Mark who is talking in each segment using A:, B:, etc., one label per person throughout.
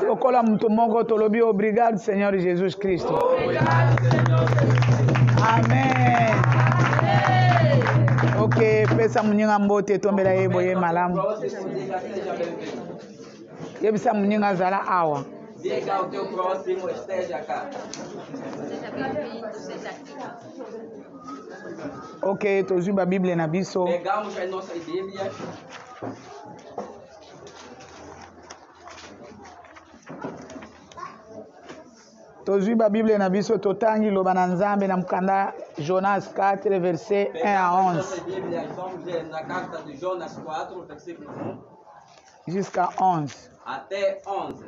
A: Lokola mtu moko tolobi obrigado Seigneur Jesus Cristo. Amen. Ok, pesa munyinga mbote tombela yebo ye malamu. Yebisa munyinga zala awa.
B: Diga ao teu próximo, esteja cá.
C: Seja bem-vindo, seja aqui.
A: Ok, tozuba Bíblia na biso.
B: Pegamos as nossas Bíblias.
A: Tozuba Bíblia na biso totangi loba na Nzambe na mkanda Jonas 4 verset 1 à 11.
B: Nossas Bíblias, vamos ler na carta de Jonas 4, versículo 1
A: Jusqu'à 11.
B: até 11.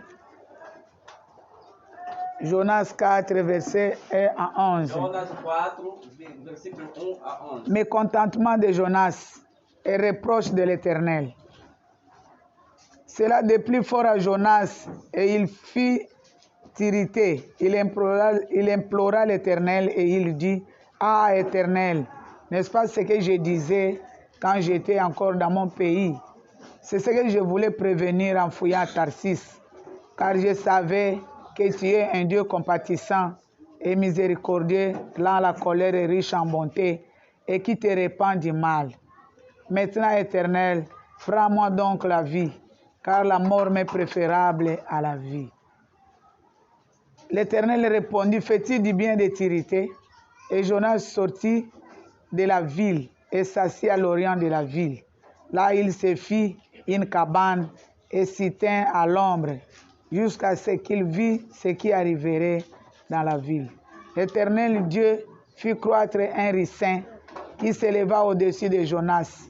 A: Jonas 4 verset 1 à 11.
B: Jonas 4, versículo 1 à 11.
A: Mécontentement de Jonas et reproche de l'Éternel. Cela déplut fort à Jonas et il fit irrité. Il implora l'Éternel et il dit: Ah Éternel, n'est-ce pas ce que je disais quand j'étais encore dans mon pays? C'est ce que je voulais prévenir en fouillant Tarsis, car je savais que tu es un Dieu compatissant et miséricordieux, lent la colère et riche en bonté, et qui te répand du mal. Maintenant, Éternel, prends-moi donc la vie, car la mort m'est préférable à la vie. L'Éternel répondit: Fais-tu du bien de t'irriter? Et Jonas sortit de la ville et s'assit à l'orient de la ville. Là, il se fit une cabane et s'y tint à l'ombre jusqu'à ce qu'il vit ce qui arriverait dans la ville. L'Éternel Dieu fit croître un ricin qui s'éleva au-dessus de Jonas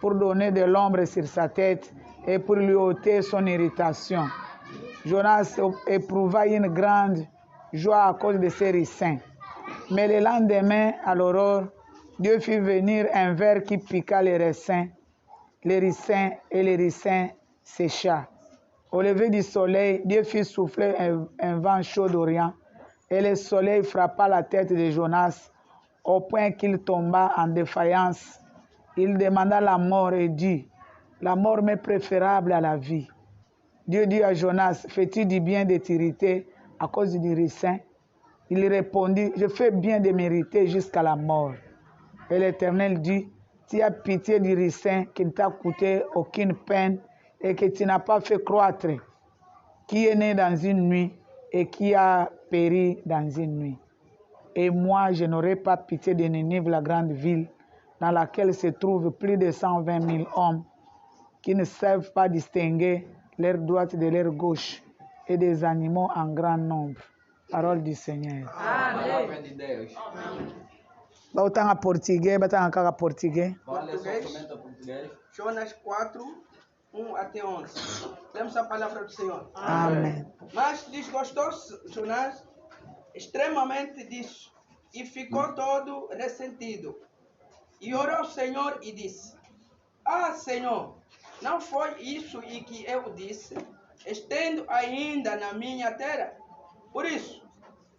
A: pour donner de l'ombre sur sa tête et pour lui ôter son irritation. Jonas éprouva une grande joie à cause de ce ricin. Mais le lendemain, à l'aurore, Dieu fit venir un ver qui piqua les ricins, et le ricin sécha. Au lever du soleil, Dieu fit souffler un vent chaud d'Orient, et le soleil frappa la tête de Jonas au point qu'il tomba en défaillance. Il demanda la mort et dit: La mort m'est préférable à la vie. Dieu dit à Jonas: Fais-tu du bien de t'irriter à cause du ricin? Il répondit: Je fais bien de m'irriter jusqu'à la mort. Et l'Éternel dit: Tu as pitié du ricin qui ne t'a coûté aucune peine et que tu n'as pas fait croître, qui est né dans une nuit et qui a péri dans une nuit. Et moi, je n'aurai pas pitié de Ninive, la grande ville, dans laquelle se trouvent plus de 120 000 hommes qui ne savent pas distinguer leur droite de leur gauche, et des animaux en grand nombre. Parole du Seigneur.
B: Palavra de Deus.
A: Bautanga português, batanga kaka português.
B: Vamos ler só somente o português.
D: Jonas 4, 1 até 11. Lemos a palavra do Senhor.
A: Amém.
D: Mas desgostou-se Jonas extremamente disso e ficou todo ressentido. E orou ao Senhor e disse: Ah, Senhor, não foi isso e que eu disse, estendo ainda na minha terra? Por isso,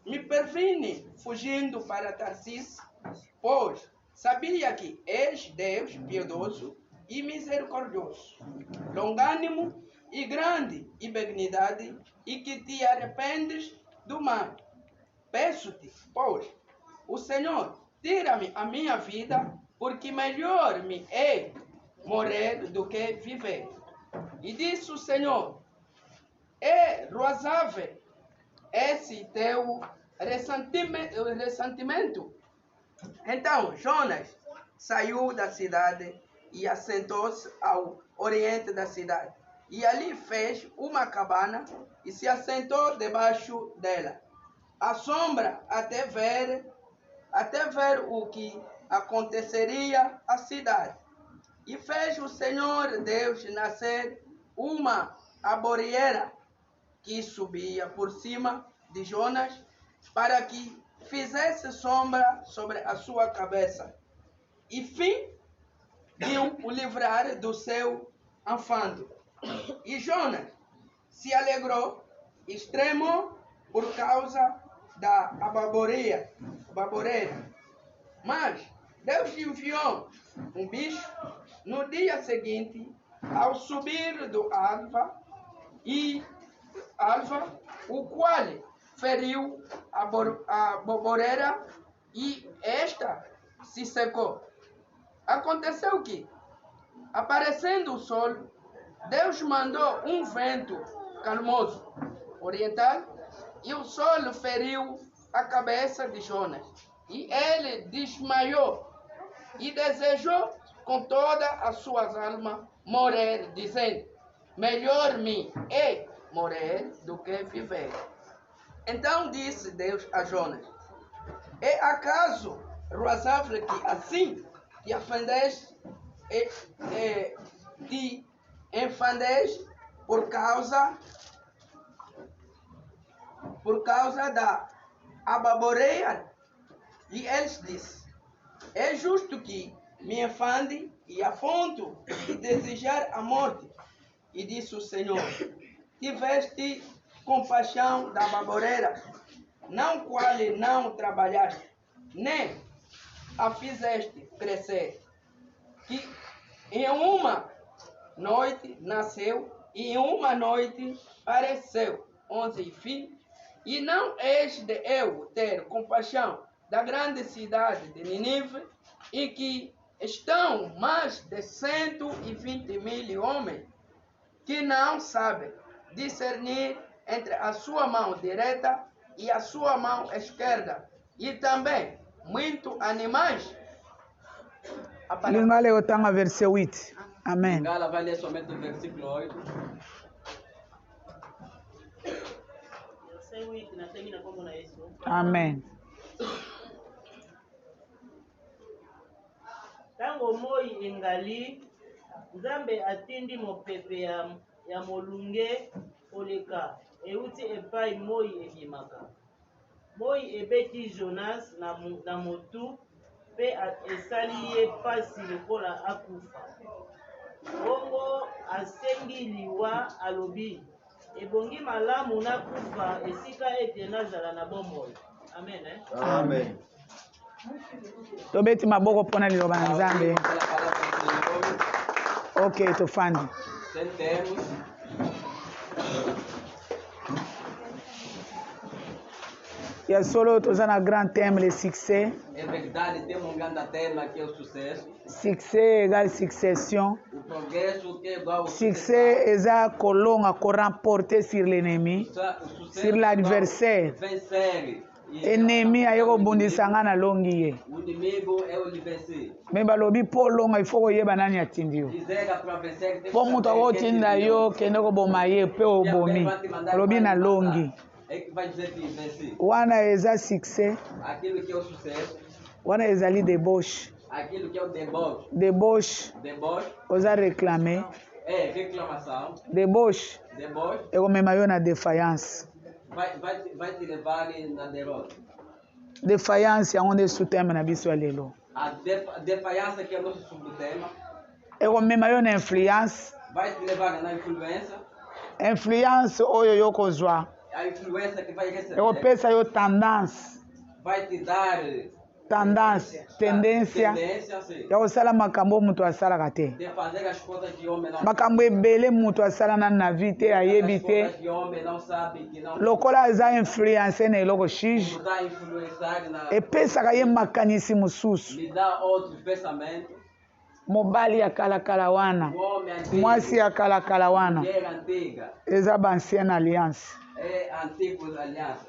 D: me previne fugindo para Tarsis, pois sabia que és Deus piedoso e misericordioso, longânimo e grande em benignidade, e que te arrependes do mal. Peço-te, pois, o Senhor, tira-me a minha vida, porque melhor me é morrer do que viver. E disse o Senhor: É razoável esse teu ressentimento? Então Jonas saiu da cidade e assentou-se ao oriente da cidade. E ali fez uma cabana e se assentou debaixo dela, à sombra, até ver o que aconteceria à cidade. E fez o Senhor Deus nascer uma arvoreira que subia por cima de Jonas, para que fizesse sombra sobre a sua cabeça, e fim de o livrar do seu afã. E Jonas se alegrou extremo por causa da arvoreira. Mas Deus enviou um bicho no dia seguinte, ao subir do alva, e alva, o qual feriu a borboreira e esta se secou. Aconteceu que, aparecendo o sol, Deus mandou um vento calmoso oriental e o sol feriu a cabeça de Jonas. E ele desmaiou e desejou com toda a sua alma morrer, dizendo: melhor me é morrer do que viver. Então disse Deus a Jonas: é acaso razoável que assim te ofendes por causa da ababoreia? E eles disse: é justo que me enfade e a ponto de desejar a morte. E disse o Senhor: tiveste compaixão da baboreira, não qual não trabalhaste, nem a fizeste crescer, que em uma noite nasceu e em uma noite pareceu 11 filhos, e não és de eu ter compaixão da grande cidade de Nínive, em que estão mais de 120.000 homens que não sabem discernir entre a sua mão direita e a sua mão esquerda, e também muitos animais.
A: Ele vai ler o tema versículo 8. Amém.
B: Ela vai ler somente o versículo 8.
A: Amém.
E: Tango moi engali, Nzambe atindi mopepe ya molunge oleka, euti epai moi ebimaka. Moi ebeti Jonas na motu, pe esali ye pasi lokola akufa. Bongo asengi liwa alobi: ebongi malamu nakufa esika ete nazala na bomoi. Amen.
F: Amen.
A: Tobeti maboko pona liloba na Nzambe. Ok, tofandi.
B: Sentemos.
A: E a solo toza na grand thème le succès.
B: É verdade, temos um grande tema que é o sucesso.
A: Succès égale succession.
B: O progresso que é igual ao
A: Succès eza kolonga ko remporter sur l'ennemi,
B: sucesso
A: sur l'adversaire.
B: vencer.
A: Ennemi ayoko bundisa nga na longi ye.
B: O inimigo é o de vencer.
A: Me balobi po longa ifo koyeba nani atindi yo.
B: Dizer que para vencer tem
A: Po mutu akotinda yo kende koboma ye pe obomi. Lobi na longi.
B: É que vai dizer que vencer.
A: Wana eza succès.
B: Aquilo que é o sucesso,
A: Wana ezali débauche.
B: aquilo que é o deboche.
A: Débauche
B: Deboche
A: oza réclamer.
B: é reclamação.
A: Débauche
B: Deboche
A: ekomema yo na défaillance.
B: vai te levar na derrota.
A: Défaillance yango nde sutema na biso ya lelo.
B: A defiança que é o nosso subtema
A: ekomema yo na influence.
B: vai te levar na influência.
A: Influence oyo yo kozwa
B: A influência que vai receber
A: ekopesa yo tendance.
B: vai te dar
A: Tendência
B: sim,
A: ya kosala makambo mutu asalaka te.
B: de fazer as coisas que o homem não
A: Makambo ebele mutu asala nanu na vie te ayebi
B: as
A: te.
B: coisas que o homem não sabe, que não
A: Lokola aza influence na eloko shige
B: está a influenciar
A: epesaka ye makanisi mosusu.
B: lhe dá outros pensamentos.
A: Mobali ya kalakala wana,
B: O homem antigo,
A: mwasi ya kalakala wana
B: mulher antiga,
A: eza bancienne alliance.
B: é antigo aliança.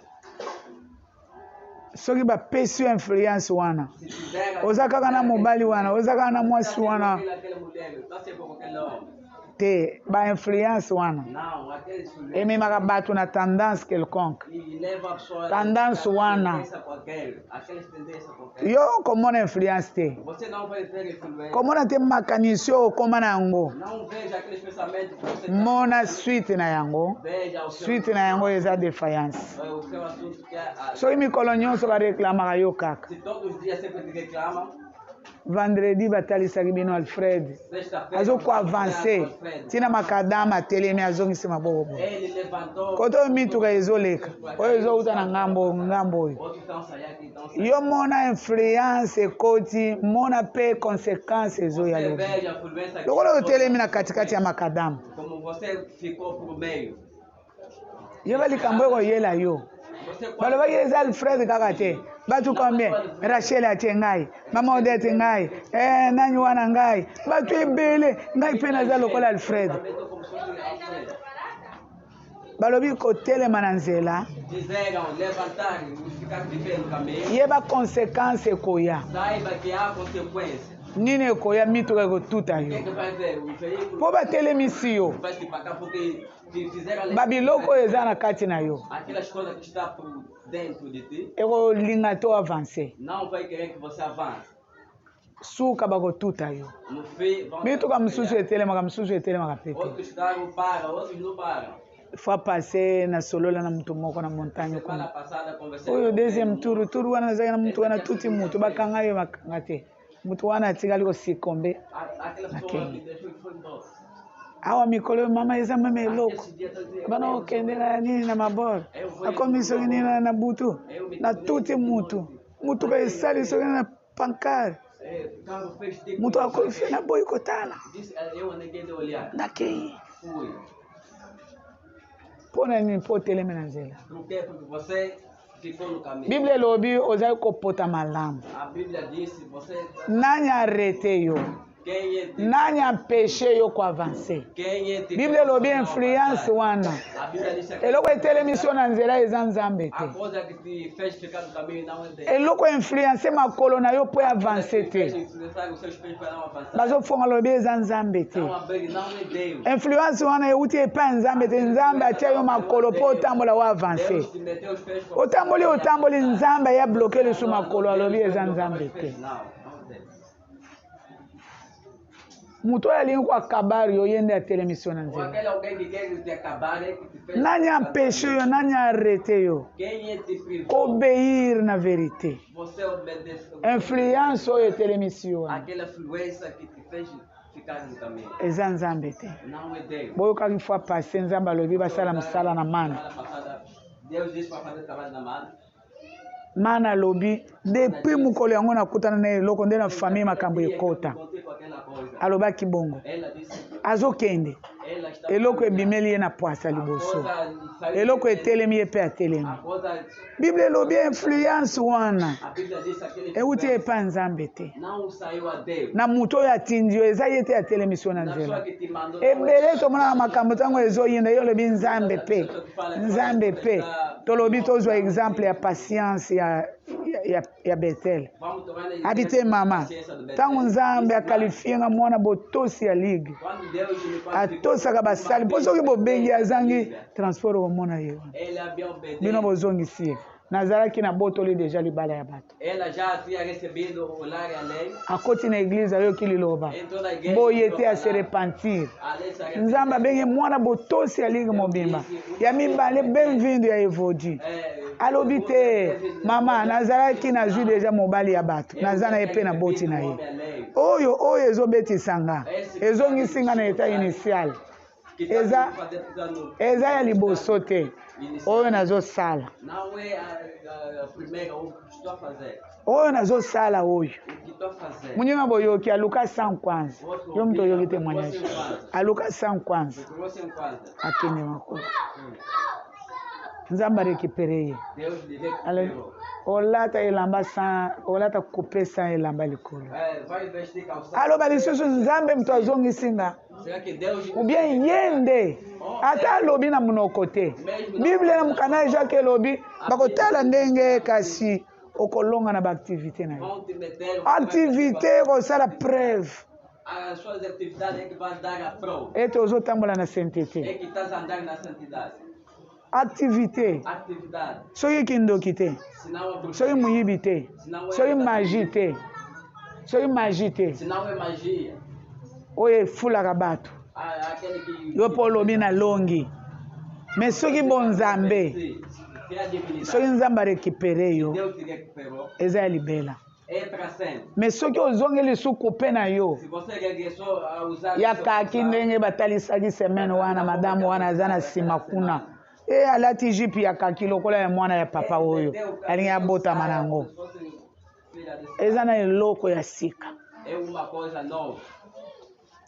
A: Soki bapesi yo influence wana,
B: Se fizer
A: oza kaka na mobali wana, oza kaka na mwasi wana
B: aquela mulher, está sempre com aquele homem.
A: te, ba influence wana
B: Não, aquele influência
A: ememaka bato na tendance quelconque.
B: e leva a pessoa
A: Tendance wana.
B: tendência qualquer, aquelas tendências qualquer.
A: Yo komona influence te,
B: Você não vai ter influência.
A: komona te makanisi oyo okoma na yango,
B: Não veja aqueles pensamentos que você
A: mona suite na yango.
B: veja o seu,
A: Suite na yango eza défaillance.
B: o seu assunto que é
A: Soki mikolo nyonso bareklamaka yo kaka,
B: se todos os dias sempre te reclamam,
A: vendredi batalisaki bino Alfred
B: Sexta-feira,
A: azoko avancer tina makadama atelemi azongisi maboko boye
B: ele levantou.
A: koto oyo mituka ezoleka oyo ezouta na ngambo oyo
B: Outros estão saindo aqui, estão
A: yo mona influence ekoti mona mpe conséquence ezoya
B: Você
A: lobi
B: veja a influência que
A: lokola otelemi na katikati ya makadama
B: como você ficou por meio.
A: yeba likambo ekoyela yo
B: Você pode
A: balobaki eza Alfred kaka te batu combien Rachel ate ngai mama Odette ngai nani wana ngai batu ebele ngai mpe naza lokola Alfred
B: também tô como se fosse Alfredo.
A: balobi kotelema na nzela
B: Disseram levantar e ficar de pé no caminho.
A: yeba conséquence ekoya
B: Saiba que há consequência.
A: nini ekoya mituka ekotuta
B: O
A: yo
B: que vai ver? O veículo
A: mpo batelemisi yo
B: vai se pagar porque fizeram
A: babiloko oyo eza na kati na yo
B: aquelas coisas que estão por dentro de ti.
A: ekolinga to avance
B: Não vai querer que você avance.
A: suka bakotuta yo
B: No fim, vão
A: mituka mosusu
B: atrapalhar.
A: etelemaka mosusu etelemaka pete
B: Outros carros param, outros não param.
A: fois passé na solola na mutu moko na montagne
B: Semana
A: kuna
B: passada conversei
A: oyo
B: com
A: deuxième
B: ele.
A: tour wana nazalaki na mutu wana tuti mutu bakanga ye bakanga te mutu wana atikali kosikombe
B: Aquela pessoa
A: Ok.
B: me deixou e foi embora.
A: awa mikolo oyo mama eza meme eloko
B: Esse dia eu dizia,
A: bana okende na nini na maboro akomi soki nini na butu na tuti mutu mutuka esali soki na pancarte
B: o carro fez tipo.
A: mutu akofi na boyi kotala
B: Disse, eu neguei de olhar.
A: nakei
B: Fui.
A: mpo na nini mpo otelemi na nzela
B: Por quê? Porque você ficou no caminho.
A: biblia elobi ozali kopota malamu
B: A Bíblia disse, você
A: nani arete yo
B: quem é de
A: nani ampeshe yo koavance
B: quem é de
A: biblia elobi influence wana
B: A Bíblia disse que
A: eloko etelemisi yo na nzela eza nzambe
B: a
A: te
B: coisa que te fez ficar no caminho não é Deus.
A: eloko influence makolo na yo mpo avance te
B: Influenciar os seus pés para não avançar.
A: bazofonga lobi eza nzambe te
B: Não abrir, não é Deus.
A: influence wana euti epai ya nzambe te nzambe atia yo makolo mpo otambola wa avance
B: Deus te meteu os pés para
A: otamboli nzambe aya bloke lisu makolo alobi eza nzambe te
B: Não, não é Deus.
A: moto oyo alingi koakabari yo ye nde atelemisi yo na
B: Ou
A: nzela
B: aquele alguém que quer te acabar, é que te fez.
A: nani ampeshe yo nani arete yo
B: Quem é te privou?
A: kobeir na verite
B: Você obedece.
A: influence oyo etelemisi yo wana
B: Aquela influência que te fez ficar no caminho.
A: eza nzambe te
B: Não é Deus.
A: boyokaki fois passe nzambe alobi basala mosala na mana
B: Semana passada, Deus disse para fazer trabalho na mana.
A: mana alobi depuis mokolo yango nakutana na eloko nde na famille makambo ekota
B: Contei com aquela coisa.
A: alobaki bongo
B: Ela disse,
A: azokende
B: ela está.
A: eloko ebimeli ye na pwasa liboso eloko etelemi ye mpe atelemi
B: A coisa,
A: biblia elobi influence wana
B: a Bíblia diz aquele
A: euti epai nzambe te
B: não saiu a Deus.
A: na moto oyo atindi yo eza ye te atelemisi yo na
B: Na pessoa
A: nzela
B: que te mandou.
A: ebele tomonaka makambo ntango ezoyinda yo olobi nzambe mpe nzambe mpe tolobi tozwa exemple ya patience ya betel
B: Vamos tomar na
A: abi te mama
B: paciência do Betel.
A: ntango nzambe akalifienga mwana botosi ya ligue
B: Quando Deus me qualificou,
A: atosaka basali mpo soki bobengi azangi transport okomona ye wana
B: ele havia obedecido.
A: bino bozongisi ye nazalaki na botoli deja libala ya bato
B: Ela já havia recebido o lar e a lei.
A: akoti na eglize ayoki liloba
B: Entrou na igreja.
A: boye te ase repentir
B: A lei se
A: nzambe abengi mwana botosi ya ligue mobimba ya mibale benvindo ya evodi alobi te mama nazalaki nazwi deja mobali ya bato naza na ye mpe na boti na ye oyo ezobetisa nga ezongisi nga na eta initial eza ya liboso te oyo nazosala
B: Não é a primeira, o que estou a fazer.
A: oyo nazosala oyo
B: O que estou a fazer.
A: munyinga boyoki aluka 100 kwanza yo mutu oyoki témoignage aluka 100 kwanza
B: Procurou-se em kwanza.
A: akende makolo nzambe arekipere ye
B: Deus lhe
A: Alors,
B: recuperou.
A: olata elamba 100 olata coupe 100 elamba likolo
B: Vai vestir calçado.
A: aloba lisusu nzambe moto azongisi nga
B: Será que Deus
A: ubien ye nde ata alobi na monoko te biblia na mokanda jacques elobi bakotala ndenge kasi okolonga na baaktivité na yo
B: vão te meter
A: activité ekosala preuve
B: as suas atividades é que vão dar a prova.
A: ete ozotambola na sainteté
B: É que estás a andar na santidade.
A: activité
B: Atividade.
A: soki kindoki te
B: Se não é
A: soki
B: bruxaria.
A: moyibi te soki magie te soki magie te
B: Se não é magia.
A: oyo efulaka bato
B: Aquele que.
A: yo mpo olobi na longi me soki bonzambe
B: Tem a divinidade.
A: soki nzambe arekipere yo
B: Deus te recuperou.
A: eza ya libela
B: Entra sempre.
A: mais soki ozongeli su coupe na yo
B: Se você regressou a usar
A: ya
B: o seu
A: kaki
B: passado,
A: ndenge batalisaki semaine wana madamu wana aza na nsima kuna alati jipe ya kaki lokola ya mwana ya papa oyo alingi abotama nango eza na eloko ya sika
B: é uma coisa nova.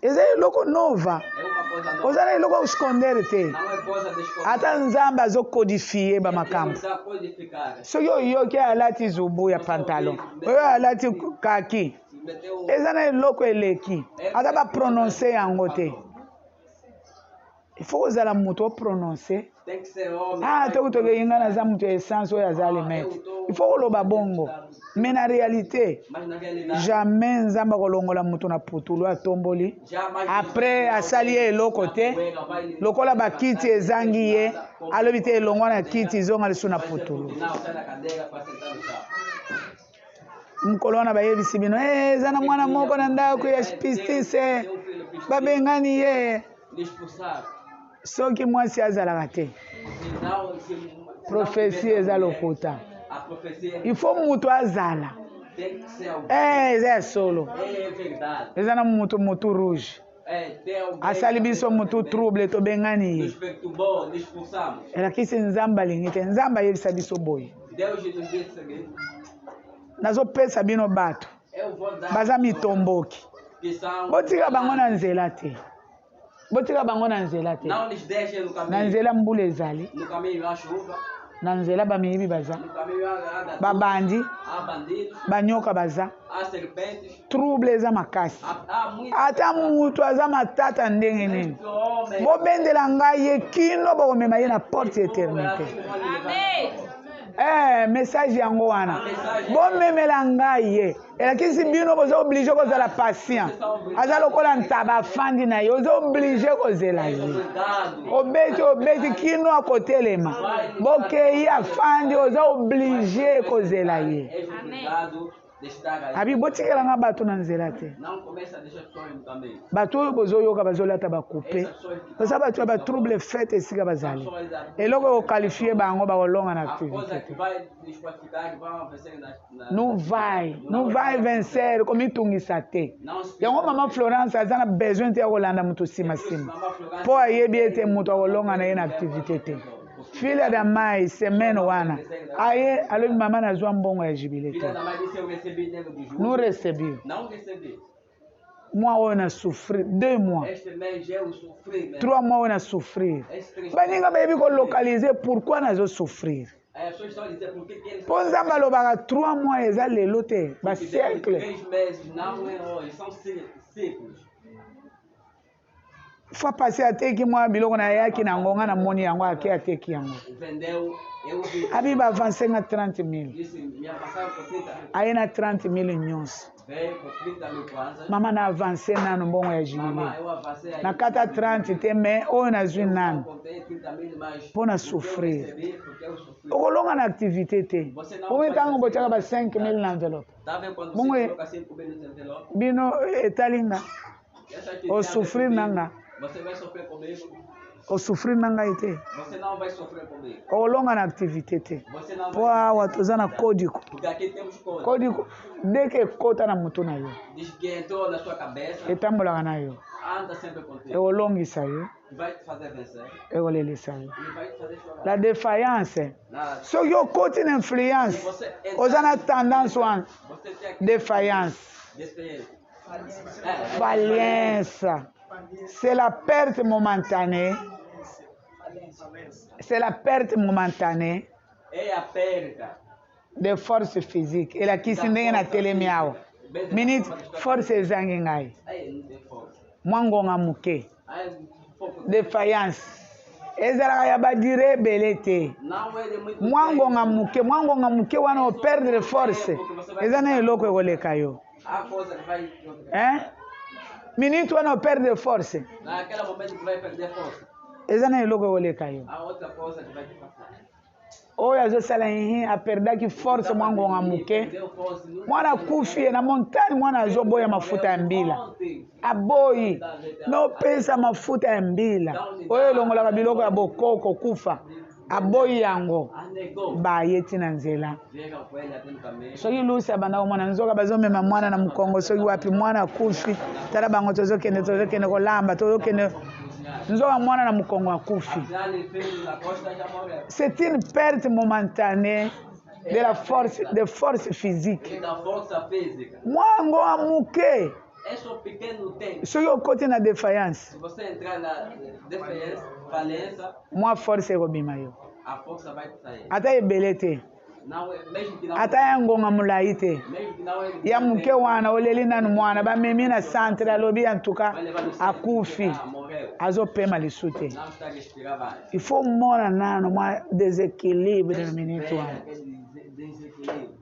A: eza eloko nova
B: É uma coisa nova.
A: oza na eloko sekondere te
B: Não é coisa desconhecida.
A: ata nzambe azokodifie bamakambo
B: Temos a codificar.
A: soki oyoki alati zubu ya pantalon oyo alati kaki
B: Meteu
A: eza na eloko eleki ata baprononce yango te ifo kozala moto oprononce
B: tem que ser homem.
A: toki tokeyinga naza moto ya essence oyo aza alimete ifo koloba bongo mais na réalité
B: Mas na realidade,
A: jamais nzambe akolongola moto na putulu atomboli
B: jamais
A: après asali ye eloko te lokola bakiti ezangi ye alobi te elongwa na kiti ezonga lisu na putulu
B: Não, sai da cadeira para sentar no chão.
A: mokolo wana bayebisi bino eza na mwana moko na ndako ya pistise babengani ye
B: Lhe expulsaram.
A: soki mwasi azalaka te profesi eza lokuta
B: A profecia
A: ifo mutu azala
B: tem que ser alguém.
A: eza ya solo
B: É verdade.
A: eza na mutu rouge
B: Tem alguém
A: asali biso mutu trouble tobengani
B: nos
A: ye
B: perturbou, nos expulsamos.
A: elakisi nzambe alingi te nzambe ayebisa biso boye
B: Deus nos disse o seguinte:
A: nazopesa bino bato
B: eu vou dar
A: baza mitomboki
B: que são.
A: botika bango na nzela te botika bango na nzela te
B: Não lhes deixem no
A: na
B: caminho.
A: nzela mbula ezali
B: No caminho há chuva,
A: na nzela bamiyibi baza
B: no caminho há
A: babandi
B: há bandidos,
A: banyoka baza
B: há serpentes,
A: trouble eza makasi
B: há muitos
A: ata mutu aza matata ndenge nini
B: homens.
A: bobendela ngai ye kino bokomema ye na porte éternité message yango wana bomemela ngai ye elakisi bino boza oblige kozala patient aza lokola ntaba afandi na ye oza oblige kozela ye obeti kino akotelema bokei afandi oza oblige kozela ye
B: És obrigado de estar aí.
A: abi botikelanga bato na nzela te
B: Não começa a deixar pessoas no caminho.
A: bato oyo bozoyoka bazolata bakupe
B: Essas pessoas que
A: baza bato ya batrouble fete esika bazali
B: pessoas da
A: eloko ekokalifie bango bakolonga na
B: a
A: activité
B: coisa
A: te
B: que vai nos qualificar, que vão vencer na
A: não vai vencer komitungisa te
B: não se
A: yango mama florence aza na besoin te ya kolanda moto nsima mpo ayebi ete moto akolonga na ye na activité te fila da mai semaine wana aye alobi mama nazwa mbongo ya jibile te
B: Filha da mãe disse: eu recebi dinheiro do juros.
A: nous recebi
B: Não recebi.
A: mwa oyo na souffrir 2 mois
B: Este mês eu sofri mesmo.
A: 3 mois oyo na souffrir
B: Esses 3
A: baninga bayebi kolocalize pourquoi nazosouffrir
B: As pessoas estão a dizer por que eles
A: mpo nzambe alobaka 3 mois eza lelo te
B: Porque
A: basiècle
B: 3 meses não é hoje, são ciclos.
A: fa pase ateki mwa biloko nayaki na ngonga namoni yango ake ateki yango
B: Vendeu, eu vi.
A: abi baavance nga 30 000
B: Disse: me passaram por 30
A: aye na 30 000 nyonso
B: veio por 30 mil kwanzas.
A: mama na avance nano mbongo ya jibile
B: Mama, eu avancei aí.
A: nakata 30 te me oyo nazwi nano
B: Contei 30 mil, mas
A: mpo na
B: eu
A: souffrir
B: recebi porque eu sofri.
A: okolonga na activité te omi ntango botiaka ba 5 000 na enveloppe
B: Tá vendo quando
A: Bom,
B: você
A: é-
B: coloca 5 mil no envelope?
A: bino etali nga
B: Essa aqui
A: osouffrir na nga
B: Você vai sofrer comigo.
A: osouffrir na ngai te
B: Você não vai sofrer comigo.
A: okolonga na activité te
B: Você não
A: mpo
B: vai.
A: awa toza na código
B: Porque aqui temos coisa.
A: código deke ekota na motu na yo
B: Diz que entrou na sua cabeça,
A: etambolaka na yo
B: anda sempre contigo.
A: ekolongisa yo
B: Vai te fazer vencer
A: ekolelisa yo
B: e vai te fazer chorar.
A: la défaillance
B: Nada.
A: soki okoti na influence
B: Você
A: oza na tendance wana
B: Você tem que
A: défaillance
B: despedir.
A: falience c'est la perte momentanée c'est la perte momentanée
B: É a perda.
A: de force physique elakisi ndenge na telemi awa minute force ezangi ngai
B: Aí não tem força.
A: mwa ngonga moke
B: Aí pouco.
A: défaillance ezalaka ya badire ebele te
B: Não é de muito
A: mwa
B: tempo.
A: ngonga moke wana operdre force eza na eloko ekoleka yo
B: Há coisa que vai.
A: minute wana operdre force
B: Naquele momento que vai perder força.
A: eza na eloko ekoleka yo
B: Há outra coisa que vai te passar.
A: oyo azosala hihi aperdaki force mwa ngonga moke
B: Perdeu força. Nunca
A: mwana akufi ye na montagne mwana azoboya mafuta ya mbila aboyi nopesa mafuta ya mbila oyo elongolaka biloko ya bokoko kufa aboyi yango
B: a nego.
A: baye ti na nzela
B: Vega kwa ele atenu kame.
A: soki lusi abanda komona nzoka bazomema mwana na mokongo soki wapi mwana akufi tala bango tozokende kolamba tozokende nzoka mwana na mokongo akufi.
B: Afinal, ele fez na costa já morreu.
A: C'est une perte momentanée de la force physique.
B: Ele dá força física.
A: Mwango amuke
B: É só pequeno tempo.
A: soki okoti na défaillance
B: Se você entrar na falência,
A: mwa force ekobima yo
B: a força vai sair.
A: ata ebele te
B: Não é, mesmo que não
A: ata ya ngonga molai te
B: mesmo que não é
A: ya moke wana oleli nanu mwana bamemi na centre alobi en tout cas
B: vai levar no
A: akufi
B: morreu.
A: azopema lisu te.
B: Não está a respirar mais.
A: Il faut mona nano mwa déséquilibre na minute wana
B: Aquele desequilíbrio.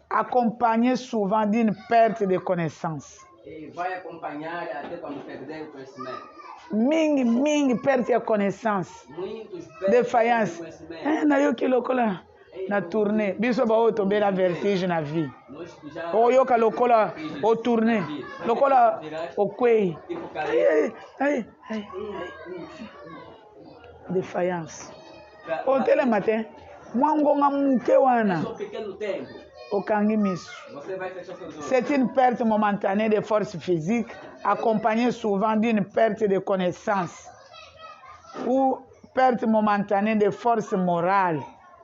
A: accompagné souvent d'une perte de connaissance
B: E vai acompanhar até quando perder o conhecimento.
A: mingi perte ya connaissance
B: Muitos
A: défaillance
B: conhecimento.
A: nayoki lokola na tourné biso baoyo tobela vertige na vie
B: Nós que já
A: oyoka lokola otourné lokola okwei
B: tipo cair.
A: défaillance otelema te mwa ngonga moke wana
B: Só um pequeno tempo.
A: okangi miso.
B: Você vai fechar seus olhos.
A: C'est une perte momentanée de force physique accompagnée souvent d'une perte de connaissance ou perte momentanée de force morale.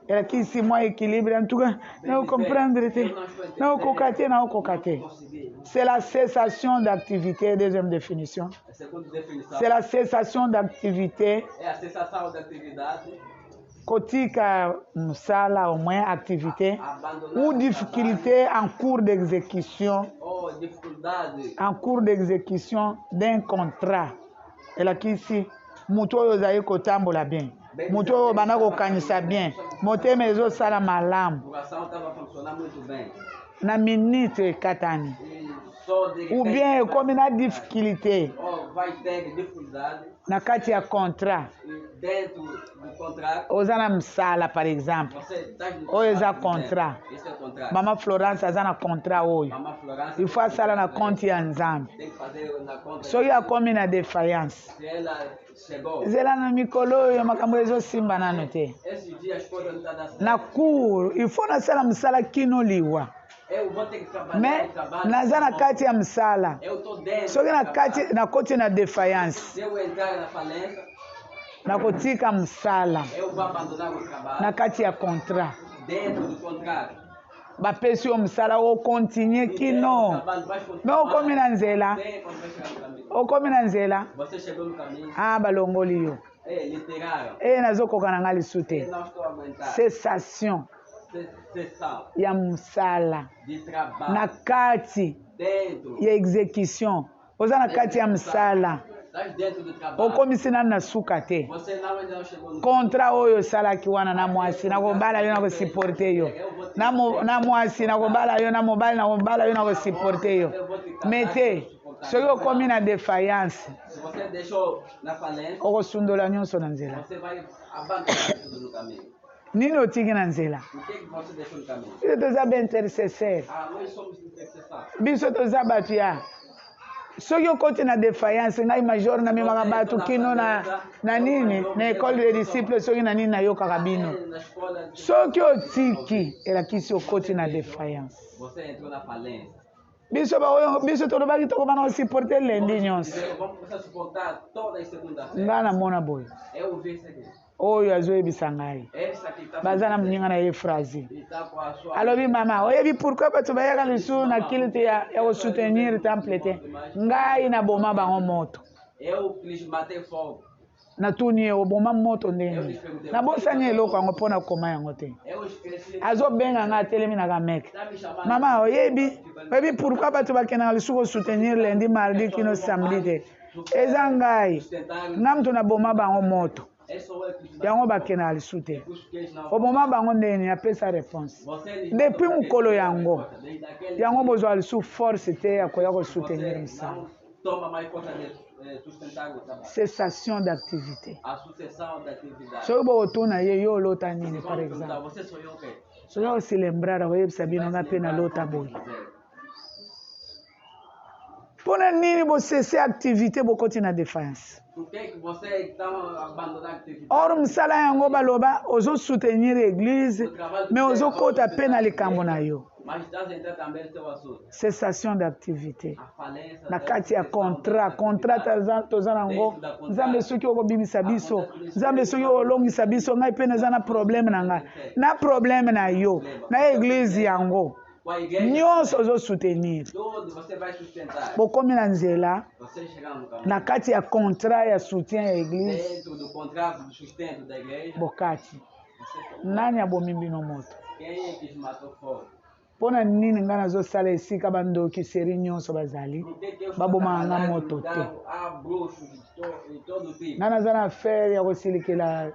A: Et là, qui si moi équilibre, en tout cas, nous comprendre, nous kokate. C'est la cessation d'activité, deuxième définition.
B: A segunda definição
A: C'est la cessation d'activité,
B: é a cessação da atividade,
A: kotika musala au moins activité,
B: abandonar
A: ou
B: o
A: difficulté en cours d'exécution.
B: trabalho, ou dificuldade
A: En cours d'exécution d'un contrat. elakisi moto oyo ozali kotambola bien moto oyo banda kokanisa bien motema ezosala malamu
B: o coração estava funcionando muito bem.
A: na minute ekatani
B: E só de
A: ou bien ekomi na difficulté
B: ou vai ter dificuldade
A: na kati ya contrat
B: e dentro do contrato.
A: oza na msala par exemple
B: Você está
A: oyo eza contrat
B: Esse é o contrato.
A: mama Florence aza na contrat oyo
B: Mama Florence
A: il faut asala na konti ya nzambe
B: tem que fazer na conta.
A: soki akomi na défaillance
B: Se ela chegou,
A: zela na mikolo oyo makambo ezosimba nano te
B: esses dias as coisas não estão dando certo.
A: na cour il faut nasala msala kino liwa
B: Eu vou ter que trabalhar
A: me
B: e trabalho.
A: naza na kati ya msala
B: Eu estou dentro.
A: soki
B: do trabalho.
A: nakoti na défaillance
B: Se eu entrar na falência,
A: nakotika msala
B: eu vou abandonar o trabalho
A: na kati ya contrat
B: dentro do contrato.
A: bapesi yo msala okontinue
B: O
A: kino
B: trabalho vai
A: me
B: continuar.
A: okomi na nzela
B: Até quando vai chegar no caminho.
A: okomi na nzela
B: Você chegou no caminho.
A: balongoli yo
B: Eles tiraram.
A: nazokoka na ngai lisu
B: Eu
A: te
B: não estou a aguentar.
A: cessation
B: Sessão
A: ya mosala
B: de trabalho
A: na kati
B: dentro.
A: ya exécution oza na kati ya mosala
B: Estás dentro do trabalho.
A: okomisi nani na suka te
B: Você ainda não chegou no
A: contrat oyo osalaki wana na mwasi nakobala yo nakosiporte yo na mwasi nakobala yo na mobali nakobala yo nakosiporte yo me te soki okomi na défaillance
B: Se você deixou na falência,
A: okosundola nyonso na nzela
B: você vai abandonar tudo no caminho.
A: nini otiki na nzela
B: O que você deixou no caminho?
A: biso toza baintercesseur
B: Nós somos intercessores.
A: biso toza bato ya soki okoti na défaillance ngai major namemaka bato kino na nini na école de disciple soki na nini nayokaka bino
B: Na escola,
A: soki otiki elakisi okoti na défaillance
B: você entrou na falência.
A: biso tolobaki tokobana kosiporte lendi nyonso
B: Dizer, vamos começar a suportar toda a segunda-feira.
A: ngai namona boye
B: Eu vi isso aqui.
A: oyo azoyebisa ngai
B: Essa aqui está
A: baza na moninga na ye phrase
B: e está com a sua.
A: alobi mama oyebi pourkui bato bayaka lisusu na kili te ya kosoutenir temple te ngai naboma bango moto
B: Eu lhes matei fogo.
A: natuni ye oboma moto ndenge nabosani eloko yango mpo na koma yango te
B: Eu esqueci.
A: azobenga ngai atelemi na kameke
B: Está me chamando.
A: mama oyebi pourkui bato bakendaka lisusu kosoutenir lundi mardi kino samedi te eza ngai
B: Sustentar.
A: nga moto naboma bango moto
B: É só eu que lhes
A: yango bakendaka lisu te
B: os que eles não.
A: oboma bango ndeni apesa réponse
B: Você
A: depuis mokolo yango
B: desde aquele
A: yango bozwa lisu force te ya koya kosoutenir
B: você
A: misala
B: não toma mais conta de sustentar o trabalho.
A: cessation d'activité
B: A sucessão da atividade.
A: soki bokotuna ye yo olota nini par
B: Vamos perguntar,
A: exemple
B: você sonhou o quê?
A: soki akosilembrar koyebisa bino nga mpe nalota boye mpona nini bosese activité bokoti na défaillance
B: Por que você está abandonando a atividade?
A: Or msala yango baloba ozo soutenir église mais ozo kota pe na likambo na yo.
B: Mas está entrando também no seu assunto.
A: Cessation d'activité.
B: A falência
A: Na
B: da
A: kati ya contrat toza nango nzambe soki okobimisa biso nzambe soki okolongisa biso ngai mpe naza na problème na ngai na problème na yo na église yango
B: com a igreja.
A: nyonso ozosoutenir
B: Tudo você vai sustentar.
A: bokomi na nzela
B: Você chegar no caminho.
A: na kati ya contrat ya soutien ya église
B: Dentro do contrato do sustento da igreja.
A: bokati
B: Você
A: nani abomi bino moto
B: quem é que te matou fora?
A: mpo na nini ngai nazosala esika bandoki seri nyonso bazali
B: Por que que eu
A: babomaka nga
B: trabalhando no
A: moto te
B: lugar, há bruxos de todo tipo.
A: ngai naza na affaire ya kosilikela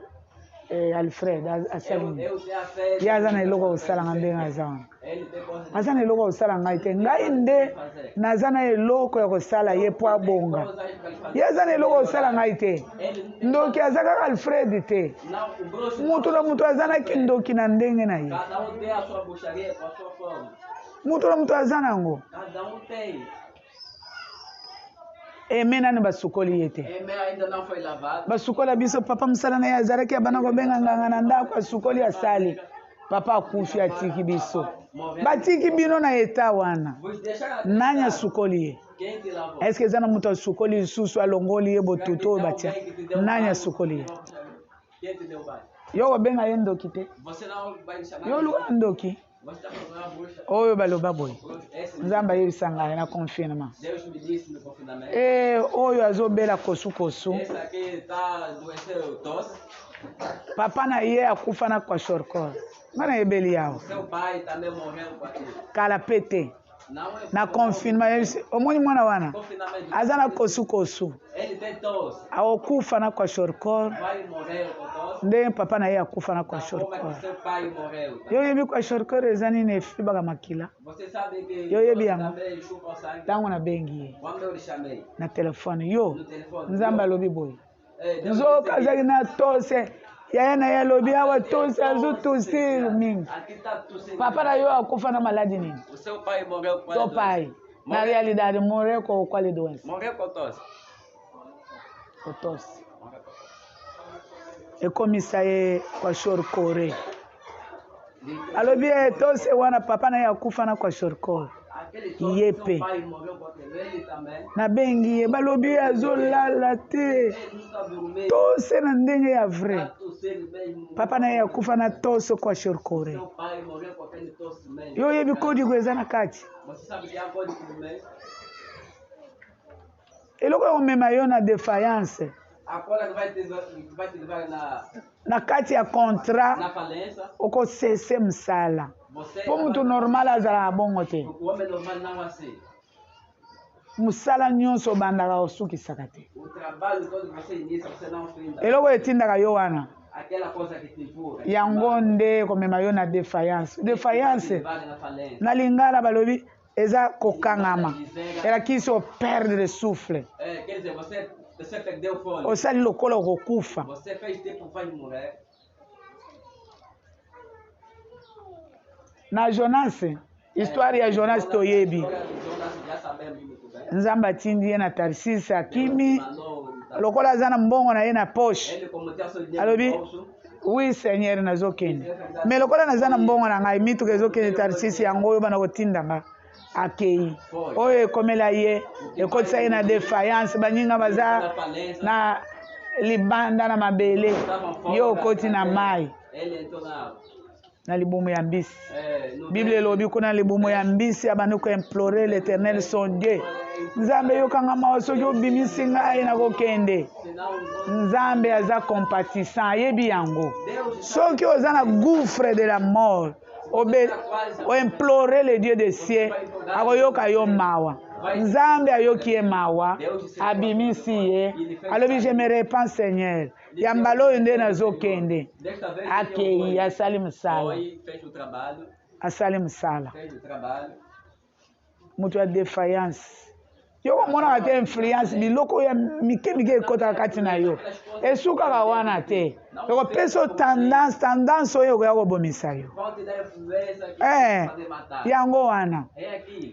A: alfred asalini
B: Eu tenho a fé.
A: ye aza na eloko ya kosalanga ndenge aza wana
B: Ele tem coisas
A: aza na eloko ya kosala ngai te ngai nde naza na eloko ya kosala ye mpo abonga ye aza na eloko ya kosala ngai te ndoki aza kaka alfred te
B: Não, o bruxo.
A: mutu na mutu azanaki ndoki na ndenge na ye
B: Cada tem a sua bruxaria com a sua forma.
A: mutu na mutu aza nango
B: Cada tem.
A: eme nani basukoli ye te
B: Ainda não foi lavado.
A: basukola biso papa mosala na ye azalaki abana kobenga nganga na ndako asukoli asali papa akufi atiki biso batiki bino na eta wana
B: Vos deixar
A: nani asukoli ye
B: quem te lavou.
A: eske eza na moto asukoli lisusu alongoli ye botutu oyo batia nani asukoli ye
B: Quem te deu banho?
A: yo kobenga ye ndoki te
B: Você não vai chamar.
A: yo oluka na ndoki
B: Você está fazendo uma bruxa.
A: oyo baloba boye
B: Esse
A: nzambe ayebisa ngai na confinement
B: Deus me disse no confinamento.
A: oyo azobela kosukosu
B: Esse aqui está adoecendo tosse.
A: papa na ye akufa na kwashorkor ngai nayebeli yawo
B: Seu pai também morreu com aquilo.
A: kala pe te
B: Não é
A: na confinement yebisi omoni mwana wana
B: confinamento.
A: aza na kosukosu
B: Ele tem tosse.
A: akokufa na kwashorkor
B: Vai morrer com tosse.
A: nde papa na ye akufa na
B: Da forma
A: kwashorkor
B: que seu pai morreu.
A: yo oyebi kwashorkor eza nini efibaka makila
B: Você sabe que
A: Eu ia
B: tosse
A: bien.
B: também chupa o sangue.
A: ntango nabengi ye
B: Quando eu lhe chamei
A: na telefone yo
B: no telefone.
A: nzambe alobi boye
B: Deus
A: nzoka
B: disse
A: azalaki na tose yaya na ye alobi awa tose azotosir mingi
B: aqui está tossindo.
A: papa na yo akufa na maladi nini
B: O seu pai morreu com
A: to
B: a
A: pai na
B: Morreu.
A: realidade morrer com qual doença
B: Morreu com tosse.
A: com tosse
B: Morreu com tosse.
A: ekomisa ye kwashorkore
B: De-
A: alobi tose wana papa na ye akufa na kwashorkore
B: Aquele
A: Iye
B: tosse,
A: pe.
B: seu pai morreu com aquele. Ele também.
A: nabengi ye balobi ye azolala te
B: Ele nunca dormiu.
A: tose na ndenge ya
B: Está
A: vrai
B: tossindo mesmo.
A: papa na ye akufa na tose kwashorkore
B: Seu pai morreu com aquele tosse mesmo.
A: yo oyebi kodigo eza na kati
B: Você sabe que há código do mês?
A: eloko ya komema yo na défaillance
B: A cola que vai te levar
A: na kati ya contrat
B: na falência.
A: okosese mosala
B: Você.
A: mpo mutu normal azala na bongo te
B: O homem normal não é assim.
A: mosala nyonso obandaka osukisaka te
B: O trabalho todo que você inicia, você não finda.
A: eloko etindaka yo wana
B: Aquela coisa que te empurra.
A: yango nde komema yo na défaillance défaillance
B: Vai na falência.
A: na lingala balobi eza kokangama elakisi operdre souffle
B: Quer dizer, você perdeu o fôlego.
A: osali lokola okokufa
B: Você fez tempo, vai morrer.
A: na jonas histoire ya jonas toyebi
B: Jonas já sabemos muito bem.
A: nzambe atindi ye na tarsise akimi
B: Mandou.
A: lokola aza na mbongo na ye na poshe
B: Ele, como tinha seu dinheiro
A: alobi
B: no bolso,
A: wi seigneur nazokende me lokola naza na mbongo na ngai mituka ezokende tarsise yango oyo bana kotindanga akei oyo ekomela ye ekotisa ye na défaillance baninga baza
B: na falência,
A: na libanda na mabele ye okoti na mai
B: ele entrou
A: na libumu ya mbisi
B: no
A: bible elobi kuna libumu ya mbisi abandi koimplore l'éternel son dieu nzambe yokanga mawa soki obimisi ngai nakokende
B: senão
A: nzambe aza compatissant ayebi yango soki oza na gouffre de la mort oimplore le dieu de cieux akoyoka yo mawa nzambe ayoki ye mawa abimisi ye alobi je me repens seigneur ya mbala oyo nde nazokende
B: desta vez
A: akei asali mosala
B: foi, fez o trabalho,
A: asali mosala
B: fez o trabalho.
A: moto ya défaillance yo komona te influence biloko ya mike ekota kati na yo esukaka wana te ekopesa tendance oyo okoya kobomisa yo yango wana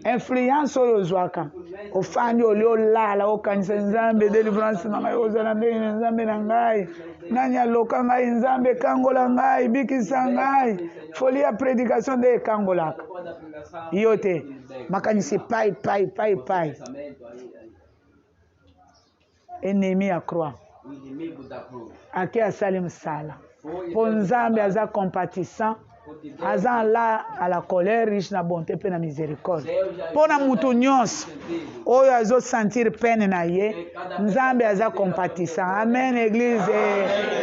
A: influence oyo ozwaka ofandi oli olala okanisa nzambe délivrance na ngai ozala ndenge na nzambe na ngai nani aloka ngai nzambe ekangola ngai bikisa ngai foli ya prédication nde ekangolaka yo te makanisi pai ennemi ya croix ake asali msala mpo nzambe aza compatissant aza la à la colère riche na bonté mpe na miséricorde mpo na mutu nyonso oyo azosentir pene na ye nzambe aza compatissant amen église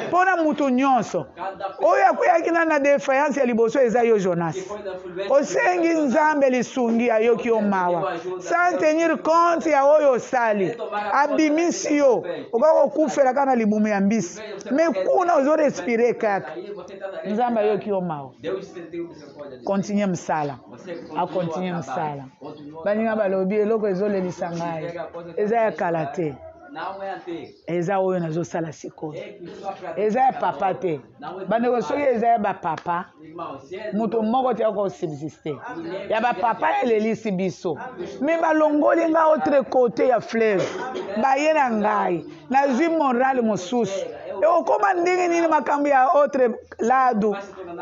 A: mpo na mutu nyonso oyo akweyaki na défaillance ya liboso eza yo Jonas osengi nzambe lisungi ayoki yo mawa sans tenir compte ya oyo osali abimisi yo okoki kokufela kaka na libumu ya mbisi me kuna ozorespire kaka nzambe ayoki yo mawa continue msala akontinue msala baninga balobi eloko ezolelisa ngai eza ya kala te eza oyo nazosala sikoyo eza ya papa te bandeko soki eza ya bapapa moto moko te akosubsiste ya bapapa elelisi biso me balongoli ngai autre côté ya fleuve baye na ngai nazwi morale mosusu ekokoma ndenge nini makambo ya autre ladu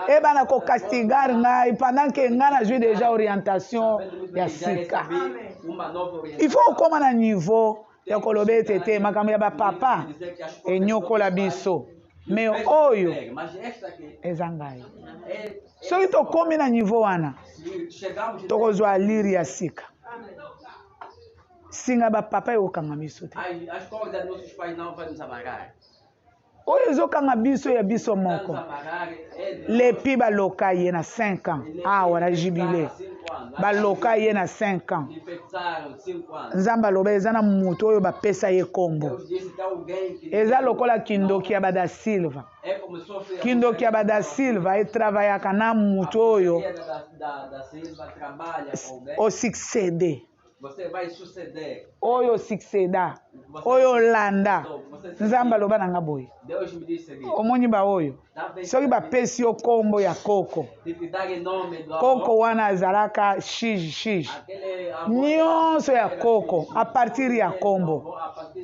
A: ebana kokastigar ngai pendant ke ngai nazwi déjà orientation ya sika il faut okoma na niveau ya koloba ete te makambo ya bapapa enyokola biso me oyo eza ngai soki tokomi na niveau wana tokozwa aliri ya sika singa bapapa ekokanga biso te oyo ezokanga biso ya biso moko lepi baloka ye na 5 ans awa na jubile baloka ye na 5 ans nzambe aloba eza na mutu oyo bapesa ye kombo eza lokola kindoki ya bada silva kindoki ya bada silva etravayaka na mutu oyo osuccede oyo succeda oyo landa nzambe aloba na nga boye omoni baoyo soki bapesi yo kombo ya koko koko wana azalaka shige nyonso ya koko a partir ya kombo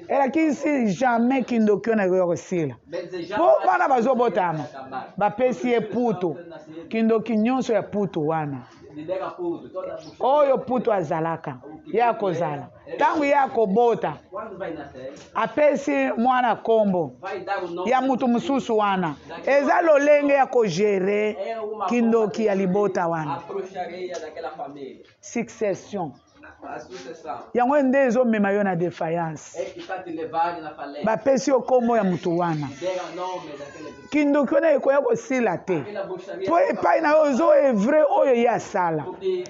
A: elakisi jamais kindoki ona ekoya kosila mpo bana bazobotama bapesi ye putu kindoki nyonso ya putu wana oyo putu azalaka ye akozala ntango ye akobota apesi mwana kombo ya mutu mosusu wana eza lolenge ya kogere kindoki ya libota wana succession yango nde ezomema yo na défaillance bapesi yo kombo ya mutu wana kindoki wana ekoya kosila te mpo epai na yo ozoevre oyo ye asala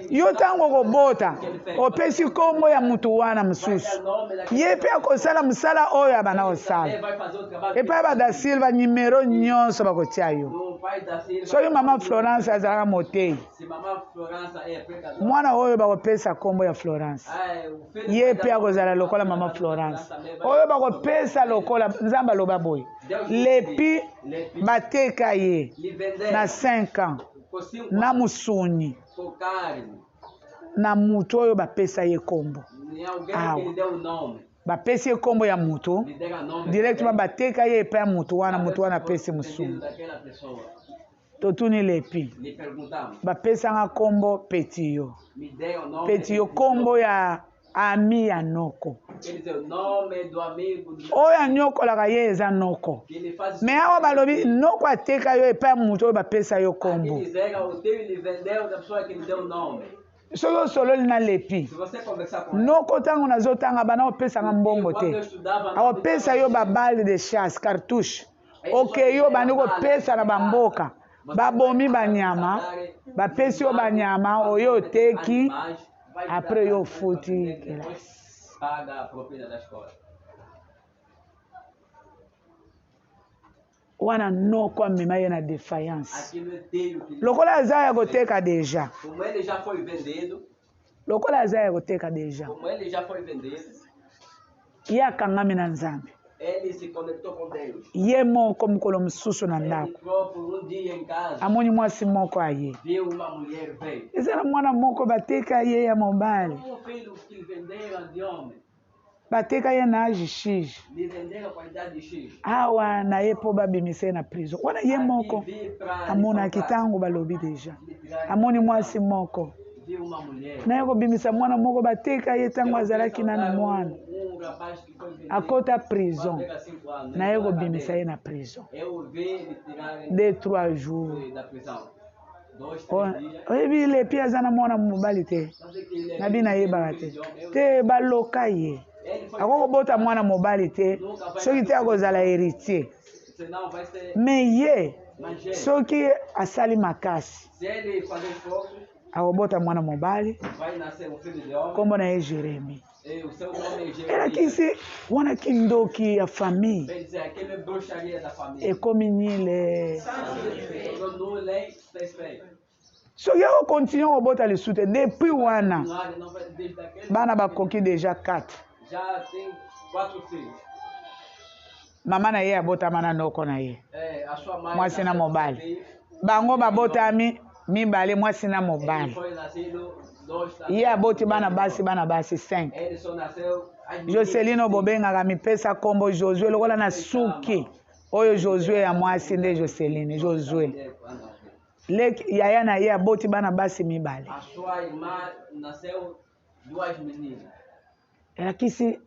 A: yo ntango okobota opesi kombo ya mutu wana mosusu ye mpe akosala mosala oyo abana kosala epai bada silva nimero nyonso bakotia yo soki mama Florence azalaka motei mwana oyo bakopesa kombo ya Florence ye mpe akozala lokola mama Florence oyo bakopesa lokola nzambe aloba boye lepi bateka ye na 5 ans na musuni na mutu oyo bapesa ye kombo awa bapesi ye kombo ya mutu directement bateka ye epai ya mutu wana apesi musuni totuni lepi bapesanga kombo Petiyo kombo ya ami ya noko oyo anyokolaka ye eza noko me awa balobi noko ateka yo epai ya mutu oyo bapesa yo kombo soki osololi na lepi noko ntango nazotanga bana opesanga mbongo te akopesa yo babale de chasse cartouche oke yo bandi kopesa na bamboka babomi banyama bapesi yo banyama oyo oteki apres yo futi kelasi wana noko amema ye na défaillance lokola aza ya koteka deja lokola aza ya koteka deja
B: Como ele já foi vender,
A: ye akangami na nzambe
B: ele se conectou com Deus.
A: ye moko mokolo mosusu na
B: Ele
A: ndako
B: próprio, dia em casa,
A: amoni mwasi moko aye
B: viu uma mulher veio.
A: eza na mwana moko bateka ye ya mobali
B: Filho que venderam de homem,
A: bateka ye na age x
B: lhe venderam a quantidade de X.
A: awa na ye mpo babimisa ye na prison wana ye moko
B: Aqui vi para
A: amonaki ntango balobi deja amoni mwasi moko
B: viu uma mulher.
A: naye kobimisa mwana moko bateka ye ntango azalaki nano mwana
B: Rapaz que foi vendido
A: akota prison
B: há 5 anos.
A: naye kobimisa ye na prison
B: Eu vi ele tirar
A: 2-3 jours
B: da prisão. 2, 3 dias.
A: oyebi lepi aza na mwana mobali te
B: Sabe que ele
A: nabi nayebaka te
B: eu-
A: te baloka ye
B: ele foi,
A: akokobota mwana mobali te soki te akozala héritier
B: senão vai ser.
A: me ye
B: Mas gente,
A: soki asali makasi
B: se ele fazer esforços,
A: akobota mwana mobali
B: vai nascer filho de homem.
A: nkombo na ye jeremi
B: E o seu nome é Jeremias.
A: elakisi wana kindoki ya famille
B: Quer dizer, aquele bruxaria da família.
A: ekomi nile
B: Quando lei fez feio.
A: soki akokontinue kobota lisu te depuis wana
B: Não vai desde aquele.
A: bana bakoki deja 4
B: Já tem 4 filhos.
A: mama na ye abotama na noko na ye
B: É, a sua mãe.
A: Mwasi na
B: nasceu com
A: mobali.
B: filho.
A: bango babotami mibale mwasi na
B: Ele
A: mobali
B: foi nascido 2
A: ye aboti bana basi 5
B: Ele só nasceu.
A: joselino bobengaka mipesa nkombo josue lokola na suki oyo josue ya mwasi nde joseline josue yaya na ye aboti bana basi mibale
B: A sua irmã nasceu 2 meninas.
A: elakisi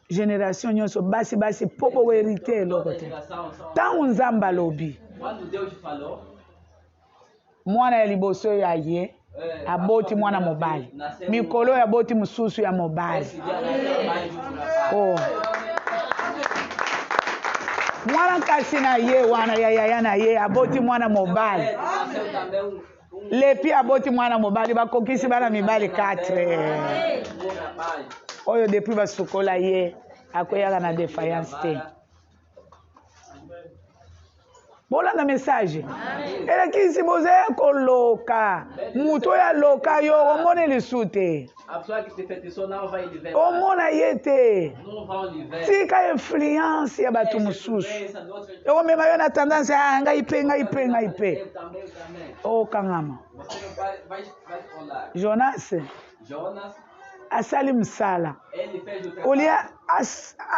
A: génération nyonso basi mpo boherite eloko
B: Toda
A: te
B: geração são.
A: ntango nzambe alobi
B: Quando Deus falou,
A: mwana ya liboso ya ye aboti mwana mobali mikolo oyo aboti mosusu ya mobali
B: esse dia nasceu mais de um rapaz.
A: oh. mwana kasi na ye wana ya yaya na ye aboti mwana mobali
B: Nasceu também
A: lepi aboti mwana mobali bakokisi bana mibali 4
B: rapaz.
A: oyo depuis basukola ye akoyaka na defiance te bolanda message elakisi bozaya koloka moto oyo aloka yo omoni lisu te
B: A pessoa que se feitiçou não vai lhe ver.
A: omona ye te
B: Não vão lhe ver.
A: tika influence ya bato mosusu ekomema yo na tendance ya ngai pe
B: Eu também.
A: okangama
B: Você vai olhar.
A: jonas
B: Jonas,
A: asali mosala
B: ele fez o trabalho.
A: kolia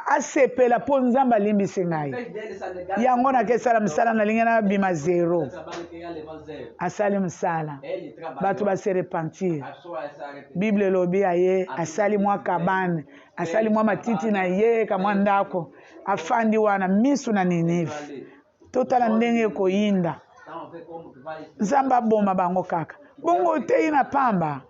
A: asepela mpo nzambe alimbisi ngai
B: Fez dele essa negada.
A: yango nakesala mosala nalingi nabima 0
B: O trabalho que ia levar 0.
A: asali mosala
B: Ele trabalhou.
A: bato base repentir
B: A sua essa arrependida.
A: bible elobi aye asali mwa kabane asali mwa matiti na ye kamwa ndako afandi wana misu na ninive totala ndenge ekoyinda
B: Então, vê como que vai.
A: nzambe aboma bango kaka bongo oteyi na pamba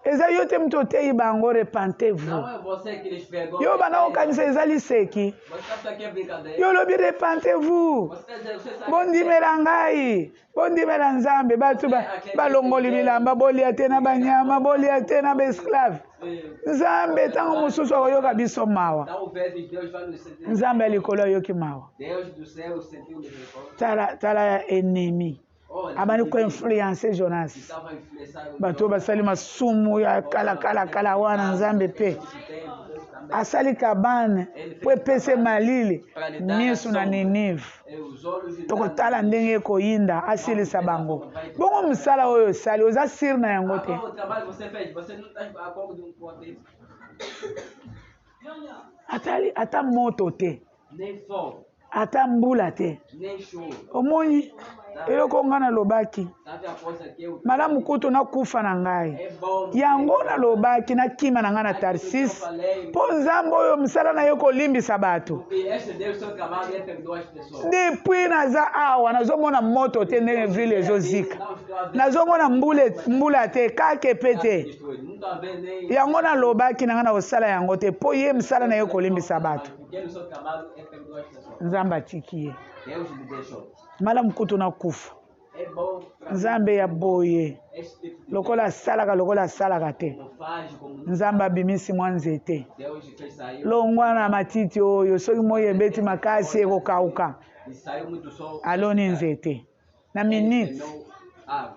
A: eza yo te moto oteyi bango repentez-vous
B: Não é você que lhes pegou.
A: yo bana okanisa eza liseki
B: Você está aqui a brincadeira.
A: yo lobi repentez-vous
B: Você sabe.
A: bondimela ngai bondimela nzambe bato balongoli bilamba bolia te na banyama bolia te na baesclave nzambe ntango mosusu akoyoka biso mawa
B: Talvez Deus vai nos sentir.
A: nzambe ya likolo ayoki mawa
B: Deus do céu sentiu misericórdia.
A: tala ya ennemi
B: Olha,
A: abandi koinfluence jonas
B: estava influenciado.
A: bato oyo basali masumu ya kala wana nzambe mpe asali kabane mpo epese malili miso na ninive
B: Os olhos de
A: tokotala ndenge ekoyinda asilisa bango bongo mosala oyo osali oza sire na yango te
B: Agora, o trabalho que você fez, você não está a pouco de contexto.
A: ata moto te
B: Nem fogo,
A: ata mbula te
B: nem chuva.
A: omoni eloko nga nalobaki
B: Sabe a coisa que eu.
A: malamu kutu nakufa na ngai
B: É bom.
A: yango nalobaki nakima na ngai na tarsis mpo nzambe oyo mosala na ye kolimbisa bato
B: Porque este Deus, seu trabalho é perdoar as pessoas.
A: depuis naza awa nazomona moto te ndenge ville ezozika nazomona mbula te kake pe te
B: Destruído. Nunca vê nem.
A: yango nalobaki na ngai na kosala yango te mpo ye mosala na ye kolimbisa bato
B: Porque o seu trabalho é perdoar as pessoas.
A: nzambe atiki ye
B: Deus lhe deixou.
A: malamu kutu nakufa
B: É bom para
A: nzambe ya boye
B: este tipo de
A: lokola asalaka te
B: não faz como
A: nzambe abimisi mwa nzete
B: Deus fez sair.
A: longwa na matiti oyo soki moi ebeti makasi ekokauka
B: E saiu muito sol.
A: aloni nzete na minute
B: Não água.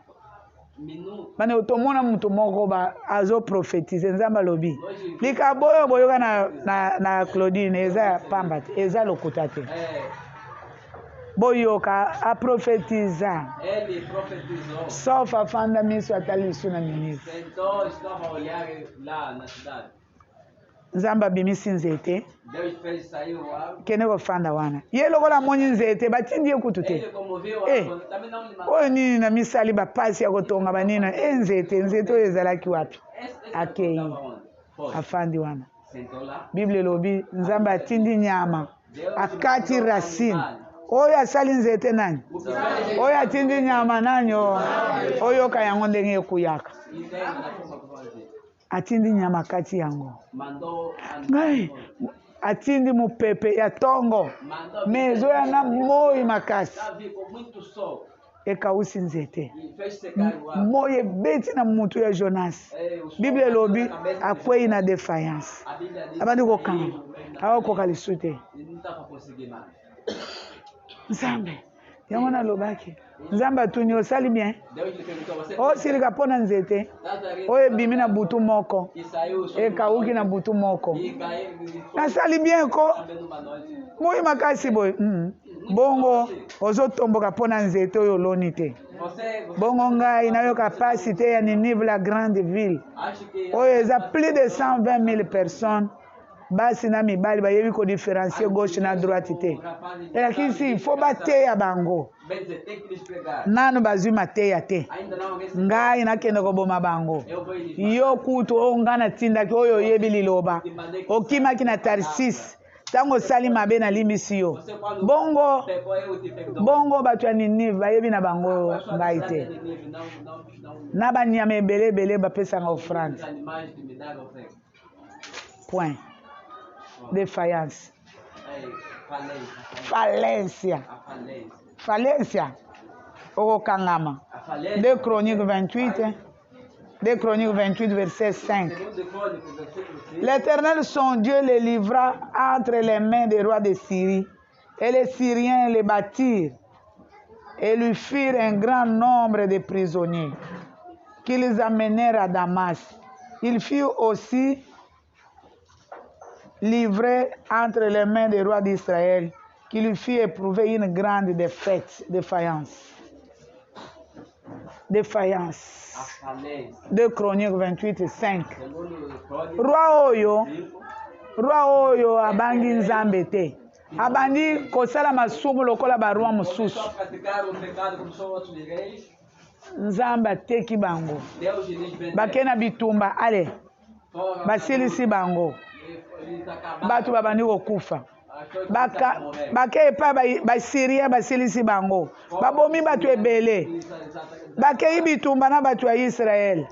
B: minutes.
A: Bana tomona mutu moko ba azo prophétiser nzamba lobi. Lika boyo boyoka na Claudine eza pamba te, eza lokuta te. Boyoka a prophétisa.
B: Ele profetizou.
A: Sauf afanda miso atali lisu na ministre.
B: Sentou, estava a olhar lá na cidade.
A: Nzamba bimisi nzete.
B: Deus fez sair o ar.
A: Kene kofanda wana. Ye lokola moni nzete batindi ye kutu te.
B: Ele comoveu o ar, também não lhe
A: Oyo nini na misali bapasi ya kotonga banina nzete oyo ezalaki wapi? Akei. Afandi wana.
B: Sentou lá.
A: Bible lobi nzamba atindi nyama. Akati racine. Oyo asali nzete nani? Oyo atindi nyama nani? Oyo kayango ndenge ekuyaka. Atindi nyama kati yango. Ngai atindi mupepe ya tongo. Mezo ya na moi makasi. Ekausi nzete. Moi ebeti na mutu ya Jonas. Bible lobi akwei na defiance. Abandi kokanga. Awa kokalisu te. Nzambe. Yango na lobaki. Nzamba tuni osali bien. O silika pona nzete. Oye bimi na butu moko. Ekauki na butu moko. Nasali bien ko. Moi makasi boy. Bongo ozo tomboka pona nzete oyo loni te. Bongo ngai nayoka capacité ya Ninive la grande ville. Oyo eza plus de 120 000 personnes. Basi na mibali bayebi ko différencier gauche na droite te. Lakini si faut bateya bango. Nanu bazwi mateya te. Ngai nakende koboma bango. Yo kutu onga na tindaki oyo yebi liloba. Okimaki na Tarsis. Tango sali mabe na limisi yo. Bongo batu ya Ninive bayebi na bango ngai te. Na banyama ebele bapesa nga offrande. Point. Défaillance. Falencia. Okokangama. 2 Chroniques 28. 2 Chroniques 28 verset 5. L'Éternel son Dieu les livra entre les mains des rois de Syrie, et les Syriens les battirent et lui firent un grand nombre de prisonniers qu'ils amenèrent à Damas. Il fut aussi livré entre les mains des rois d'Israël, qui lui fit éprouver une grande défaillance. 2 Chroniques 28, 5. Roi oyo abangi nzambe te. Abandi kosala masumu lokola barua mosusu. Nzambe ateki bango. Bakena bitumba ale. Basilisi bango. Batu babandi kokufa. Bake epa basirien basilisi bango. Babomi batu ebele. Bake ibitumba na batu ya Israel.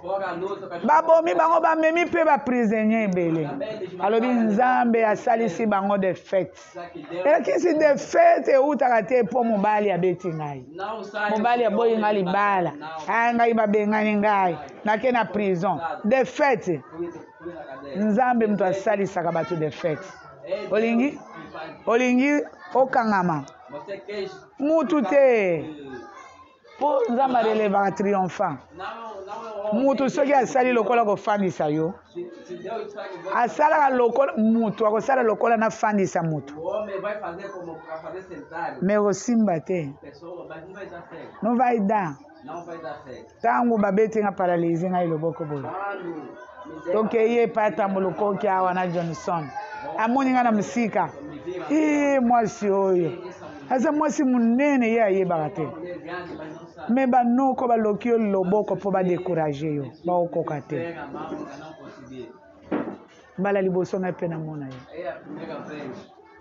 A: Babomi bango bamemi pe ba prisonnier ebele. Alobi nzambe asalisi bango de fête. Elakisi de fête eutaka te po mobali abeti ngai. Mobali aboyi ngai libala. Ngai babengani ngai. Nake na prison. De fête. Nzambe mtu asalisaka batu de fête. Olingi okangama. Mutu te. Po nzamba releva triomphant. Mutu soki asali lokola kofandisa yo. Asala lokola mutu akosala lokola na fandisa mutu. Me osimba te. No vai dar. Tango babeti nga paralyse nga iloboko boyo. Donc ye pata mbuluko ki awa na Johnson. Amoni nga na musika. Mwasi oyo. Asa mwasi munene ye ayebaka te. Me banoko baloki yo loboko po badécourager yo. Baokoka te. Bala liboso na pe na mona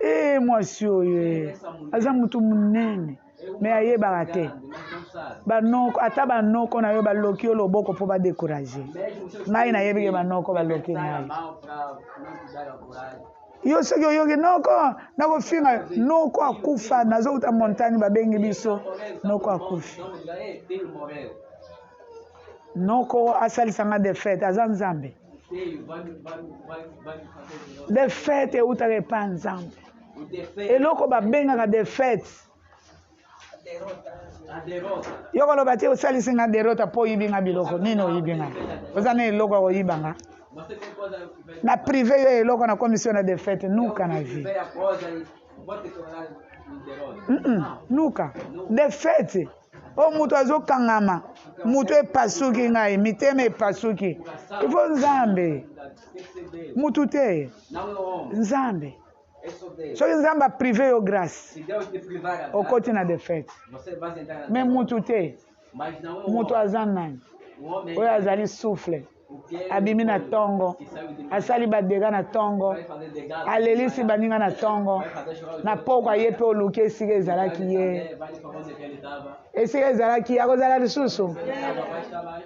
A: ye. Mwasi oyo. Asa mutu munene. Me ayebaka te. Banoko ata banoko na yo baloki yo loboko po badécourager. Ngai na yebike banoko baloki ngai. Yo soki oyoki noko nakofinga noko akufa nazouta montagne babengi biso noko akufi. Noko asalisanga de fête aza nzambe. De fête eutaka epa nzambe. Eloko babengaka de fête.
B: A derrota.
A: Yo koloba te osalisi nga derota po oyibi nga biloko nini oyibi nga oza na eloko ya koyiba nga
B: Você tem coisa que
A: na prive yo eloko na commission na defete nuka na vi
B: vem a coisa e bota que olhar em derrota.
A: nuka defete o mutu azokangama mutu epasuki ngai mitema epasuki ifo nzambe
B: Tem que ser Deus.
A: mutu te
B: Não é o homem.
A: nzambe
B: É só Deus.
A: soki nzambe aprive yo grâce
B: Se Deus te privar a graça,
A: okoti na defete
B: você vai entrar na
A: me
B: derrota.
A: mutu te
B: Mas não é o
A: mutu
B: homem.
A: aza nani
B: O homem
A: oyo azali souffle
B: o que é
A: abimi na tongo
B: que saiu de mim.
A: asali badega na tongo
B: Vai fazer legado.
A: alelisi baninga na tongo
B: Vai fazer chorar.
A: na poko ye mpe oluki esika ezalaki ye
B: Vai lhe falar onde que ele estava.
A: esika ezalaki ye akozala lisusu
B: Vai estar mais.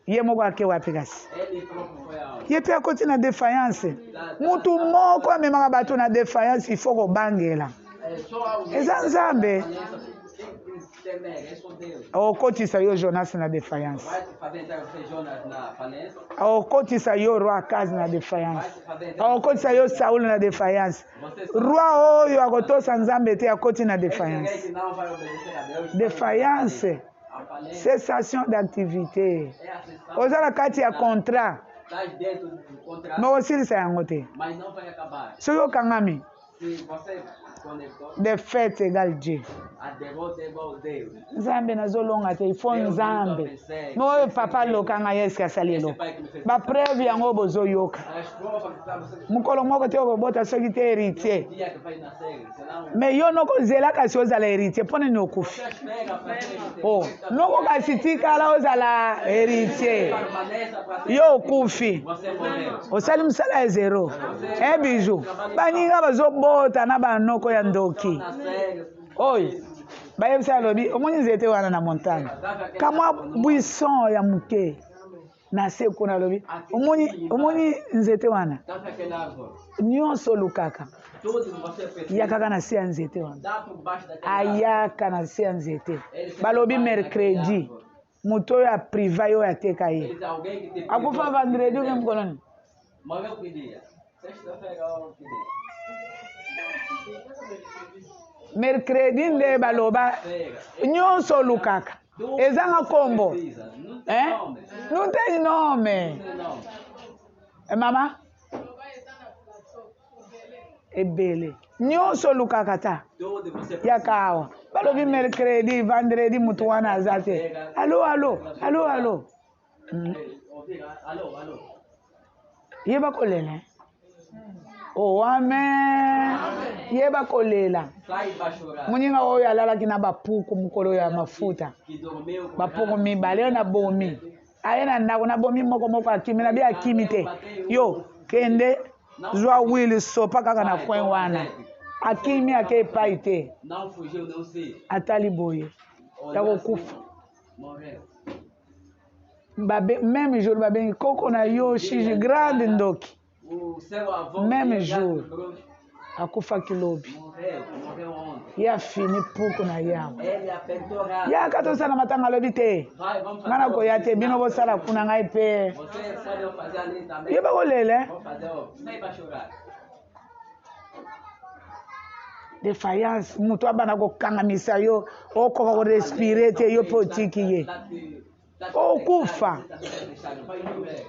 A: ye moko ake wapi kasi
B: Ele próprio foi a
A: ye mpe akoti na defiance mutu moko amemaka bato na defiance ifo kobangela
B: É só alguém.
A: eza nzambe
B: Tem que temer, é só Deus.
A: okotisa yo jonas na defiance
B: Vai te fazer entrar você, Jonas, na falência.
A: okotisa yo roi akazi na
B: Vai
A: defiance
B: te fazer entrar
A: okotisa yo sauli na defiance
B: você.
A: roi oyo akotosa nzambe te akoti na
B: Esse
A: defiance
B: rei que não vai obedecer a Deus.
A: defiance
B: A falência
A: cessation d'activité
B: é a cessão.
A: oza na kati ya contrat
B: Estás dentro do contrato,
A: me osilisa yango te
B: mas não vai acabar.
A: soki okangami
B: Se você conectou,
A: defete égale dieu
B: a derrota é igual a Deus.
A: nzambe nazolonga te ifo
B: Deus
A: nzambe
B: nunca venceu.
A: me oyo papa alokanga ye eske asali
B: Esse
A: eloko
B: pai que me fez.
A: bapreuve yango bozoyoka
B: As provas que está você.
A: mokolo moko te okobota soki te héritier
B: O dia que vai nascer, senão.
A: me yo noko ozela kasi ozala héritier mpo nini okufi
B: Você espera para ter.
A: o noko kasi tikala ozala héritier
B: Permaneça para ter.
A: yo okufi
B: Você morreu.
A: osali mosala ya zero biju baninga bazobota na banoko ya ndoki
B: Nascer.
A: oyo bayebisa alobi omoni nzete wana na montagne kamwa buisson ya moke na se kuna alobi omoni nzete wana
B: Tanto aquela árvore.
A: nyonso olukaka
B: Tudo que você precisa.
A: yaka na se ya nzete wana
B: Dá por baixo daquela
A: ayaka na se ya nzete balobi mercredi moto oyo apriva ye oyo ateka ye
B: Eles alguém que te pediu.
A: akufa vendredi oke mokoloni
B: Morreu que dia? Sexta-feira ou que dia?
A: mercredi nde baloba nyonso olukaka ezanga kombo
B: Precisa. Não tem nome.
A: não tem nome
B: Não tem nome.
A: mama ebele nyonso olukaka ta
B: Tudo você precisa.
A: yaka awa balobi mercredi vendredi mutu wana aza te alo
B: Ouvir, alô, alô.
A: yeba kolela o amen yeba kolela
B: Sai para chorar.
A: moninga oyo alalaki na bapuku mokolo ya mafuta
B: Que dormiu com
A: bapuku mibale na bomi aye na ndako na bomi moko akimi na bi akimi te yo kende zwa wili sopa kaka na coin wana akimi ake epai te
B: não fugiu, não se.
A: atali boye ya kokufa
B: Morreu.
A: même jour babengi koko na yo shiji grande ndoki
B: O seu avô.
A: Mesmo
B: que ia
A: jour.
B: dar cruz,
A: akufaki lobi
B: Morreu ontem.
A: ye afini puku na yawo
B: Ele apertou a
A: yaka tosala matanga alobi te
B: Vai, vamos
A: nga na
B: fazer.
A: koya te bino bosala kuna ngai mpe
B: Você pode fazer ali também.
A: yeba kolela
B: Vamos fazer, ó. Sai para chorar.
A: defiance mutu abana kokangamisa yo okoka korespire te yo mpe otiki ye okufa
B: Vai morrer.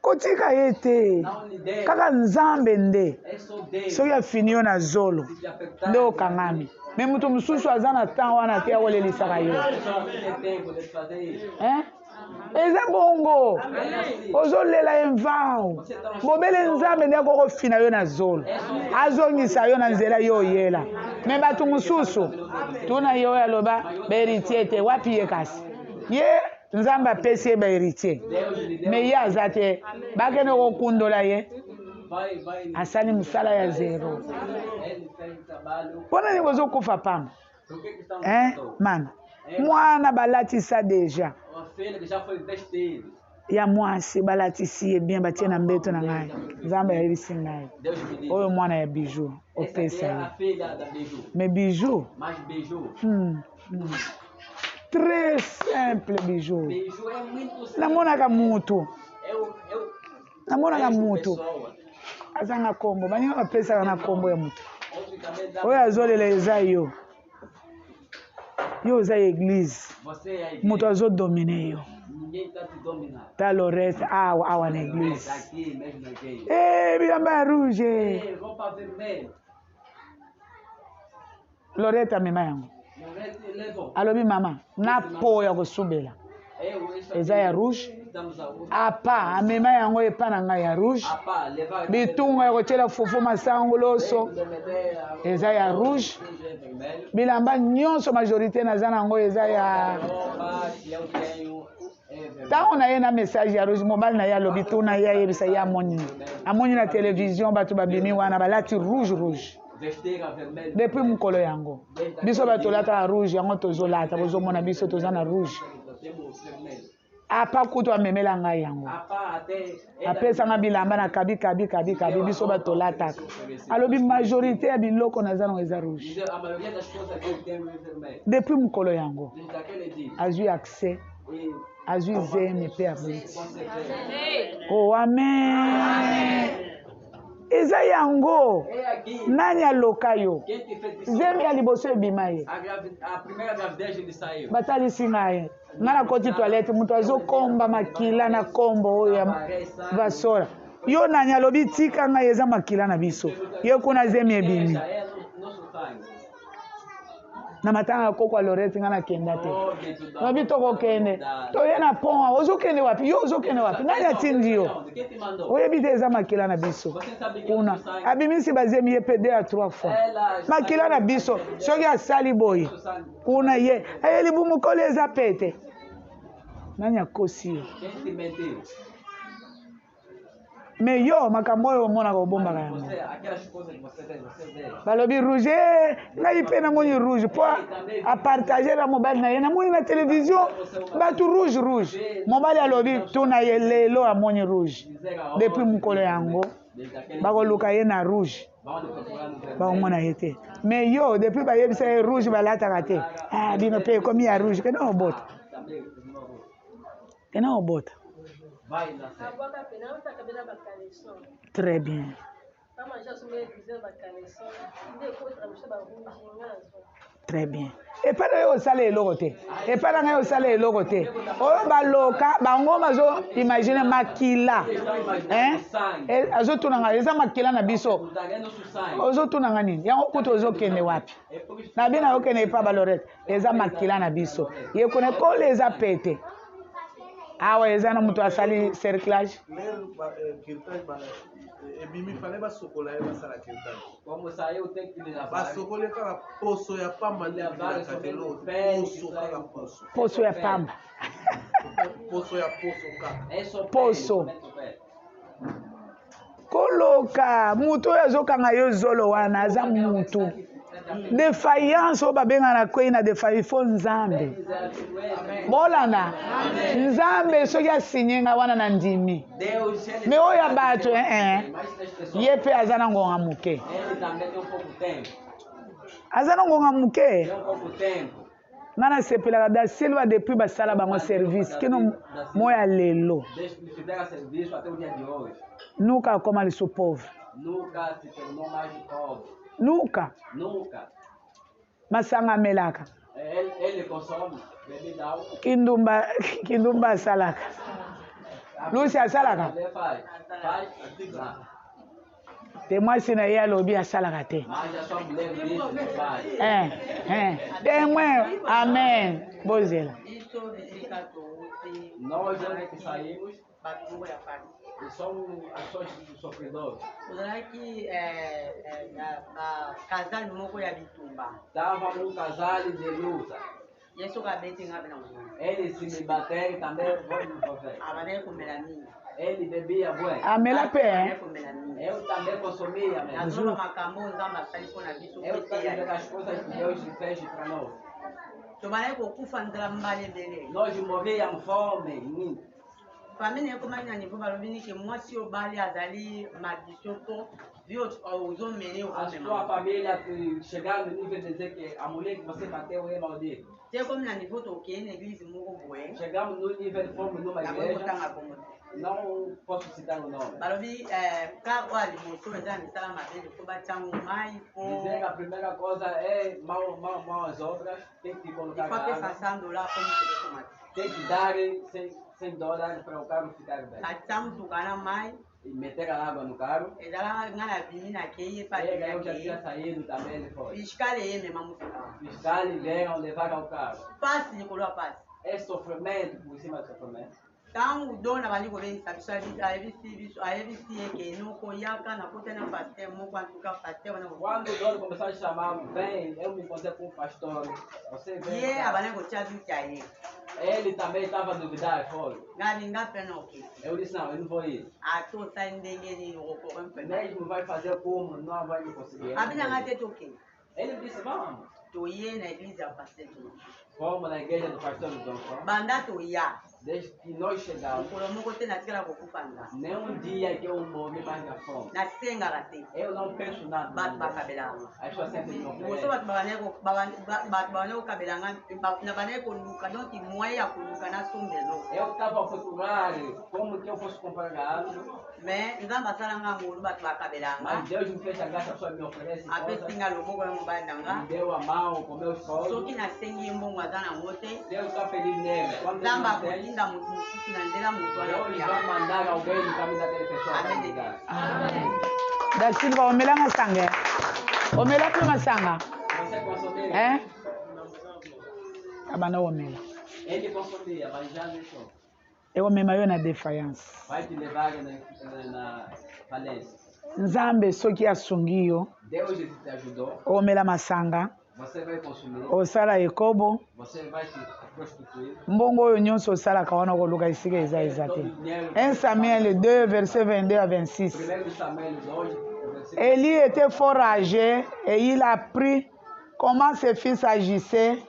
A: kotika ye te
B: Não lhe dê.
A: kaka nzambe nde
B: É só Deus.
A: soki afini yo na zolo
B: Se te apertar.
A: nde okangami me mutu mosusu aza na temps wana te akolelisaka yo
B: Só tem tempo de fazer isso.
A: eza bongo ozolela ye mvao bobele nzambe nde akokofina yo na zolo azongisa yo na nzela yo oyela me bato mosusu tuna ye oyo aloba baheritier te wapi ye kasi ye nzambe apesi ye baheritier
B: Deus lhe deu.
A: me ye aza te bakende kokundola ye
B: Vai.
A: asali mosala ya zero
B: Ele fez trabalho.
A: mpo nani bozokufa pamba
B: Por que estão
A: mana mwana balatisa deja
B: Uma filha que já foi vestida.
A: ya mwasi balatisi ye bien batie na mbeto na ngai nzambe ayebisi ngai
B: Deus me disse.
A: oyo mwana ya biju
B: Essa aqui
A: opesa
B: é
A: ye
B: a filha da Beiju.
A: me biju
B: Mas Beiju.
A: très simple biju
B: Beiju é muito simples.
A: namonaka mutu
B: Eu
A: namonaka
B: vejo
A: mutu
B: pessoas.
A: aza na kombo baninga bapesaka na kombo ya mutu
B: Outros também dá.
A: oyo azolela eza yo Yo oza église.
B: Você é a igreja.
A: Moto azodomine yo.
B: Ninguém está te dominando.
A: Ta Lorette awa na
B: Mas
A: église.
B: aqui mesmo na igreja.
A: Bilamba ya rouge.
B: Ei, roupa vermelha.
A: Lorette amema yango.
B: Levou.
A: Alobi mama na po ya kosubela. Eza ya rouge. Apa amema yango epa na ngai ya rouge. Bitunga ya kotiela fufu masango loso. Eza ya rouge. Bilamba nyonso majorité naza nango eza ya. Ntango na ye na message ya rouge mobali na ye alobi tuna ye ayebisa ye amoni na télévision bato babimi wana balati rouge. Depuis mokolo yango biso bato lataka rouge yango tozolata bozomona biso toza na rouge. Apa kutu amemela ngai yango apesanga bilamba na kabi biso bato lataka alobi majorité ya biloko naza nango eza rouge. Depuis mokolo yango azwi accès azwi zeme pe abeti. Oh amen. Eza yango nani aloka yo zeme ya liboso ebima ye batalisi ngai ngana koti toilette moto azokomba makila na kombo oyo ya basora yo nani alobi tika ngai eza makila na biso ye kuna zeme ebimi na matanga koko Lorette ngana kenda te lobi tokokende toye na pont ozokende wapi yo ozokende wapi nani atindi yo oyebi te eza makila na biso kuna abimisi bazemi ye pe 2 à 3 fois makila na biso soki asali boye kuna ye ayeli bumukolo eza pete nani akosi yo mais yo makambo oyo omonaka obombaka yango balobi rouge ngai mpe namoni rouge po apartage na mobali na ye namoni na télévision bato rouge mobali alobi tuna ye lelo amoni rouge depuis mokolo yango bakoluka ye na rouge bakomona ye te mais yo depuis bayebisa ye rouge balataka te bino mpe ekomi ya rouge kena obota. Très bien. Très bien. Et pas de salé logoté. Et pas de salé logoté. Oh baloka bango mazo imagine makila. Hein? Et azo tunanga eza makila na biso. Ozo tunanga nini? Yango kuto ozo kende wapi? Na bina okene pa Lorette. Eza makila na biso. Ye kone ko eza pete. Awa eza na mutu asali cerclage.
F: Ebimi fale basokola ye basala kirtani.
B: Como saiu tem que levar.
F: Basokole kaka poso ya pamba le katelo. Poso kaka poso.
A: Poso ya pamba.
F: Poso ya poso kaka.
A: Poso. Koloka mutu oyo azokanga yo zolo wana aza mutu. Défaillance oyo babengana kwei na défaillance fo nzambe bolana nzambe soki asinye nga wana na ndimi me oyo ya bato ye mpe aza na ngonga moke nga nasepelaka dasilva depuis basala bango service kino moya lelo nuka akoma liso pauvre Nunca. Masanga melaka.
B: Ele consome bebida álcool.
A: Kindumba salaka. Lucia salaka. Te moi sina ya lobi asalaka te. Témoin. Amen. Bozela.
B: Nós que saímos e somos ações do sofredor.
G: Que casal moko ya bitumba.
B: Tava num casal de luta.
G: Yesu kabeti ngabe na mwana.
B: Ele se me bater também foi no profeta.
G: Abane kumela mimi.
B: Ele bebia bué.
A: Amela pé.
B: Eu também consumia.
G: Azuma makambo nzamba salipo na biso.
B: Eu também as coisas que Deus fez para nós.
G: Tomara kukufa ndra mbale mbele.
B: Nós morríamos fome.
G: Famille ekomanya niveau balobi ni ke mwasi obali azali maldition to Viu, uzomene
B: A sua família chegar no nível de dizer que a mulher que você bateu é maldita.
G: C'est comme na niveau toke na église moko boye.
B: Chegamos no nível de fomos numa
G: Na
B: igreja,
G: botanga bongo.
B: não posso citar o nome.
G: Balobi ka wa limoso eza misala mabe ko batiango mai po.
B: Dizer que a primeira coisa é mal as obras, tem que
G: Il
B: colocar
G: faut appeler
B: água,
G: ça $100 comme c'est tomate.
B: tem que dar $100 para o carro ficar bem.
G: Atiango tukana mai.
B: E meter a água no carro.
G: Ezala ngana bimi na keye pa
B: Ele eu já tinha saído também, ele foi.
G: Fiscal ye mema mutuka.
B: Fiscal vieram levar ao carro.
G: Passe likolo passe.
B: É sofrimento por cima de sofrimento.
G: Tangu dona bali kobenisa biso ayebisi eke noko yaka na kota na pasteur moko antuka pasteur wana
B: Quando o dono começou a chamar, bem, eu me encontrei com um pastor. Você vê.
G: ye abana kotia duka ye
B: Ele também estava a duvidar, foi.
G: ngalinga pena oke
B: Eu disse, não, eu não vou ir.
G: atosali ndenge nini okokoka mpena
B: Mesmo vai fazer como, não vai me conseguir.
G: abinanga te toke
B: Ele disse, vamos.
G: toye na eglise ya pasteur to
B: Fomos na igreja do pastor João.
G: banda toya
B: Desde que nós chegamos,
G: mokolo moko te natikala kokufanda
B: nenhum dia que eu morri mais na fome.
G: nasengaka te
B: Eu não penso nada.
G: bato bakabelanga
B: As pessoas sempre me
G: liboso
B: oferecem.
G: bato babane kokabelanga na bane koluka donc moyen ya koluka na sombelo
B: Eu estava a procurar como que eu fosse comprar algo,
G: mais nzambe asalanga ngolu bato bakabelanga
B: mas Deus me fez a graça, a pessoa me oferece coisas,
G: apesinga loboko na mobali na nga
B: me deu a mão com meus
G: soki
B: esposos.
G: nasengi ye mbongo aza nango te
B: Deus está feliz nele. Quando Deus
G: nzambe
B: me tem,
G: akolinda motu mosusu na nzela motu wana
B: Deus
G: koya
B: vai mandar alguém no caminho daquela pessoa para me dar.
A: Da Silva omela masanga. Omela pe masanga.
B: Você consumir?
A: Eh? Abana omela.
B: Ele consumia, mas já deixou.
A: Eu omema yo na defiance.
B: Vai te levar na falência.
A: Nzambe soki asungi yo,
B: Deus te ajudou,
A: omela masanga,
B: você vai consumir,
A: osala ekobo,
B: você vai se prostituir.
A: mbongo oyo nyonso osalaka wana koluka esika eza eza
B: Todo
A: te.
B: o dinheiro.
A: 1 Samuel 2, verset 22 à 26.
B: 1 Samuel 2, versículo.
A: Élie était fort âgé et il a appris comment ses fils agissaient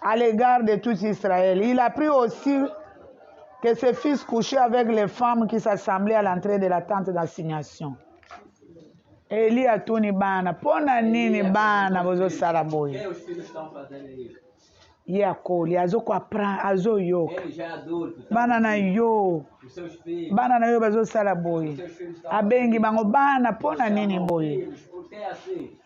A: à l'égard de tout Israël. Il a appris aussi que ses fils couchaient avec les femmes qui s'assemblaient à l'entrée de la tente d'assignation. Élie atuni bana, pona nini bana bozosala boye.
B: Por que os filhos estão fazendo isso?
A: Ye akoli azoyoka
B: Ele já é adulto, tá?
A: bana na yo
B: Os seus filhos.
A: bana na yo bazosala boye
B: Os seus filhos estão
A: abengi bango bana pona nini boye.
B: filhos, por que assim?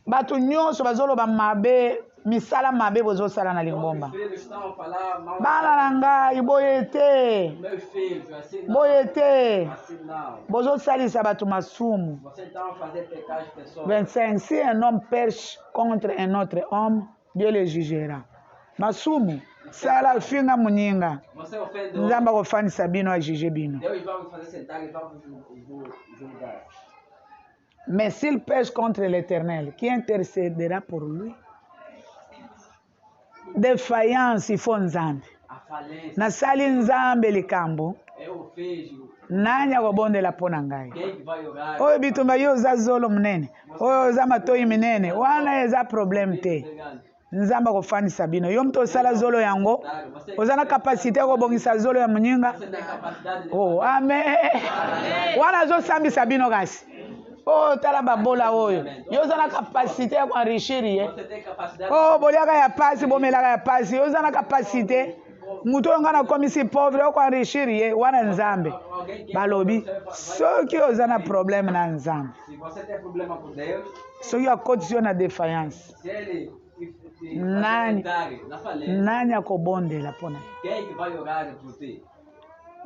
A: Bato nyonso bazoloba mabe misala mabe bozosala na lingomba.
B: Os filhos estão a falar mal.
A: Bana na ngai boye te
B: Meus filhos, assim não.
A: boye te
B: Assim não.
A: bozosalisa bato masumu.
B: Vocês estão a fazer pecar as pessoas.
A: 25. Si un homme pêche contre un autre homme, Dieu le jugera. Masumu sala finga muninga
B: Você ofende outro,
A: nzamba kofanisa bino ajije bino.
B: Deus vai me fazer sentar e vai me julgar.
A: Mais s'il pêche contre l'Éternel, qui intercédera pour lui? Défaillance, il faut nzambe.
B: A falência.
A: Nasali nzambe likambo,
B: Eu fiz.
A: nani akobondela mpo na ngai?
B: Quem que vai orar?
A: Oyo bitumba yo oza zolo munene, oyo oza matoi minene, wana eza problème te. Nzambe akofanisa bino. Yo mtu osala zolo yango, oza na kapasite ya kobongisa zolo ya muninga.
B: Você tem capacidade de
A: Oh, amen. Wana azosambisa bino kasi. Oh, tala babola oyo. Yo oza na kapasite ya kuenrichir ye.
B: Você tem capacidade
A: Oh, boliaka ya pasi, bomelaka ya pasi. Yo oza na kapasite. Mutu oyo nga nakomisi pauvre yo kuenrichir ye, wana nzambe. Balobi, soki oza na problème na nzambe,
B: Se você tem problema com Deus,
A: soki akotisi yo na défaillance,
B: se ele te
A: Nani.
B: fazer na falência,
A: nani akobondela mpo na ye?
B: quem que vai orar por ti?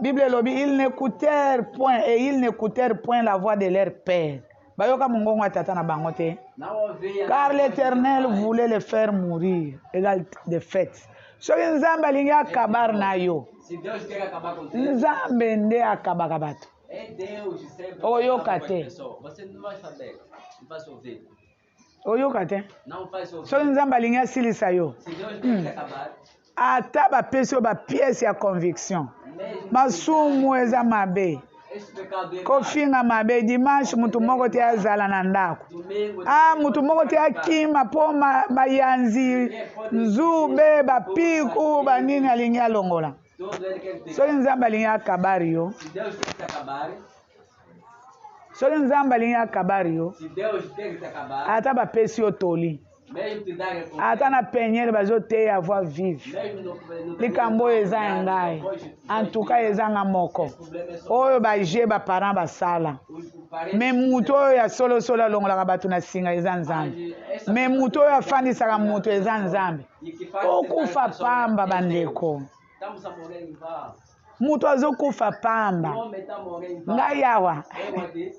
A: Bible elobi, ils n'écoutèrent point et ils n'écoutèrent point la voix de leur père. Bayoka mongongo ya tata na bango te.
B: Não ouvia.
A: Car l'Éternel voulait les faire mourir, égal de fait. Soki nzambe alingi akabar na yo,
B: Se Deus quer acabar contigo,
A: nzambe nde akabaka bato.
B: é Deus sempre
A: Oh, eu
B: acaba com as
A: catei.
B: pessoas. Você não vai saber, não vai se ouvir.
A: Oyoka te.
B: Não vai se ouvir.
A: Soki nzambe alingi asilisa yo,
B: Se Deus quer acabar,
A: ata bapesi yo bapiese ya conviction.
B: mesmo
A: Masumu eza mabe,
B: esse pecado é
A: kofinga mabe. Dimanche mutu moko te azala na ndako.
B: domingo,
A: Mutu moko te akima mpo bayanzi nzube bapiku banini alingi alongola.
B: tudo ele quer dizer.
A: Soki nzambe alingi akabari yo,
B: Se Deus quer te acabar,
A: soki nzambe alingi akabari yo
B: Se Deus quer te acabar,
A: ata bapesi yo toli
B: mesmo te dar recompensa,
A: ata na penyele bazoteya voix vive
B: mesmo no
A: likambo oyo eza ya ngai antuka ezanga moko oyo baje baparent basala me mutu oyo ya solosolo alongolaka bato na singa eza nzambe me mutu oyo afandisaka mutu eza nzambe okufa pamba bandeko
B: estamos a morrer em vão.
A: mutu azokufa pamba
B: O homem está a morrer em vão.
A: ngai awa
B: Eu aqui,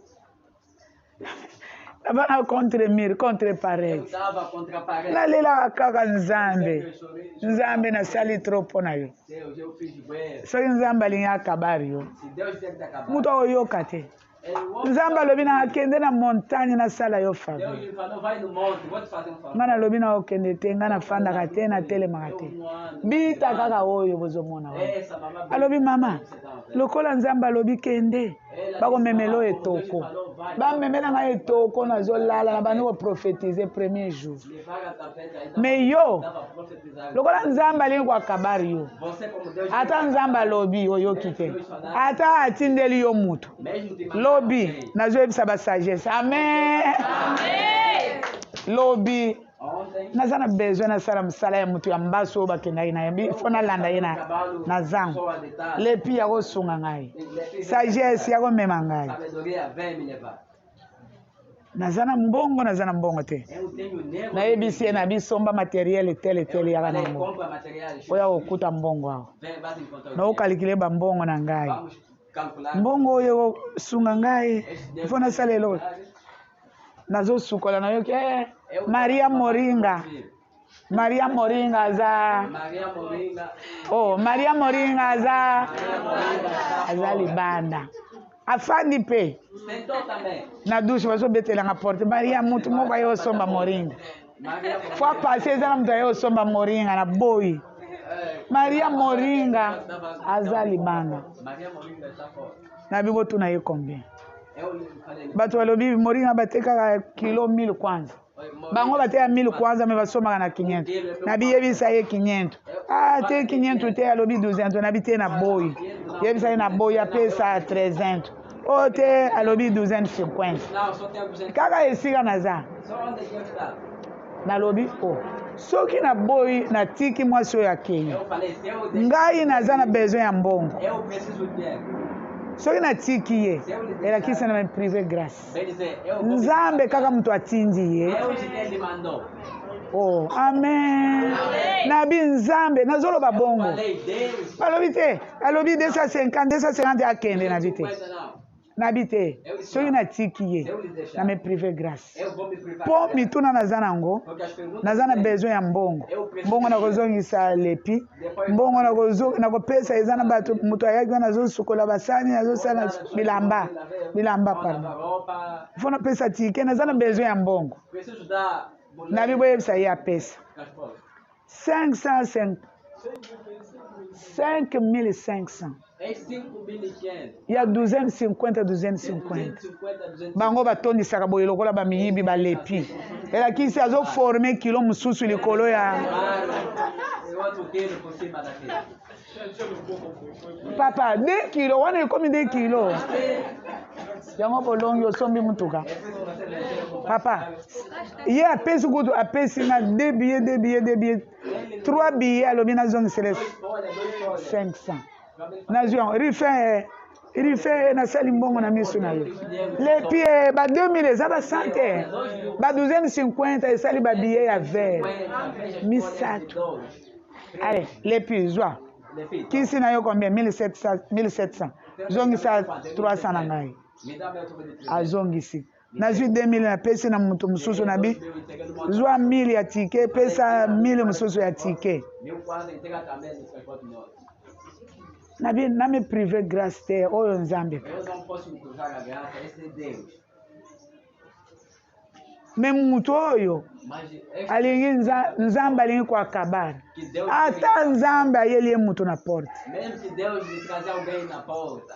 A: bana contre mire contre
B: eu
A: pareil
B: estava contra a parede.
A: nalelaka kaka
B: Eu
A: nzambe
B: chorei.
A: nzambe nasali tro mpo na yo
B: Deus, eu fiz bué.
A: soki nzambe alingi akabari yo
B: Se Deus quer te acabar,
A: mutu akoyoka te
B: o homem
A: nzambe alobi na akende na montagne nasala yo
B: Deus
A: faveur
B: lhe falou, vai no monte, vou te fazer um favor.
A: ngai nalobi na okende te ngai nafandaka te natelemaka te
B: Eu não ando.
A: bita kaka oyo bozomona wana
B: Essa mamãe
A: alobi mama lokola nzambe alobi kende bakomemela oyo etoko bamemela ngai etoko nazolala na bandi koprofetize premier jour
B: levar a tapete aí,
A: me yo
B: dava para profetizar.
A: lokola nzambe alingi koakabari yo
B: Você como Deus
A: ata nzambe alobi oyoki te ata atindeli yo mutu
B: mesmo te
A: lobi nazoyebisa basagesse amen lobi
B: ontem,
A: naza na besoin nasala mosala ya moto ya mbaso oyo bakendaki na ye fo nalanda ye na zangu
B: só a detalhe,
A: lepi ya kosunga ngai sagesse ya komema ngai
B: sabedoria vem me levar.
A: naza na mbongo te
B: Eu tenho nego.
A: nayebisi ye na bisomba materiele teletele yaka na mbongo
B: compra materiais.
A: oya kokuta mbongo awa
B: Vem, vai encontrar o
A: naokalikile bambongo na ngai
B: Vamos calcular.
A: mbongo oyo kosunga ngai fo nasala eloko nazosukola nayoki maria moringa aza
B: Maria Moringa,
A: maria moringa aza libanda afandi mpe
B: sentou também.
A: na dushe bazobetelanga porte maria mutu moko aye osomba moringa
B: Maria
A: fo apase eza na mutu aye osomba moringa na boyi maria moringa aza libanda
B: Maria Moringa está fora.
A: na bibotuna ye combien
B: Eu lhe falei,
A: bato balobi moringa batekaka kilo 1000 kwanza bango bateka 1000 kwanza me basomaka na 500 nabiyebisa ye 500 te 500 te alobi 200 nabi te na boyi yebisa ye na boyi apesa 300 oyo te alobi 250
B: não, só tem a
A: kaka esika naza
B: Só onde que está?
A: nalobi soki na boyi natiki mwasi oyo akei
B: Eu falei, se eu
A: ngai naza na besoin ya mbongo
B: eu preciso de
A: soki natiki ye elakisa na me prive grâce
B: Bem dizer, eu
A: nzambe kaka mutu atindi ye
B: Deus ele mandou.
A: amen nabi nzambe nazoloba bongo
B: Falei, Deus.
A: balobi te alobi 250 akende nabi te
B: 50 não.
A: nabi te soki natiki ye na me prive grâce
B: Eu vou me privar.
A: mpo mituna naza nango
B: Porque as perguntas
A: naza na besoin ya mbongo mbongo nakozongisa lepi mbongo nakopesa eza na bato moto ayaki wana nazosukola basani nazosala bilamba pardon
B: roupa.
A: fo napesa tike naza na besoin ya mbongo
B: Preciso dar
A: nabi boyebisa ye apesa
B: transporte.
A: 5500
B: É 5.500.
A: ya 250
B: 250.
A: bango batondisaka boye lokola bamiyibi balepi elakisi azoforme kilo mosusu likolo ya
B: Claro. E outro quilo por cima daquele.
A: papa 2 kilo wana ekomi 2 kilo yango bolongi osombi mutuka papa ye apesi kutu apesi nga 2 billets 3 billets alobi nazongisele 500 nazwi yango rife nasali mbongo na miso na yo lepi ba 2000 eza ba 100 te ba 250 esali ba billet ya vert misato ale lepi zwa kisi na yo combien 1700 zongisa 300 na ngai azongisi nazwi 2000 napesi na moto mosusu nabi zwa 1000 ya tike pesa 1000 mosusu ya tike nabi nami prive grâce te oyo nzambe
B: Eu não posso me cruzar a graça, esse é Deus.
A: me mutu oyo
B: Mas é
A: alingi nzambe alingi koakabara
B: que Deus
A: ata nzambe ayeli ye mutu na porte
B: mesmo que Deus lhe trazer alguém na porta,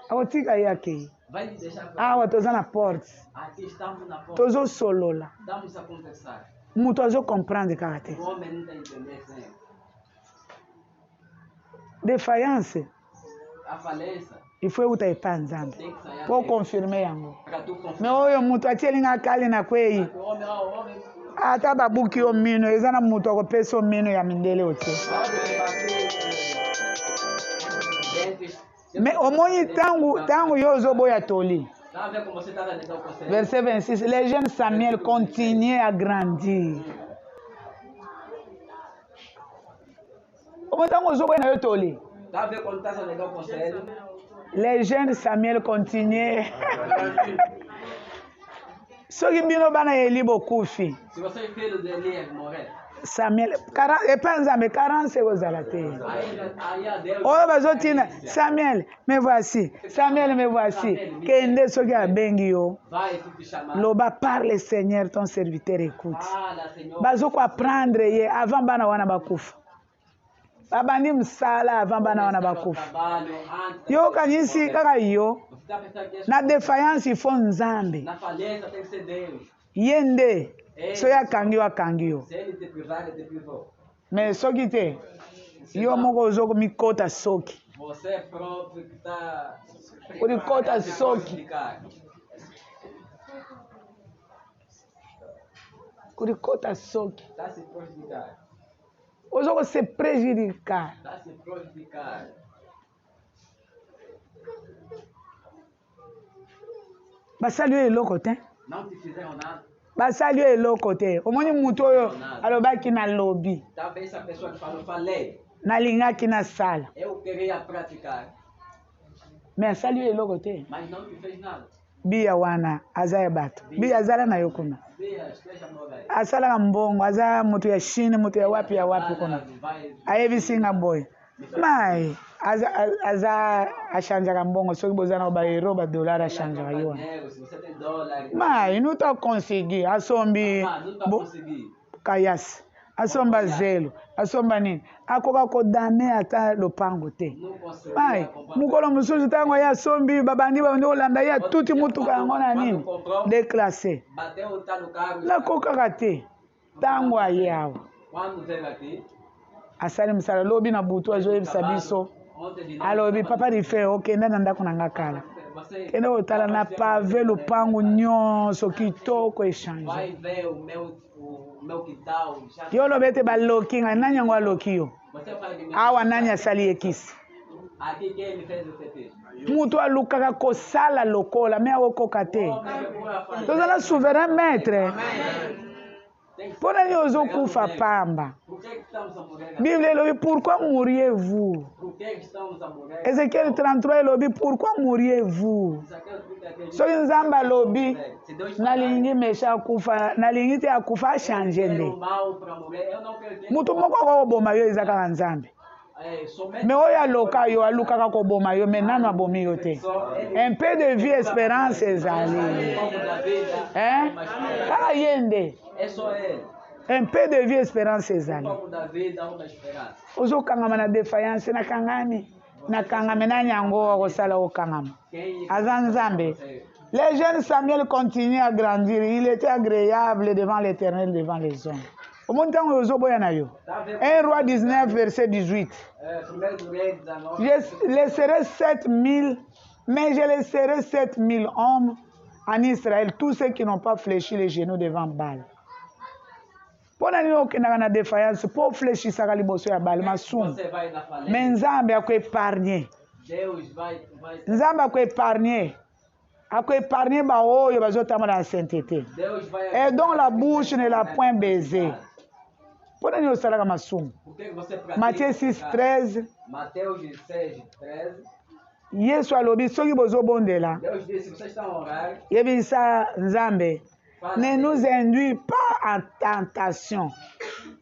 A: akotika ye akei
B: vai lhe deixar
A: awa toza na porte
B: aqui estamos na porta.
A: tozosolola
B: Estamos a conversar.
A: mutu azokomprendre kaka te
B: O homem não está entendendo sempre.
A: défaillance
B: a falência
A: il faut euta epa nzambe
B: tem que sair
A: po confirmer yango
B: para tu confirmar.
A: me oyo moto atielinga kali na kwei
B: O homem, o homem,
A: ata babuki yo mino eza na moto akopesa yo mino ya mindele otie
B: pode bater dentes.
A: me omoni ntango yo ozoboya toli
B: Tá vendo como você tá dentro do conselho?
A: verset 26 les jeunes Samuel continuaient à grandir omo ntango ozoboya na yo toli
B: Tá vendo quando tá dentro do conselho?
A: les jeunes Samuel continuaient soki bino bana Eli bokufi
B: Se você é filho de Elias morrer,
A: Samuel epa nzambe 40 ekozala te
B: aí a Deus.
A: oyo bazotina Samuel me voici Samuel me voici kende soki abengi yo
B: Vai tu te chamar.
A: loba parle Seigneur ton serviteur écoute
B: Fala, Senhor.
A: bazokoaprendre ye avant bana wana bakufa babandi msala avant bana wana bakufa
B: Trabalho antes.
A: yo kanisi kaka yo
B: Você tá pensando que
A: na défaillance ifo nzambe
B: na falência tem que ser Deus.
A: ye nde soki akangi yo akangi yo
B: Se ele te privar, ele te privou.
A: mais soki te yo moko ozokomikota soki
B: Você é próprio que está.
A: Ulikota soki. kurikota soki
B: Está se prejudicar.
A: ozokose préjudicar
B: Está se prejudicar.
A: basali yo eloko te
B: Não te fizeram nada.
A: basali yo eloko te omoni mutu oyo alobaki na lobi
B: Talvez essa pessoa que falou, falei,
A: nalingaki nasala
B: eu queria praticar,
A: me asali yo eloko te
B: mas não te fez nada.
A: biya wana aza ya bato biya azala na yo kuna
B: Bia, esteja morrer.
A: asalaka mbongo aza moto ya chine moto ya wapi kuna
B: Vai.
A: ayebisinga boye mai aza achanjaka mbongo soki boza na baero badollar achanjaka yo wana
B: Dinheiro, se você tem dólar.
A: mai nuta consegui asombi
B: Ah, não está conseguindo.
A: kayasi asomba zelo asomba nini akoka kodame ata lopango te
B: Não conseguiu.
A: mai mokolo mosusu ntango ye asombi babandi olanda ye atuti mutuka yango na nini déclassé
B: Bateu, tá no carro.
A: nakokaka te ntango aye awa
B: Quando veio aqui,
A: asali mosala lobi na butu azoyebisa biso
B: ontem de noite,
A: alobi papa dife okenda na ndako na nga kala
B: você
A: kende kotala na pave lopango nyonso kitoko echange
B: vai ver o meu quintal. Já...
A: yo olobi ete baloki ngai nani yango aloki yo
B: Você fala de mim.
A: awa nani asali ye kisi
B: Aqui quem me fez o TT?
A: mutu alukaka kosala lokola me akokoka te tozala souverain maître mpo nani ozokufa pamba
B: Por que estamos a morrer?
A: bible elobi pourquoi mouriez-vous
B: Por que estamos a morrer?
A: ezekiel 33 elobi pourquoi mouriez-vous soki nzambe alobi
B: Se Deus
A: nalingi mesha akufa nalingi te akufa achange
B: quer
A: nde
B: o mal para morrer, eu não quero ter.
A: mutu moko akokoboma yo eza kaka nzambe
B: Somente
A: me oyo aloka yo alukaka koboma yo me nano abomi yo te un peu de vie espérance ezali
B: um pouco da vida,
A: Hein? kaka ye nde
B: é só ele.
A: un peu de vie espérance
B: Um
A: ezali
B: pouco da vida, uma esperança.
A: ozokangama na défaillance nakangami nakangami nani yango akosala okangama
B: Quem
A: aza nzambe. Les jeunes Samuel continuaient à grandir. Il était agréable devant l'Éternel, devant les hommes. Au moment où ils ont 1 Roi 19, verset 18.
B: primeiro do rei 19,
A: Je laisserai 7000, mais je laisserai 7000 hommes en Israël, tous ceux qui n'ont pas fléchi les genoux devant Baal. Pour la défaillance, pour fléchir ça, liboso ya Baal, masum.
B: você vai na falência.
A: Mais Nzambe a épargné.
B: Deus vai
A: Nzambe a épargné. A épargné baoyo bazotama dans la sainteté.
B: Deus vai
A: Et donc la bouche ne l'a point baisé. Pour nous osala masum.
B: Por que você pratica?
A: Matthieu 6, 13.
B: Mateus 6, 13.
A: Yesu alobi soki bozobondela.
B: Deus disse, vocês estão a orar,
A: Yebisa Nzambe.
B: fala
A: Ne nous induis pas en tentation,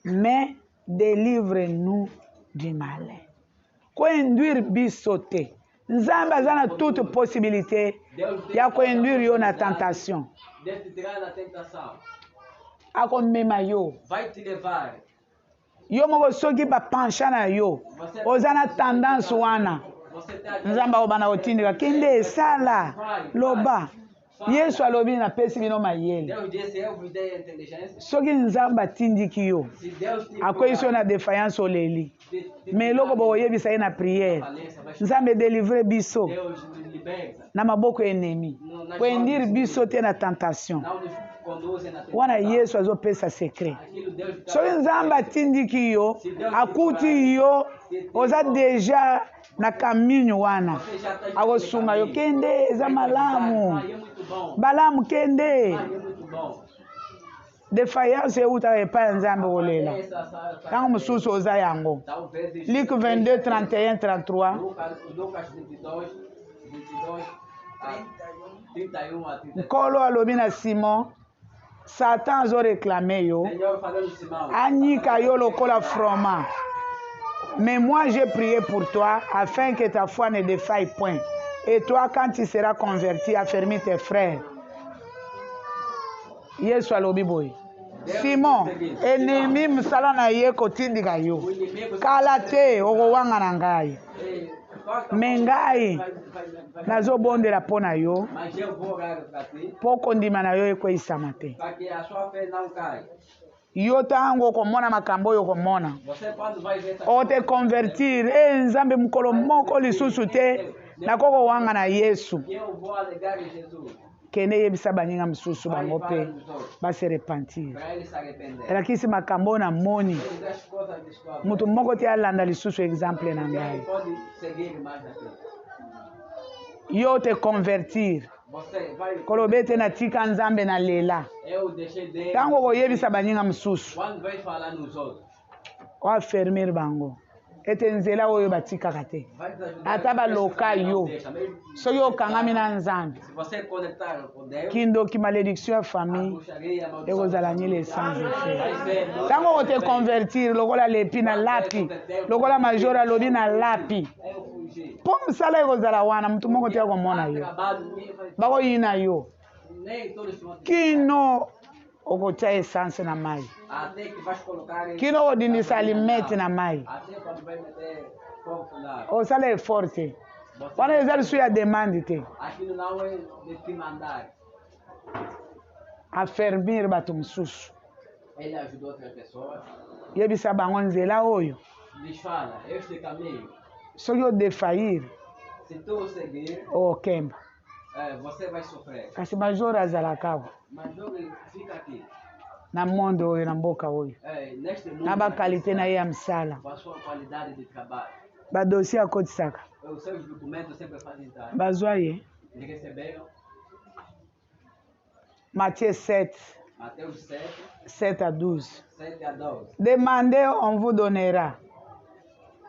A: mais délivre-nous du malin. Koinduire biso te. Nzambe aza na toute possibilité ya koinduire yo na tentation.
B: Deus te tirar da tentação.
A: Akomema yo.
B: Vai te levar.
A: Yo moko soki bapancha na yo. Oza na tendance wana.
B: Você está
A: Nzambe obana kotindika kende esala loba yesu alobi napesi bino mayele
B: Deus disse, eu vos dei a inteligência.
A: soki nzambe atindiki yo
B: Se Deus te
A: akwei so na défaillance oleli me eloko bokoyebisa ye na priere nzambe edelivre biso
B: Deus nos liberta.
A: na maboko ya enemi koindire biso te na tentation
B: Não nos conduzem na
A: wana
B: tentação.
A: yesu azopesa sekret
B: Aquilo Deus
A: soki nzambe atindiki yo akuti yo oza deja na kaminyo wana
B: Você já está
A: akosunga yo kende eza malamu
B: Aí é muito bom.
A: balamu kende
B: Aí é muito bom.
A: défaillance eutaka epai ya nzambe kolela
B: Essa
A: ntango mosusu oza yango
B: talvez
A: Luc 22 31 33
B: Lucas 22 a 31 a 33.
A: nkolo alobi na simon satan azoreklame yo
B: Senhor falando de Simão.
A: anyika yo lokola froma mais moi j'ai prié pour toi afin que ta foi ne défaille point et toi quand tu seras converti affermis tes frères yesu alobi boye simon enemi mosala na ye kotindika yo
B: O inimigo
A: kala te okowanga na ngai
B: corta
A: me ngai nazobondela mpo na yo
B: mas eu vou orar para ti,
A: mpo kondima na yo ekweyisama te
B: para que a sua fé não caia.
A: yo ntango okomona makambo oyo okomona
B: Você quando vai ver essa
A: ote convertir nzambe mokolo moko lisusu te nakoki kowanga na yesu
B: que eu vou alegar em Jesus,
A: kende yebisa baninga mosusu
B: vai
A: bango
B: falar
A: mpe
B: dos outros,
A: base repentir
B: para ele se arrepender.
A: elakisi makambo oyo namoni
B: Ele das coisas descobre.
A: moto moko te alanda lisusu exemple na
B: Quem
A: ngai
B: pode seguir mais daqui?
A: yo te convertir
B: Você vai.
A: koloba ete natika nzambe na lela
B: Eu deixei dele.
A: ntango koyebisa baninga mosusu
B: Quando vai falar nos outros,
A: oafermir bango ete nzela oyo batikaka te
B: vai te ajudar.
A: ata baloka yo
B: Deixa, mesmo
A: soki okangami na nzambe
B: se você conectar com Deus,
A: kindoki malédiction ya
B: a
A: famille
B: bruxaria, a maldição,
A: ekozala nile sans effet
B: vai ser.
A: ntango kote convertir lokola lepi na lapi lokola major alobi na lapi
B: Eu fugi.
A: mpo mosala ekozala wana motu moko te akomona yo
B: Trabalho, ninguém vai.
A: bakoyina yo
B: Nem todos vão te.
A: kino okotia essence na mai
B: Até que vais colocar.
A: kino kodindisa alimete na mai
B: Até quando vai meter fogo lá.
A: osala effort te wana eza lisu ya demande te
B: Aquilo não é de te mandar.
A: affermir bato mosusu
B: Ele ajudou outras pessoas.
A: yebisa bango nzela oyo
B: Lhes fala, este caminho.
A: soki odefaillir
B: Se tu seguir,
A: okemba
B: você vai sofrer.
A: kasi major azalaka awa
B: Mas não fica aqui.
A: na monde oyo na mboka oyo
B: Neste mundo,
A: na bakalite na ye ya mosala
B: com a sua qualidade de trabalho.
A: badosie akotisaka
B: Os seus documentos sempre fazem tarde.
A: bazwa ye
B: Eles receberam
A: Matthieu 7
B: Mateus 7,
A: 7 à 12
B: 7 a 12.
A: demandez on vous donnera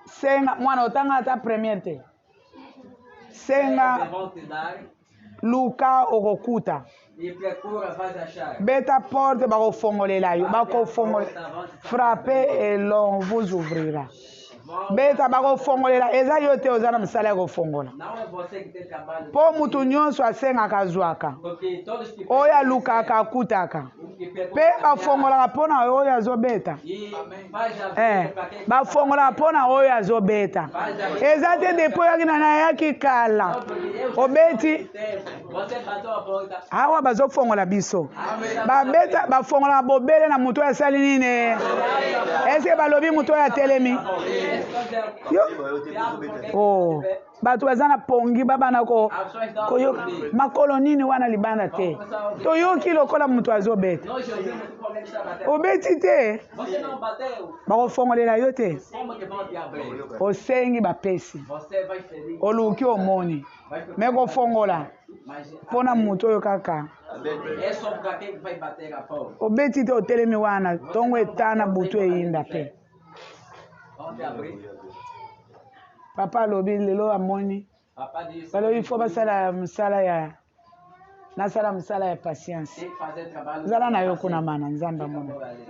A: senga mwana otanga ata première te
B: Eles
A: senga
B: vão te dar
A: luka okokuta
B: e procura, vais achar.
A: beta porte bakofongolela yo bakofongolela frappe et l'on vous ouvrira beta bakofongolela eza yo te oza na mosala ya kofongola
B: Não é você que tem trabalho.
A: mpo mutu nyonso asengaka azwaka
B: Porque todos que
A: oyo alukaka akutaka mpe bafongolaka mpo na oyo azobeta
B: E faz a vida para quem
A: bafongolaka mpo na oyo azobeta eza te depo oyaki na nayaki kala obeti
B: Você bateu a porta.
A: awa bazofongola biso babeta bafongolaka bobele na moto oyo asali nini eske balobi moto oyo atelemi oh, bato baza na pongi babana koyoka makolo nini wana libanda te toyoki lokola moto azobeta
B: Nós ouvimos que alguém está batendo.
A: obeti te
B: Você não bateu.
A: bakofongolela yo te
B: Como que vão te abrir?
A: osengi bapesi
B: Você vai feliz.
A: oluki omoni me kofongola
B: Mas
A: mpona moto oyo kaka
B: é só para quem vai bater a porta.
A: obeti te otelemi wana ntongo etana butu eyinda mpe
B: Vão te abrir.
A: papa alobi lelo amoni
B: Papai disse.
A: balobi fo basala mosala ya nasala mosala ya patience
B: Tem que fazer trabalho.
A: zala na yo kuna mana nzambe amona
B: Agora ali.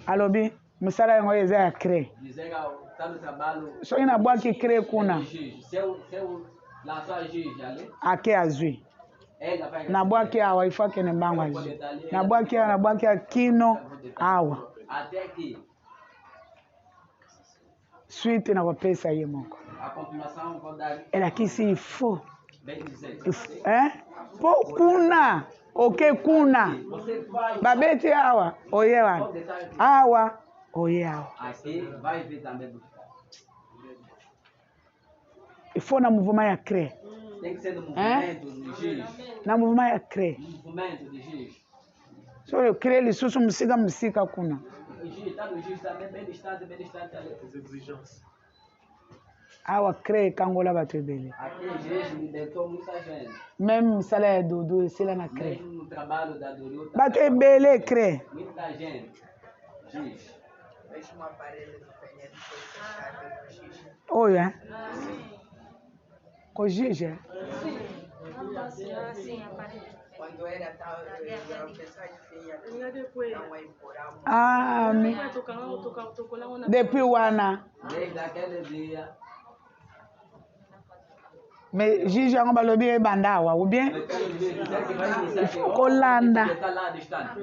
A: alobi mosala yango oyo eza ya cre
B: Dizer está no trabalho.
A: soki nabwaki cre kuna
B: Juiz. Se eu lançar juiz ali,
A: ake azwi
B: ela vai.
A: nabwaki awa ifo akende mbango azwi nabwaki awa nabwaki ya kino awa
B: Até que
A: suite na kopesa ye moko
B: a continuação vou dar
A: elakisi ifo
B: bem dizer.
A: po kuna oke kuna
B: Você vai.
A: babeti awa oye wana awa oye awa
B: Aqui vai ver também buscar.
A: il faut na mouvement ya créer
B: Tem que ser no movimento de giz.
A: na mouvement ya créer
B: No movimento de giz.
A: so yo créer lisusu musika kuna
B: O giz está no giz também bem distante ali.
F: Les exigences.
A: awa créer kangola bato ebele
B: Aqui em giz libertou muita gente.
A: même misala ya dudu esila na créer
B: Mesmo no trabalho da Doriu,
A: bato ebele créer
B: muita gente. Giz.
D: Deixa um aparelho diferente foi fechado no X.
A: oyo ko juge
C: Sim, aparelho.
D: Quando era tal, eu pensava que ia dar uma empurrada.
A: depuis wana
B: Desde aquele dia.
A: mais juge yango balobi ebanda awa ou bien kolanda
B: Está lá distante.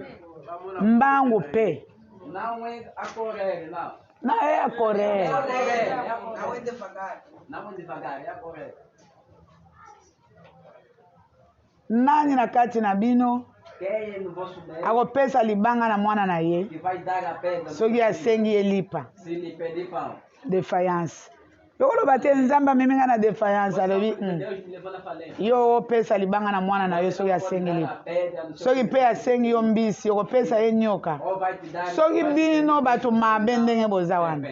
A: mbangu pe
B: Não é a correr, não.
A: na ye ya correr
B: É a correr, é a
D: Não é
B: correr.
D: devagar.
B: Não devagar, é a correr.
A: nani na kati na bino
B: Quem é no vosso meio
A: akopesa libanga na mwana na ye
B: que vai dar a pedra?
A: soki asengi ye lipa
B: Se lhe pedir pão.
A: défaillance yokoloba te nzambe amemi nga na défaillance alobi
B: Deus me levou na falência.
A: yo opesa libanga na mwana na yo soki asengi
B: Dar
A: lipa
B: a pedra no seu
A: soki mpe asengi yo mbisi okopesa ye nyoka
B: ou vai te dar.
A: soki bino bato mabe ndenge boza wana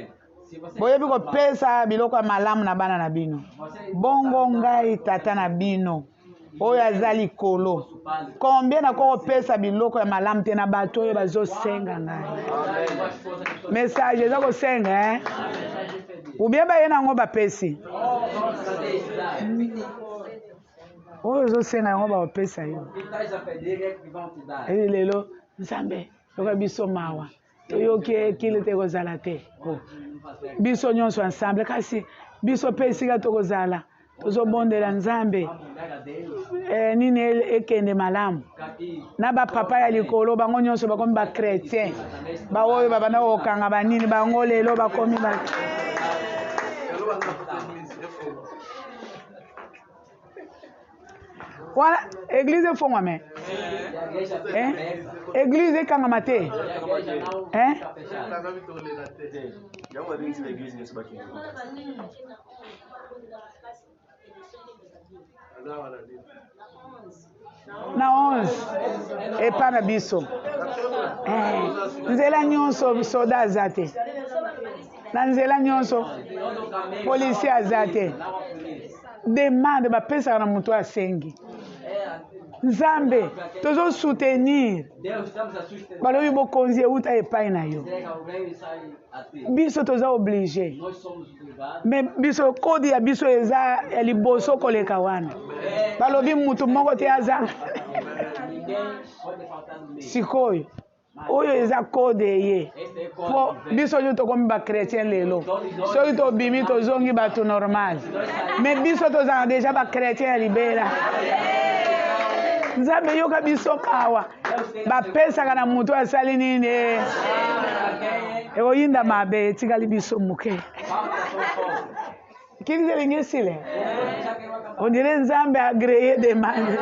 B: Se você
A: boyebi kopesa biloko ya malamu na bana na bino bongo ngai tata na bino oyo aza likolo combien nako kopesa biloko ya malamu te na bato oyo bazosenga ngai message eza kosenga ubie baye nango bapesi oyo ozosenga yango bakopesa yo
B: que estás a pedir é que vão te dar.
A: eyi lelo nzambe yoka biso mawa toyoki ekili te kozala te biso nyonso ensemble kasi biso mpe esika tokozala tozobondela nzambe nini ekende malamu na bapapa ya likolo bango nyonso bakomi bakretien baoyo babanda kokanga banini bango lelo bakomi wana eglize efongwame eglize ekangama te na 11 epa na biso nzela nyonso soda aza te na nzela nyonso polisi aza te demande bapesaka na moto asengi nzambe tozosoutenir balobi bokonzi euta epai na yo biso toza oblige me biso kodi ya biso eza ya liboso koleka wana balobi mutu moko te aza sikoyo oyo eza kode ye po biso nyo tokomi bakretien lelo soki tobimi tozongi bato normal me biso tozala deja bakretien ya libela nzambe yoka biso mawa bapesaka na mutu asali nini ekoyinda mabe etikali biso moke kili elingi esile ondire nzambe agreye demande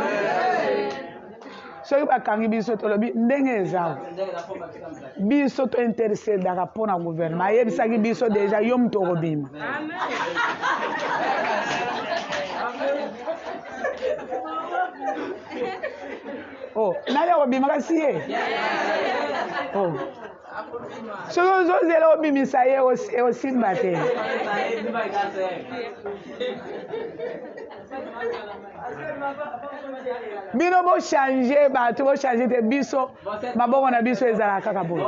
A: soki bakangi biso tolobi ndenge ezawa biso tointercedaka mpona gouvernement ayebisaki biso deja yo mutu okobima nani akobima kasi ye soki ozozela obimisa ye osimba te bino bochange bato bochange te biso maboko na biso ezalaka kaka boye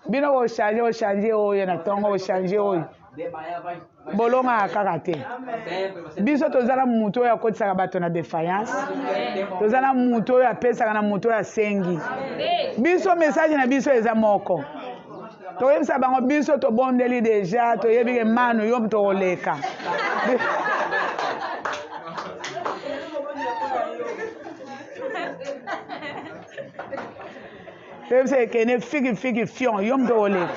A: bino bochange oyo na ntongo bochange oyo bolongaka kaka te biso toza na mutu oyo akotisaka bato na défaillance toza na mutu oyo apesaka na mutu oyo asengi biso message na biso eza moko toyebisa bango biso tobondeli deja toyebi ke manu yo tokoleka toyebisa ekene figi fion yo tokoleka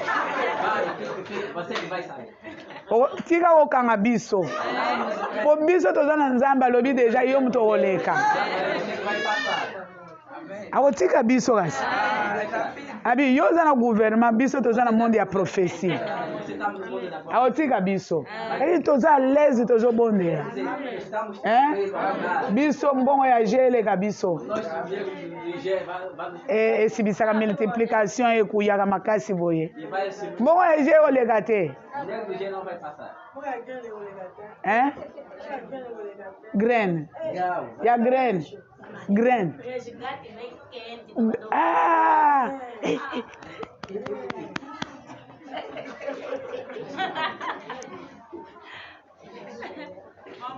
A: tika okanga biso po biso toza na nzambe alobi deja yo moto oleka akotika biso kasi abi yo oza na gouvernement biso toza na monde ya prophétie akotika biso eki toza alaise tozobondela biso mbongo ya je eleka biso esibisaka multiplication ekuyaka makasi boye mbongo ya je oleka te graine ya graine graine ah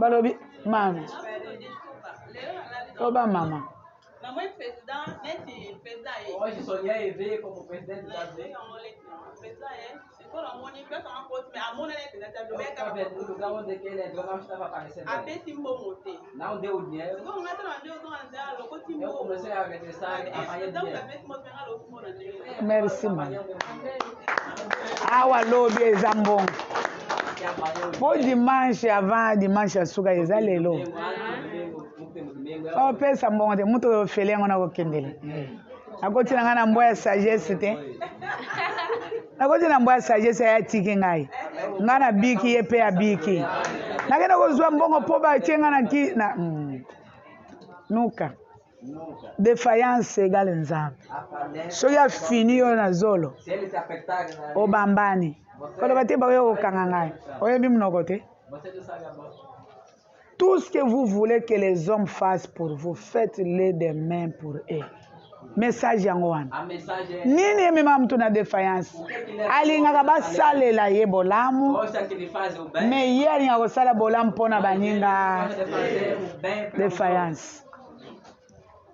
A: balobi mama oba mama
B: Hoje sonhei em ver como presidente da vez. No lugar onde ele entrou, não estava aparecendo. Não deu dinheiro. Eu comecei a regressar amanhã dinheiro.
A: Merci, mama. Awa lobi eza mbongo. Po dimanche avant dimanche asuka eza lelo. Opesa mbongo te mutu ofele yango na kokendele. Akoti na nga na mbwa ya sagesse te. Akoti na mbwa ya sagesse ya tiki ngai. Nga na biki ye pe ya biki. Nakenda kozwa mbongo po batie nga na ki na nuka. Défaillance égale nzambe. Soki afini yo na zolo. Obambani. Kolo bate bayo kokanga ngai. Oyebi mnoko te. Tout ce que vous voulez que les hommes fassent pour vous, faites-le de main pour eux. Message yango wana. Nini emema mtu na défaillance? Alingaka basalela ye bolamu. Me ye alingaka kosala bolamu mpona baninga défaillance.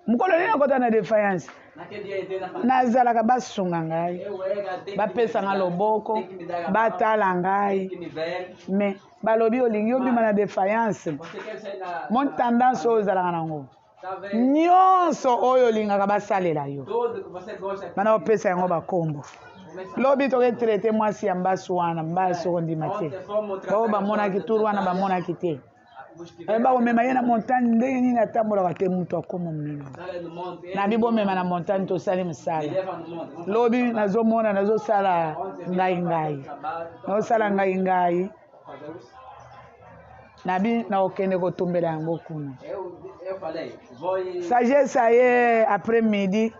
A: Mukolo nini akota na défaillance? Nazalaka basunga ngai. Bapesa nga loboko. Batala ngai. Me balobi olingi obima na défaillance. Mon tendance oyo ozalaka nango. Nyonso oyo olingaka basalela yo. Bana bapesa yango bakombo. Lobi toke traité mwasi ya mbasu wana mbasu kondima te. Bao bamonaki turu wana bamonaki te. Eba omema ye na montagne ndenge nini atambolaka te mutu akoma mingi. Nabi bomema na montagne tosali mosala. Lobi nazomona nazosala ngai. Nazosala ngai. Nabi na okende kotumbela yango kuna. Sagesse aye après-midi.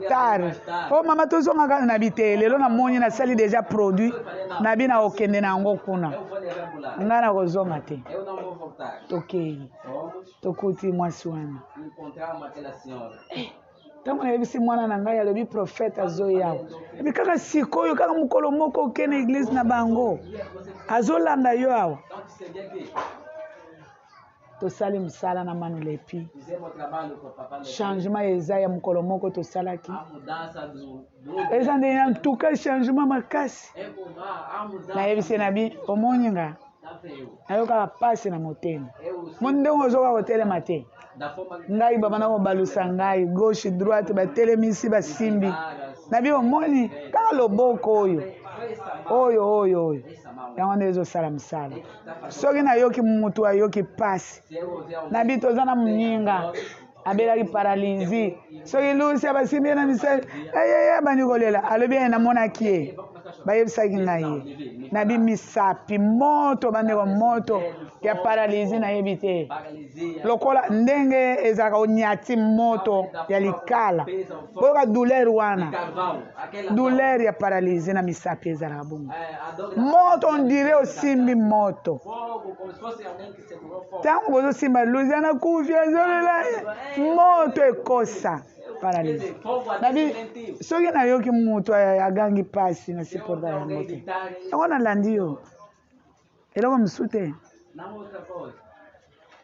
A: Tard. Oh mama tozonga na bite lelo na moni na sali déjà produit. Nabi na okende na yango kuna. Nga na kozonga te. Tokei. Tokuti mwasi wana. Tango nayebisi mwana na ngai alobi prophète azoya. Ebi kaka sikoyo kaka mukolo moko okene église na bango. Azolanda yo awa. Tosali msala na manu lepi. Changement eza ya mukolo moko tosalaki. Eza nde en tout cas changement makasi. Nayebisi nabi omoni nga. Nayoka pasi na motema. Monde ozoka kotelema te. Ngai baba na balusa ngai gauche droite batelemisi basimbi. Nabi omoni kaka loboko oyo. Yango nde ezosala msala. Soki nayoki mutu ayoki pasi. Nabi toza na mnyinga. Abelaki paralysie. Soki lusi abasimbi na misala. Bani kolela. Alobi namonaki ye. Bayebisaki ngai. Nabi misapi moto bandeko moto ya paralysie na yebi te. Lokola ndenge ezaka onyati moto ya likala. Boka douleur wana. Douleur ya paralysie na misapi ezaka bongo. Moto on dirait osimbi moto. Tango bozo simba luzi ana kufia zolela moto ekosa. Paralysie. Nabi soki na yoki mutu agangi pasi na siporta ya moto. Yango nalandi yo. Eloko msute.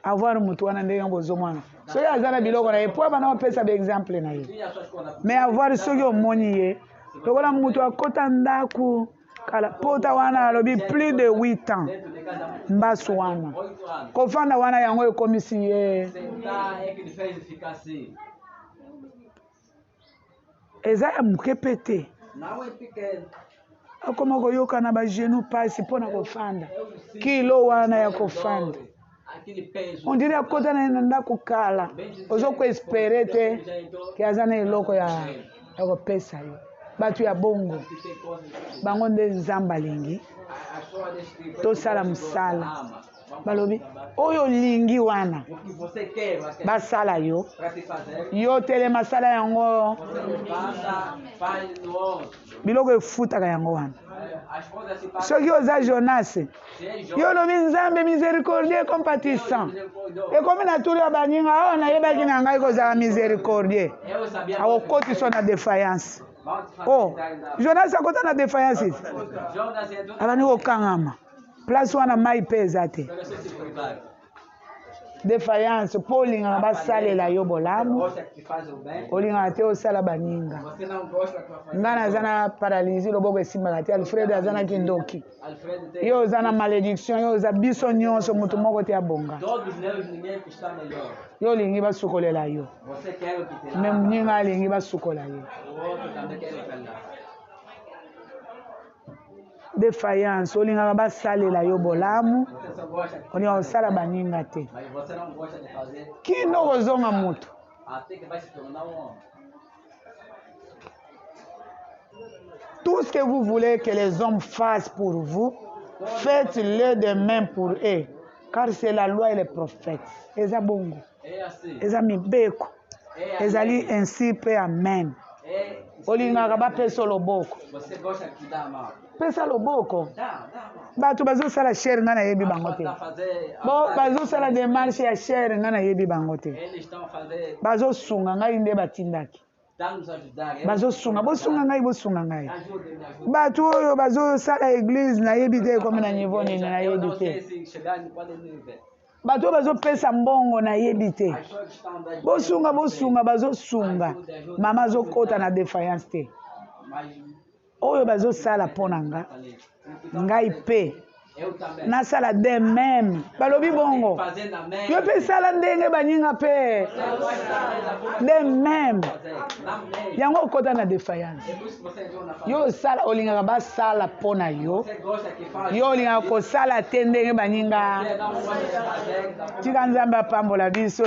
A: Avoir mutu wana ndenge bozomwana. Soki azana biloko na ye po bana bapesa ba exemple na ye. Mais avoir soki omoni ye. Lokola mutu akota ndaku kala pota wana alobi plus de 8 ans. Mbasu wana. Kofanda wana yango ekomisi ye. Eza ya muke pete. akoma koyoka na bagenu pasi mpona kofanda kilo wana ya kofanda ondiri akota na ndako kala ozokoespere te ke aza na eloko ya kopesa yo bato ya bongo bango nde nzambe alingi tosala mosala balobi oyo olingi wana basala yo yo telema sala yango biloko efutaka yango wana soki oza Jonas yo lobi nzambe miséricordie compatissant ekomi na turi ya baninga awa nayebaki na ngai kozala miséricordie akokotisa na défaillance. Oh, Jonas akota na défaillance abani kokangama place wana mai mpe eza te défaillance mpo olingaka basalela yo bolamu olingaka te osala baninga nga naza na paralysie loboko esimbaka te Alfred aza na kindoki yo oza na malédiction yo oza biso nyonso motu moko te abonga yo olingi basukolela yo me moninga alingi basukola ye défaillance olingaka basalela yo bolamu olingaka kosala baninga te kino kozonga moto tout ce que vous voulez que les hommes fassent pour vous faites-le de même pour eux car c'est la loi et les prophètes eza bongo eza mibeko ezali ainsi mpe amen olingaka bapesa loboko pesa loboko bato bazosala shere nga nayebi bango te bazosala démarche ya shere nga nayebi bango te bazosunga ngai nde batindaki bazosunga bosunga ngai bosunga ngai bato oyo bazosala église nayebi te ekomi na niveau nini nayebi te bato oyo bazopesa mbongo nayebi te bosunga bosunga bazosunga mama azokota na défaillance te oyo bazosala mpo na nga ngai mpe nasala de même balobi bongo yo mpe sala ndenge baninga mpe de même yango okota na défaillance yo osala olingaka basala mpo na yo yo olingaka kosala te ndenge baninga tika nzambe apambola biso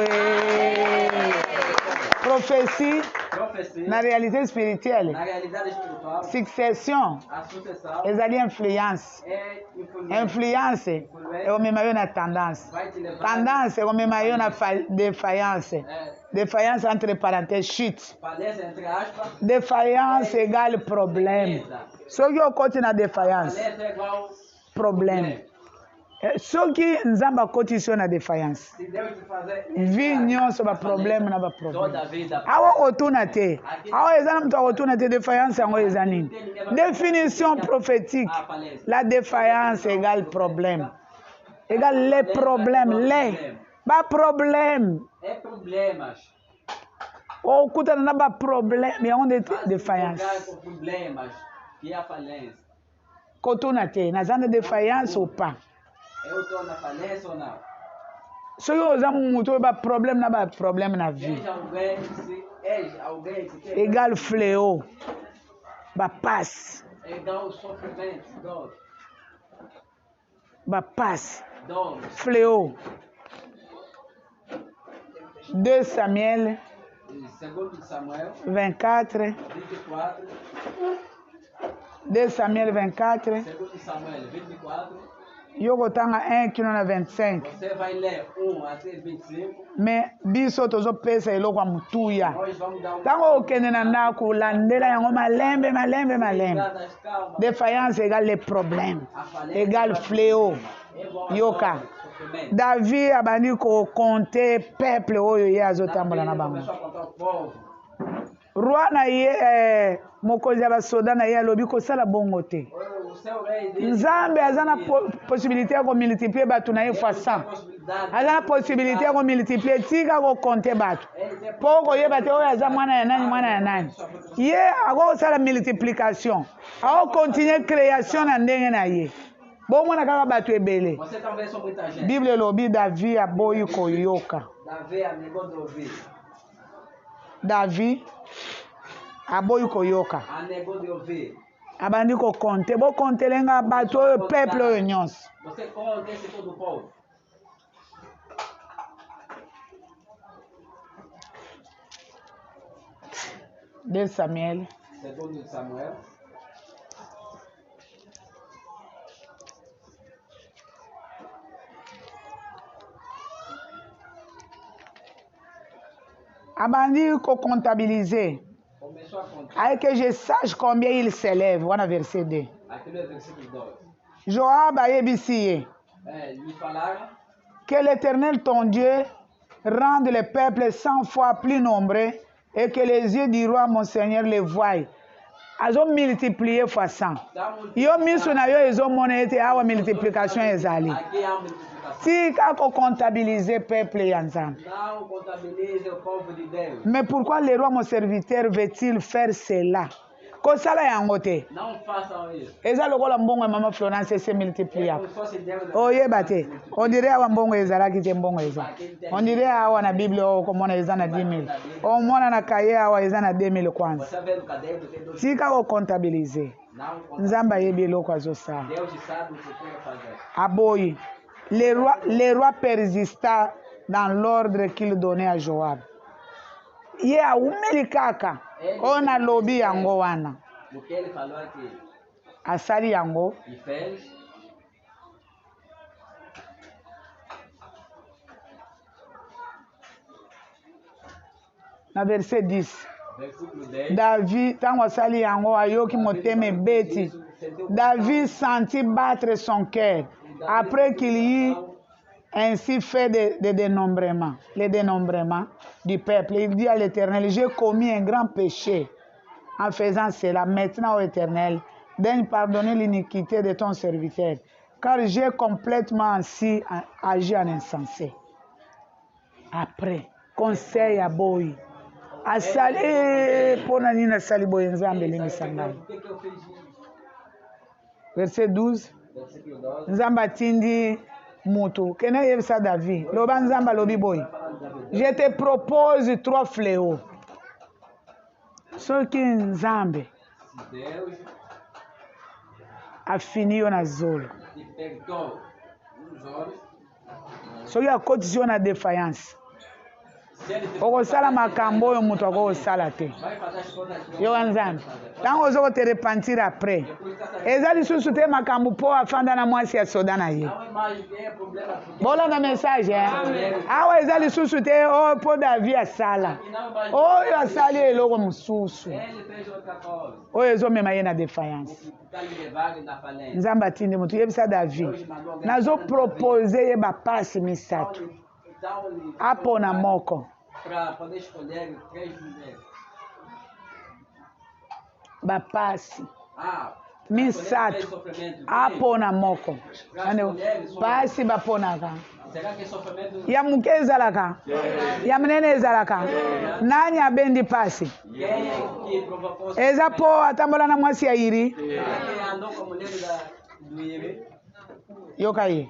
A: prophétie na réalité spirituelle succession ezali influence ekomema yo na tendance ekomema yo na défaillance entre parenthèses chute défaillance égale problème soki okoti na défaillance problème soki nzambe akotisi yo na défaillance vi nyonso baproblème na baproblème awa kotuna te awa eza na moto akotuna te défaillance yango eza nini définition prophétique la défaillance égale problème égale les problèmes les baproblème okutana na baproblème yango nde défaillance kotuna te naza na défaillance ou pas soki oza moto oyo baproblème na baproblème na vie égale fléau bapasse fléau 2 Samuel 24 2 Samuel 24 yo kotanga 1 kino na 25 mais biso tozopesa eloko ya motuya ntango okende na ndako olandela yango malembe défaillance égale les problèmes égale fléau yoka David abandi kokonte peuple oyo ye azotambola na bango roi na ye mokonzi ya basoda na ye alobi kosala bongo te nzambe aza na possibilité ya komultiplie bato na ye fois 100 aza na possibilité ya komultiplie tika kokonte bato mpo koyeba te oyo aza mwana ya nani ye akokosala multiplication akokontinue création na ndenge na ye bomona kaka bato ebele bible elobi David aboyi koyoka David aboyi koyoka abandi kokonte bokontelenga bato oyo peuple oyo nyonso.
B: Você conta esse todo o povo.
A: De Samuel.
B: Segundo Samuel.
A: Abandi comptabiliser.
B: Começou a contar.
A: Aí que je sache combien il s'élève. Voilà verset 2.
B: Aqui no versículo 2.
A: Joab a yebisi
B: Lhe falaram
A: que l'Éternel ton Dieu rende le peuple 100 fois plus nombreux et que les yeux du roi mon Seigneur les voient. Azo multiplier fois 100. Yo misu na yo ezomona ete awa multiplication ezali.
B: aqui há uma multiplicação.
A: Tika ko comptabiliser peuple ya Nzambe.
B: Não contabilize o povo de Deus.
A: Mais pourquoi le roi mon serviteur veut-il faire cela? Kosala yango te.
B: Não façam isso.
A: Eza lokola mbongo ya mama Florence se multiplier.
B: Como se fosse Deus.
A: Oyeba te. On dirait awa mbongo ezalaki te mbongo eza. On dirait awa na Bible okomona eza na 10 000. Omona na kaye awa eza na 2 000 kwanza.
B: Você vê no caderno, tem 2.
A: Tika ko comptabiliser.
B: Não
A: Nzambe ayebi eloko azosala.
B: Deus sabe o que tem a fazer.
A: Aboyi. Le roi persista dans l'ordre qu'il donnait à Joab. Ye aumeli kaka. Ona lobi yango wana.
B: O que ele falou aqui?
A: Asali yango.
B: E fez.
A: Na verset 10.
B: Versículo 10.
A: David, tango asali yango ayoki motema ebeti. David sentit battre son cœur après qu'il y eut ainsi fait le dénombrement du peuple. Il dit à l'Éternel, j'ai commis un grand péché en faisant cela. Maintenant, ô Éternel, daigne pardonner l'iniquité de ton serviteur, car j'ai complètement ainsi agi en insensé. Après, conseil à boy. Asali pona nini asali boye nzambe lingisa ngai. Verset 12.
B: Versículo 12.
A: Nzambe atindi mutu kene yebisa David loba nzambe alobi boye, je te propose 3 fléaux. Soki nzambe
B: Se Deus
A: afini yo na zolo,
B: te perdoa os olhos,
A: soki akotisi yo na défaillance,
B: se ele te
A: okosala makambo oyo moto akokosala te.
B: vai fazer as coisas que
A: Yo nzambe ntango ozokote repentir après eza lisusu te makambo mpo afanda na mwasi ya soda na ye.
B: não imagine problema porque
A: Bolanda message awa eza lisusu te oyo mpo David asala
B: não imagine
A: oyo asali eloko mosusu
B: ele fez outra coisa.
A: oyo ezomema ye na défaillance.
B: Está lhe levando na falência.
A: Nzambe atindi moto yebisa David nazopropose ye bapasi misato
B: Então,
A: apona moko
B: para poder escolher 3 mulheres.
A: bapasi
B: Ah,
A: misato
B: sofrimento.
A: apona moko Ane, pasi baponaka
B: Será que sofrimento
A: ya moke ezalaka ya monene ezalaka nani abendi pasi
B: quem é que provocou?
A: eza mpo atambola na mwasi ya iri.
B: Será que andou com a mulher do Iri?
A: Yoka ye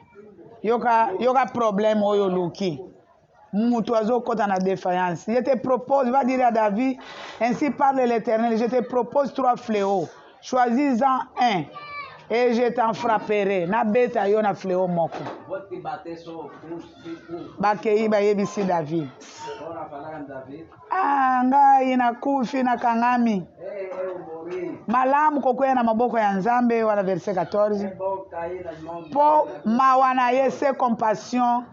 A: yoka problème oyo luki mutu azokota na défaillance. Je te propose, va dire à David, ainsi parle l'Éternel, je te propose 3 fléaux, choisis-en un et je t'en frapperai. Na beta yo na fléau moko.
B: Vou te bater só
A: Bakei bayebisi David.
B: Bora falar com David.
A: Ah, ngai nakufi na kangami.
B: Eu morri.
A: Malamu kokwea na maboko ya Nzambe wala verset 14.
B: É bom cair nas mãos de
A: Po
B: Deus.
A: mawana ye se compassion.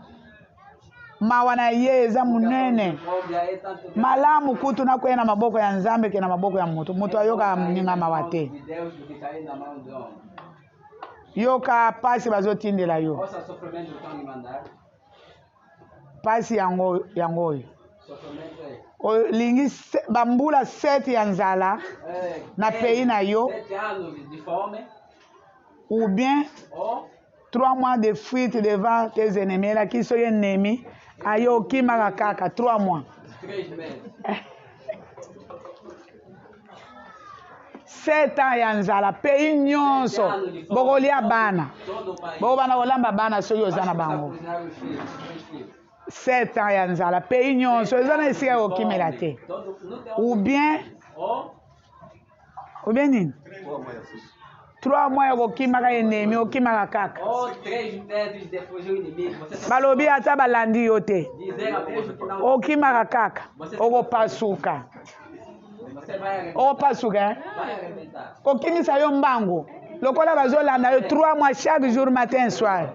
A: Mawana ye eza munene.
B: Pobre aí, tanto que
A: Malamu kutu nakwea na maboko ya Nzambe ke na maboko ya mutu. Mutu ayoka mninga mawate.
B: de Deus do que cair na mão de homem.
A: Yoka pasi bazotindela yo.
B: Ouça sofrimento que estão lhe mandar.
A: Pasi yango oyo.
B: Sofrimento é.
A: Olingi bambula 7 ya nzala na pays na yo
B: 7 anos de fome
A: ou bien
B: ou
A: 3 mois de fuite devant tes ennemis. La qui soy ennemi ayo kimaka kaka 3 mois.
B: 3 meses.
A: 7 ans ya nzala pays nyonso bokolia bana.
B: Todo o país.
A: Boko bana kolamba bana soki oza na bango.
B: Cozinhar os filhos, 3 filhos.
A: 7 ans ya nzala pays nyonso eza na esika kokimela te.
B: Todo, não tem
A: Ou bien
B: ou
A: nini? 3 mois ya kokimaka ennemi okimaka kaka
B: Ou 3 meses depois do inimigo. Você
A: balobi ata balandi yo te
B: dizer mesmo que não.
A: okimaka kaka okopasuka
B: Você vai
A: okopasuka
B: arrebentar.
A: kokimisa yo mbangu lokola bazolanda yo 3 mois chaque jour matin et soir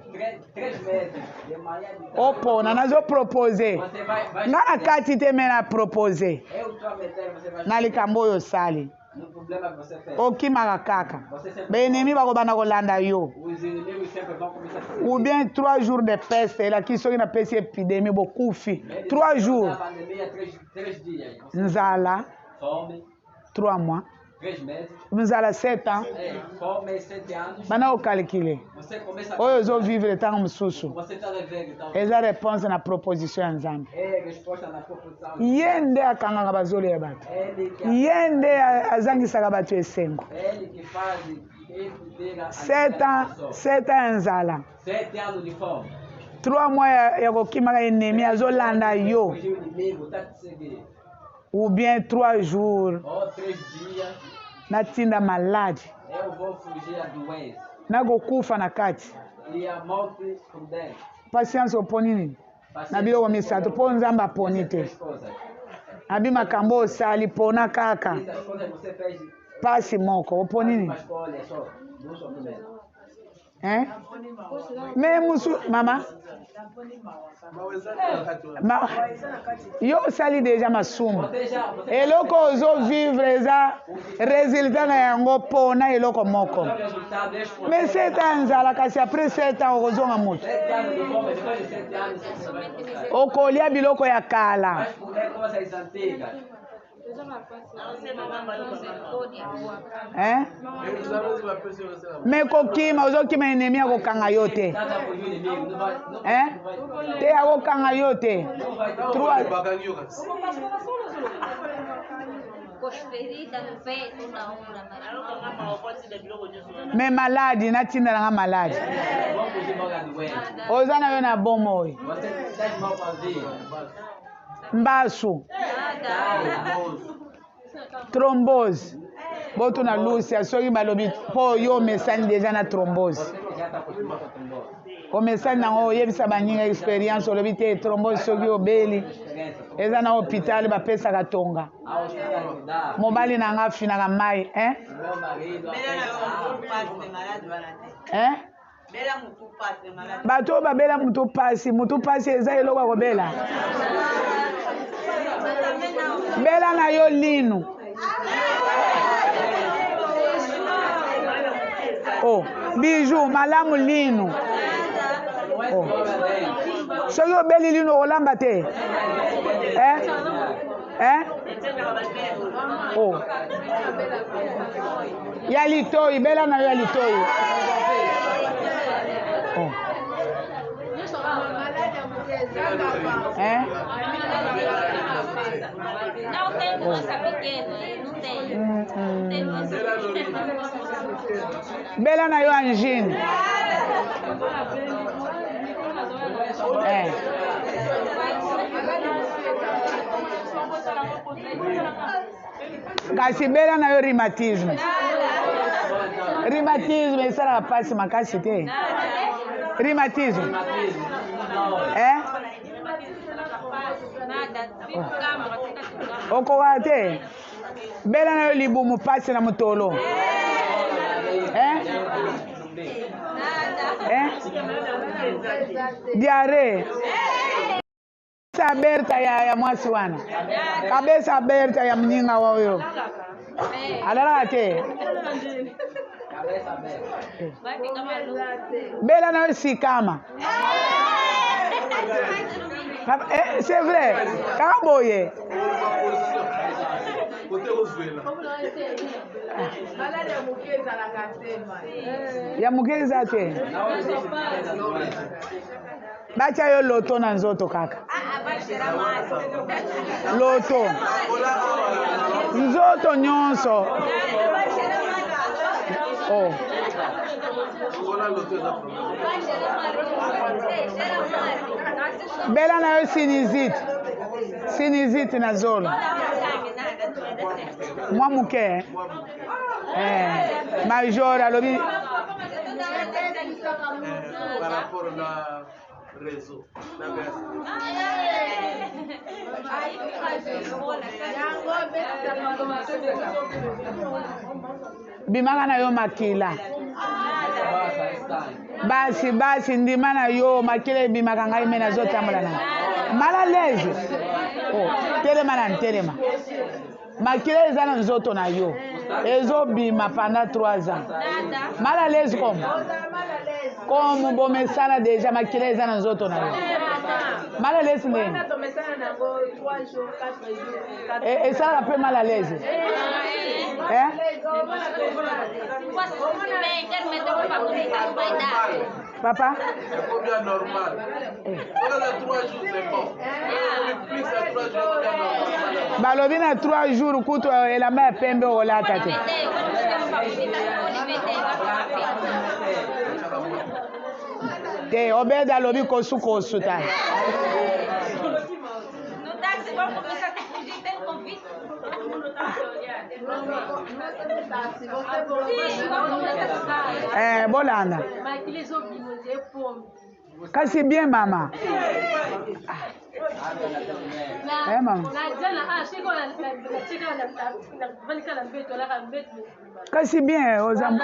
B: 3 meses de manhã de tarde.
A: opona nazopropose
B: Você vai.
A: nga na kati te me na propose
B: Eu estou metendo, você vai.
A: na likambo oyo osali
B: No problema que você fez.
A: okimaka kaka
B: Você sempre.
A: baenemi bakobanda kolanda yo
B: Os inimigos sempre vão começar a
A: ou bien 3 jours de peste elaki soki napesi epidemie bokufi 3 jours
B: Na pandemia, 3 dias. Você
A: nzala
B: fome,
A: 3 mois
B: 3 meses.
A: nzala 7 ans
B: Fome, 7 anos.
A: bana okalkule
B: Você começa
A: oyo ozovivre ntango mosusu
B: Você está devendo, então.
A: eza réponse na proposition ya nzambe
B: É resposta na proposição.
A: ye nde akangaka bazolo ya bato
B: Ele que,
A: ye nde azangisaka bato esengo
B: ele que faz ele tira a
A: 7 ans ya nzala
B: 7 anos de fome.
A: 3 mois ya kokimaka enemi azolanda yo
B: Hoje o inimigo está te seguindo.
A: ou bien 3 jours
B: Ou 3 dias,
A: natinda malade
B: eu vou fugir da doença.
A: nakokufa na kati
B: E a morte por dentro.
A: patience oponi nini na biloko misato mpo nzambe aponi te
B: Essas coisas.
A: abi makambo osali pona kaka
B: Essas coisas você fez.
A: pasi moko oponi nini
B: Uma escolha só. Não só primeiro.
A: hein? me musu mama Ma, yo osali deja masumu
B: Você já. Você
A: eloko ozovivre eza résultat na yango mpona eloko moko
B: o resultado é
A: me 7 ans nzala kasi après 7 ans okozonga moto
B: 7 anos de fome. Depois de 7 anos, você vai voltar.
A: okolia biloko ya kala
B: Vai comer coisas antigas.
A: hein? me kokima ozokima enemi akokanga yo te
B: Nada por o inimigo. Não vai. Não
A: hein?
B: vai.
A: te akokanga yo te
B: Não vai.
A: 3
C: Prosperida no peito na hora.
A: me maladi natindalanga maladi
B: Vamos fugir mal da doença.
A: oza na yo na bomoi
B: Você está mal para ver.
A: mbasu thrombose botuna lucia soki balobi mpo yo omesani deja na thrombose
B: Você que já está acostumado com trombose.
A: omesani nango oyebisa baninga expérience olobi te thrombose soki obeli
B: Experiência.
A: eza na hôpital bapesaka tonga
B: A hospital que dá.
A: mobali na nga afinaka mai hein?
B: Meu marido.
G: bela na yo mutu pasi malade wana te
A: hein?
G: bela mutu pasi malade
A: bato oyo babela mutu pasi eza eloko ya kobela bela na yo linu oh, bijou malamu linu oh. soki obeli linu okolamba te eh? Eh? Oh. ya litoyi bela na yo ya litoyi oh. Eh?
C: Não tem doença pequena, não tem. Não tem doença pequena.
A: bela na yo angine eh. kasi bela na yo rhumatisme esalaka mpasi makasi te rhumatisme eh?
C: Nada, fica calma, fica calma.
A: okoka te bela na yo libumu mpasi na motolo eh? Eh? diare kabesa berta ya mwasi wana kabesa berta ya mninga wayo alalaka te
B: Cabeça aberta.
C: Vai ficar maluco.
A: bela na yo sikama c'est vrai kaka boye ya moke eza te batya yo loto na nzoto kaka loto nzoto nyonso oh. bela na yo sinizite na zolo Moi muke. Major alobi.
F: Par rapport na réseau.
A: Bimaka na yo makila. Basi ndima na yo makila bimaka ngai mena zotambola na. Mal à l'aise. Oh, telema. Makila eza na nzoto na yo. Ezo bima pendant 3 ans. Mal à l'aise comme bomesana déjà makila eza na nzoto na yo. Mal à l'aise ne. Et ça la peut mal à l'aise. Hein? Papa?
F: C'est combien normal? Pendant les 3 jours, c'est bon. Plus de 3 jours, c'est normal.
A: Balobi na 3 jours kutu elamba pembe ola tate. Te obeda lobi kosu ta. Bolanda. Kasi bien mama. Mama. Kasi bien ozam.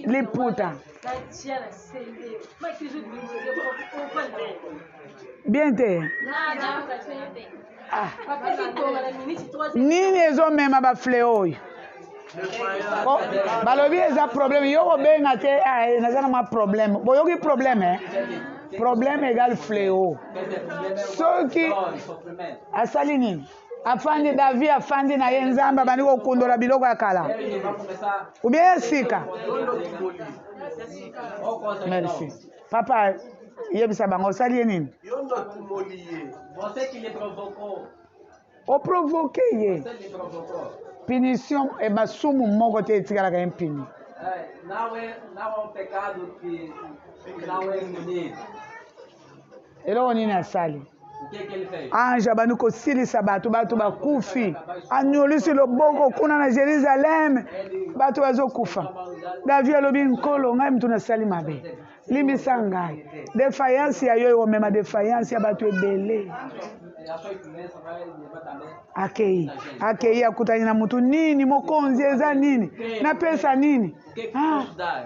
A: Liputa. Bien te. Nini ezomema ba fleo oyo. Balobi eza problème yo obenga te nazana ma problème boyoki problème problème égale fléau soki asali nini afandi David afandi na ye nzamba bandi kokundola biloko ya kala ou bien sika. Merci papa yebisa bango osali nini o provoqué ye punition e basumu moko te etikalaka impuni.
B: Não é um pecado que não é punido.
A: Eloko nini asali?
B: O que ele fez?
A: Anja bani kosilisa bato bakufi anyolisi loboko kuna na Jerusalem bato bazokufa. David alobi nkolo ngai mtu nasali mabe limbisa ngai defiance ya yo ekomema defiance ya bato ebele. Akei akutani na mutu nini mokonzi eza nini napesa nini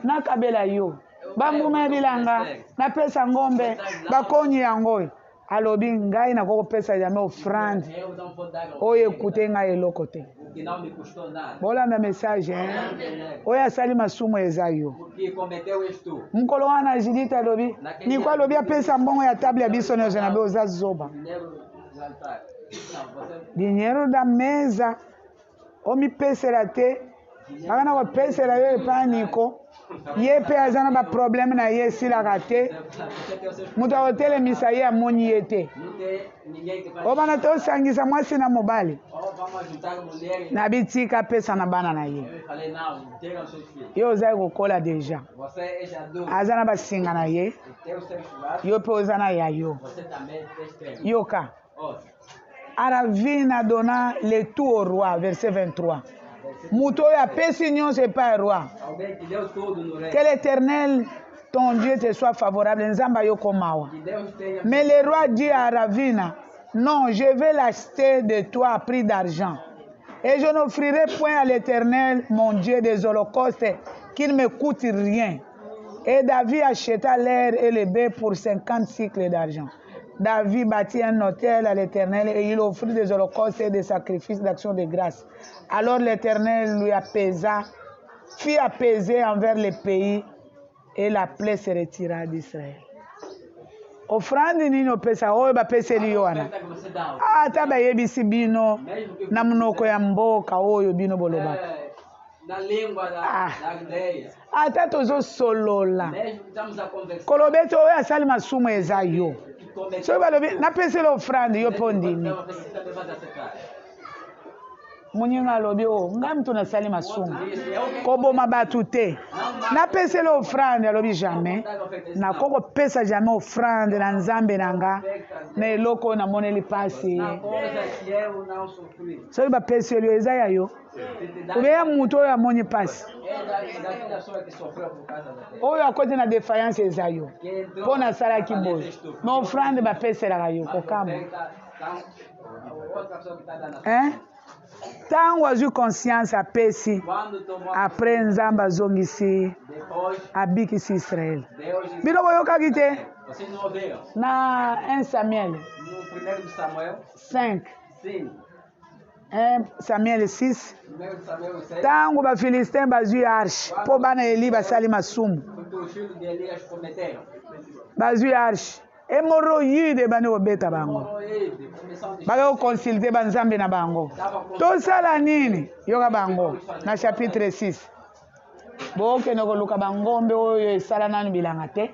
A: nakabela yo bambuma bilanga napesa ngombe bakonyi yango alobi ngai nakokopesa jamais offrande oyo ekute ngai eloko te. Bolanda message oyo asali masumu eza yo mukolo wana Judith alobi niko alobi apesa mbongo ya table ya biso nyonso na be oza zoba dinheiro da mesa omipesela te bakana kopesela yo epa niko ye mpe aza na baproblème na ye esilaka te moto akotelemisa ye amoni ye te obana te osangisa mwasi na mobali na bitika apesa na bana na ye yo ozali kokola deja aza na basinga na ye yo mpe oza na ya yo yoka Aravina donna le tout au roi, verset 23. Mouto ya pesi nyonso epai roi. Que l'Éternel, ton Dieu, te soit favorable. Nzamba yoko mawa. Mais le roi dit à Ravina, non, je vais l'acheter de toi à prix d'argent. Et je n'offrirai point à l'Éternel, mon Dieu, des holocaustes qui ne me coûtent rien. Et David acheta l'air et le bœuf pour 50 cycles d'argent. David bâtit un autel à l'Éternel et il offrit des holocaustes et des sacrifices d'action de grâce. Alors l'Éternel lui fit apaiser envers les pays et la plaie se retira d'Israël. Offrande nini opesa oyo bapeseli yo wana ata bayebisi bino na munoko ya mboka oyo bino bolobaka ata tozosolola koloba ete oyo asali masumu eza yo soki balobi napeseli offrande yo mpo ndimi munyinga alobi o ngai mtu nasali masumu koboma bato te napeseli ofrande alobi jamais nakoko pesa jamais ofrande na nzambe na nga na eloko oyo namoneli pasi soki bapeseli yo eza ya yo obeya mutu oyo amoni pasi oyo akoti na défaillance eza yo mpo nasalaki boye ma ofrande bapeselaka yo kokama ntango azwi conscience apesi apres nzambe azongisi abikisi israele bino boyokaki te na 1 Samuel 5 1 Samuel 6 ntango bafilistin bazwi arshe mpo bana eli basali masumu bazwi arshe hémorroïde bani kobeta bango bake koconsulte banzambe na bango tosala nini yoka bango na chapitre 6 bokende koluka bangombe oyo esala nanu bilanga te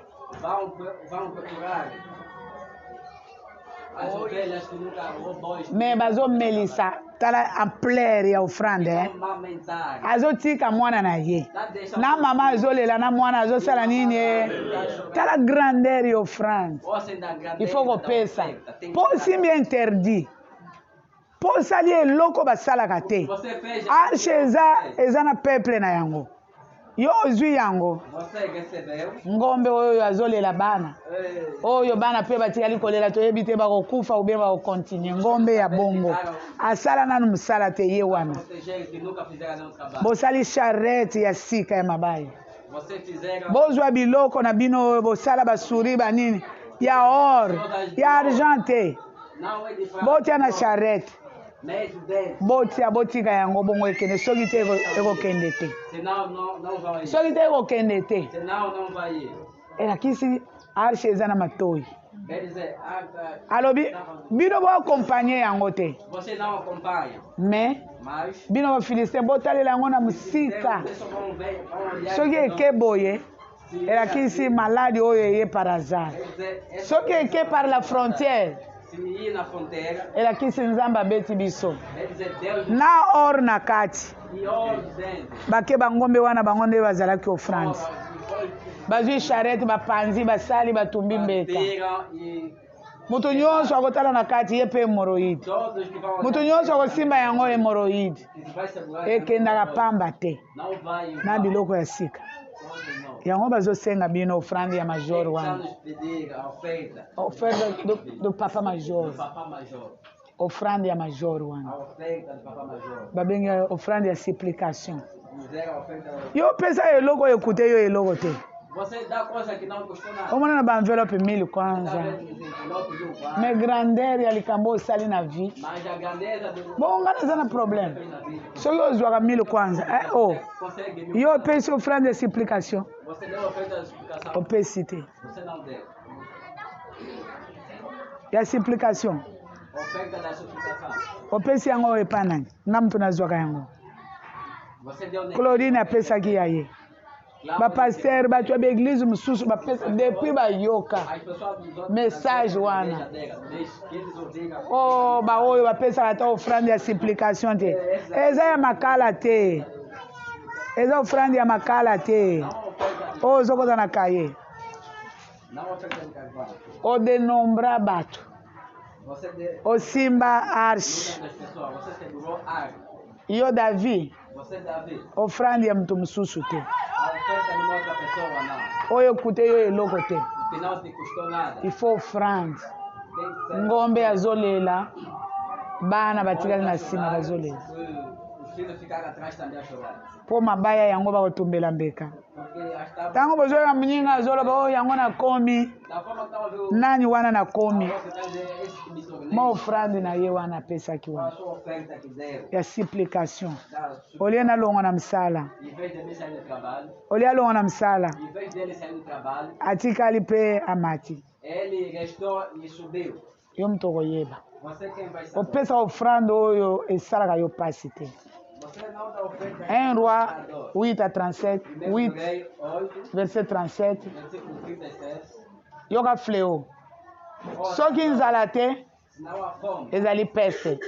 A: me bazomelisa tala ampleur ya ofrande azotika mwana na ye na mama azolela na mwana azosala nini tala grandeur ya ofrande il faut kopesa mpo osimbi interdit mpo osali eloko basalaka te arshe eza na peuple na yango yo ozwi yango ngombe oyo azolela bana oyo bana mpe batikali kolela toyebi te bakokufa ube bakokontinue ngombe ya bongo asala nanu mosala te ye wana bosali charrette ya sika ya mabaya bozwa biloko na bino oyo bosala basuri banini ya or ya argent te botia na charrette botika yango bongo ekende soki te ekokende te soki te ekokende te elakisi arshe eza na matoi alobi bino boakompagne yango te me bino bafilistin botalela yango na mosika soki eke boye elakisi maladi oyo eye par hasard soki eke par la frontière elakisi nzambe abeti biso na or na kati bake bangombe wana bango nde bazalaki ofrande bazwi charrette bapanzi basali batumbi mbeka moto nyonso akotala na kati ye mpe hémorroïde moto nyonso akosimba yango hémorroïde ekendaka pamba te na biloko ya sika yango bazosenga bino ofrande ya major wana offerte de papa major offrande ya major wana babengi offrande ya supplication yo pesa eloko ekute yo eloko te omona na baenvelope 1000 kwanza me grandeur ya likambo osali na vie bonga naza na problème soki ozwaka 1000 kwanza yo opesi offrande ya supplication opesi te ya supplication opesi yango epa nani nga mutu nazwaka yango Claudine apesaki ya ye bapaster bato ya baeglise mosusu bapesa depuis bayoka message wana baoyo bapesaka ata ofrande ya supplication te eza ya makala te eza ofrande ya makala te oyo ozokoza na kaye odenombra bato osimba arshe yo David ofrande ya mtu mosusu te oyo kute yo eloko te il faut offrande ngombe azolela bana batikali na nsima bazolela mpo mabaya yango bakotumbela mbeka ntango bozoyoka mnyinga azoloba oyo yango nakomi nani wana nakomi ma ofrande na ye wana apesaki wana ya supplication olie nalongwa na msala olie alongwa na msala atikali mpe amati yo mutu okoyeba opesa ofrande oyo esalaka yo pasi te 1 Roi 8 à 37 8 verset 37 yoka fléau soki nzala te ezali peste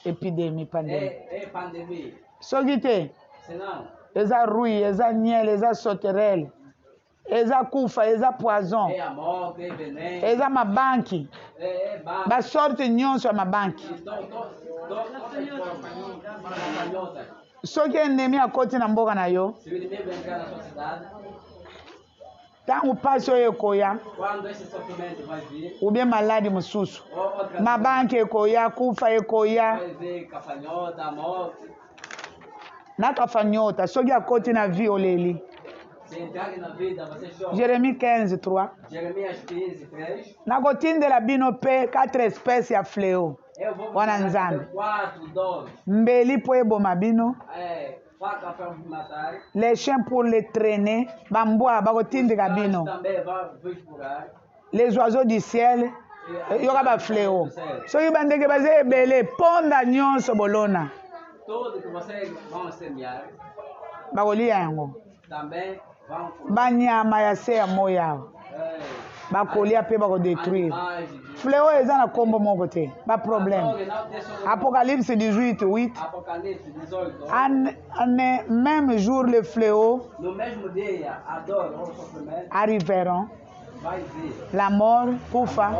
A: épidémie, pandémie.
B: Pandémie.
A: Soki te,
B: Sinon,
A: eza rouille, eza miel, eza sauterelle, eza kufa, eza poison,
B: a morte, veneno.
A: eza mabanki, basorte nyonso ya mabanki. Soki ennemi akoti na mboka na yo,
B: Se o inimigo entrar na sua cidade,
A: ntango pasi oyo ekoya,
B: quando esse sofrimento vai vir,
A: ou bien maladi mosusu,
B: ou outra
A: mabanki ekoya, kufa ekoya,
B: vai vir gafanhota, a morte.
A: na kafanyota soki akoti na vie oleli.
B: Se entrar na vida, você chora.
A: Jérémie 15:3.
B: Jeremias 15:3.
A: nakotindela bino mpe 4 espèces ya fléau
B: Eu vou
A: wana
B: mostrar
A: nzambe
B: 4 dons.
A: mbeli mpo eboma bino,
B: Faca para matar.
A: les chiens pour les traîner, bambwa bakotindika bino,
B: Também vai furar.
A: les oiseaux du ciel yoka bafléau. Soki bandeke baza ebele ponda nyonso bolona
B: Tudo que vocês vão semear,
A: bakolia yango,
B: também vão
A: banyama ya se ya moya bakolia mpe bakodétruire. Fléau eza na nkombo moko te, baproblème. Apocalypse 18:8.
B: Apocalipse 18.
A: En même jour, les fléaux
B: No mesmo dia, a dor ou o sofrimento
A: arriveront,
B: vai vir.
A: la mort, kufa,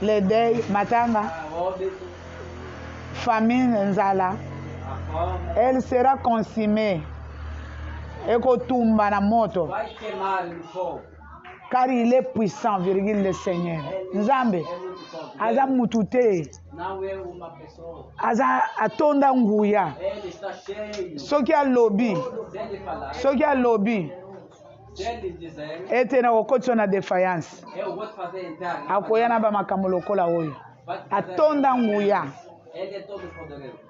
A: le deuil, matanga,
B: A óbito,
A: famine, nzala,
B: a fome,
A: elle sera consumée. Ekotumba na moto,
B: vai queimar no fogo.
A: car il est puissant, virgule le Seigneur. Nzambe,
B: É muito forte.
A: aza mutu te,
B: Não é uma pessoa.
A: aza atonda nguya.
B: Ele está cheio.
A: Soki alobi,
B: Se ele falar,
A: soki alobi,
B: se ele dizer,
A: ete na kokotisa na défaillance,
B: eu vou te fazer entrar.
A: akoya na bamakambo lokola oyo.
B: Vai te fazer-
A: Atonda nguya.
B: Ele é todo poderoso.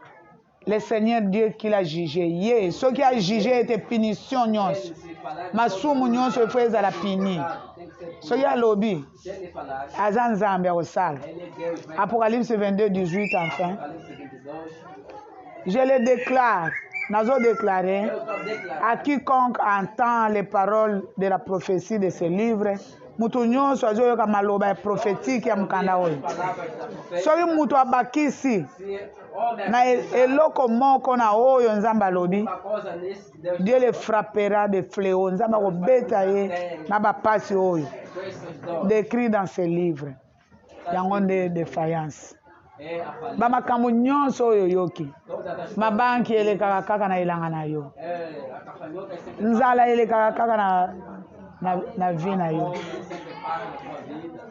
A: Le Seigneur Dieu qui l'a jugé. Ye, ce qui a jugé était punition nyonso.
B: Ele se falar,
A: Masumu nyonso il faut ezala puni.
B: tem que ser
A: Ce qui a lobby,
B: Se ele falar,
A: aza nzambe akosala.
B: ele é Deus. Vai
A: Apocalypse 22:18 enfin.
B: Apocalipse 22.
A: Je le déclare, nazo déclarer
B: Eu estou declarando.
A: à quiconque entend les paroles de la prophétie de ce livre, mutu nyonso azoyoka maloba ya prophétique ya mukanda oyo.
B: Palavras da profecia.
A: Soki mutu abakisi
B: Se homem
A: na eloko moko na oyo nzambe alobi,
B: uma coisa nesse, Deus
A: Dieu le frappera de fléaux. Nzambe akobeta ye na bapasi oyo.
B: com esses dons
A: Décrit dans ce livre. Yango nde défaillance.
B: é a falha.
A: Bamakambo nyonso oyo yoki.
B: Todas as
A: Mabanki elekaka kaka na elanga na yo.
B: a gafanhota é sempre
A: Nzala elekaka kaka na vie na yo.
B: fome, sempre para na sua vida.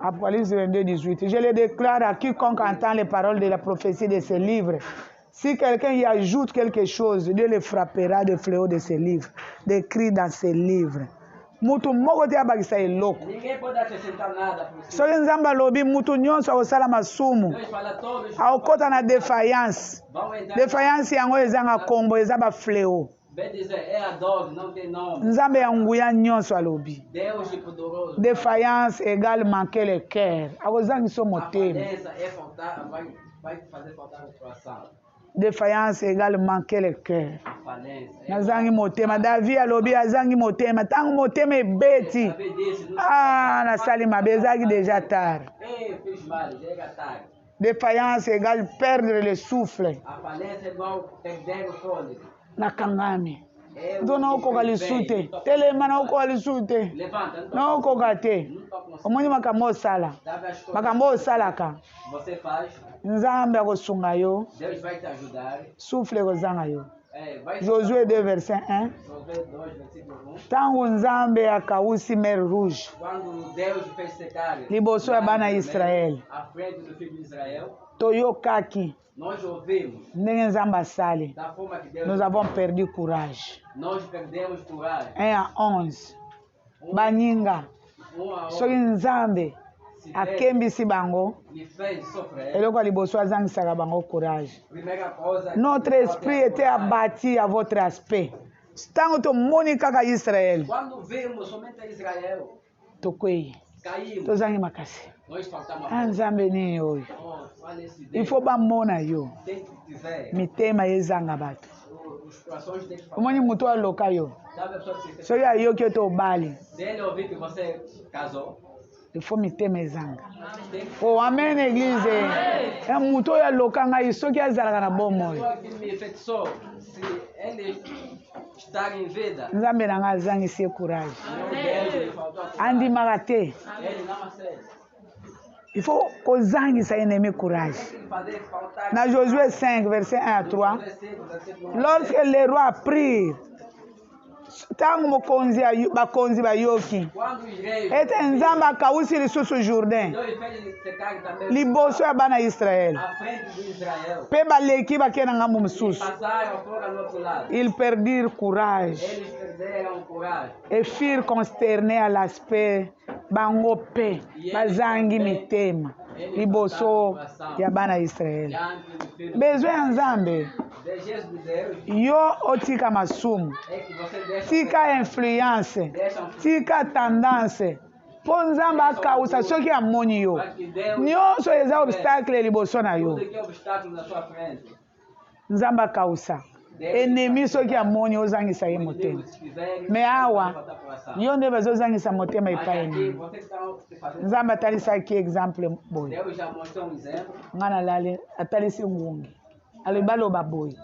A: Apocalypse 22:18. Je le déclare à quiconque entend les paroles de la prophétie de ce livre. Si quelqu'un y ajoute quelque chose, Dieu le frappera de fléaux de ce livre. Décrit dans ce livre. Mutu moko te abakisa eloko.
B: Ninguém pode acrescentar nada por si.
A: Soki nzambe alobi mutu nyonso akosala masumu,
B: Deus fala todos
A: akokota na défaillance.
B: vão entrar.
A: Défaillance yango ezanga nkombo, eza bafléau.
B: Bem dizer, é a dor, não tem nome.
A: Nzambe ya nguya nyonso alobi.
B: Deus é poderoso.
A: Défaillance égale manquer le cœur. Akozangisa
B: A
A: motema.
B: falência é faltar, vai fazer faltar o coração.
A: Défaillance égale manquer le cœur.
B: A falência é.
A: Nazangi motema. David alobi azangi motema. Tango motema ebeti.
B: Saber disso, não
A: Nasali mabe ezalaki déjà tard.
B: fiz mal, chega tarde.
A: Défaillance égale perdre le souffle.
B: A falência é igual perder o fôlego.
A: Nakangami.
B: É
A: Nzo naokoka lisu te. Telema naokoka lisu te.
B: Levanta, não
A: Naokoka te.
B: não toca no
A: Omoni makambo osala.
B: Sabe as coisas
A: Makambo osalaka.
B: que você faz,
A: Nzambe akosunga yo.
B: Deus vai te ajudar.
A: Souffle ekozanga yo.
B: Vai
A: Josué 2 verset 1.
B: Josué 2, versículo 1.
A: Ntango nzambe akawusi mer rouge
B: Quando Deus fez secar
A: liboso ya bana ya Israele,
B: à frente do filho de Israel,
A: toyokaki
B: nós ouvimos
A: ndenge nzambe asali.
B: da forma que Deus
A: Nous avons perdu courage.
B: nós perdemos coragem.
A: 1:11. Baninga,
B: 1 a 1
A: soki nzambe
B: se
A: akembisi bango,
B: me fez sofrer.
A: eloko ya liboso azangisaka bango courage.
B: Primeira coisa,
A: Notre esprit était abattu à votre aspect. Ntango tomoni kaka Israele,
B: quando vimos somente Israel,
A: tokwei,
B: caímos.
A: tozangi makasi.
B: Nós faltamos
A: Nzambe nini oyo?
B: fala esse
A: Il
B: Deus.
A: faut bamona yo.
B: Tem que dizer,
A: Mitema ezanga bato.
B: os corações têm que falar.
A: Omoni mutu aloka yo.
B: Sabe a pessoa que
A: Soki ayoki ete obali,
B: se ele ouvir que você casou,
A: il faut mitema ezanga. Oh, amen, église. Un mouton ya lokanga isoki azalaka na bomoi. Nzambe nanga azangisi courage. Andimaka te. Il faut kozangisa ennemi courage. Dans Josué 5, verset 1 à 3, lorsque les rois prirent, tangu mokonzi bakonzi bayoki ete nzambe akawusi lisusu Jourdain liboso ya bana Israel mpe baleki bakende na ngambo mosusu, ils perdirent courage et furent consternés à l'aspect bango pe bazangi mitema liboso ya bana Israel. Besoin ya nzambe yo otika masumu, tika influence, tika tendance, po nzambe akausa soki amoni yo nyonso eza obstacle liboso na yo. Nzambe akausa ennemi soki amoni ozangisa ye motema, me awa yo nde bazozangisa motema epai ennemi. Nzambe atalisaki exemple boye, nga nalali atalisi ngungi alobaloba boye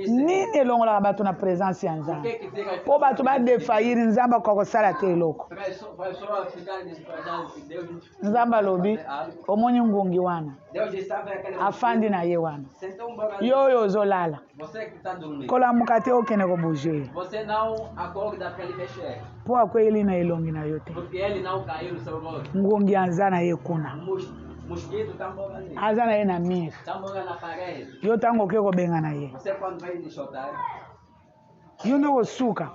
A: nini elongolaka bato na présence ya nzambe po bato badefayiri nzambe akokosala te eloko. Nzambe alobi omoni ngungi wana afandi na ye wana, yo oyo ozolala kolamuka te okende kobouge po akweyeli na elongi na yo te. Ngungi aza na ye kuna, aza na ye na mire, yo ntango oke kobenga na ye yo nde kosuka.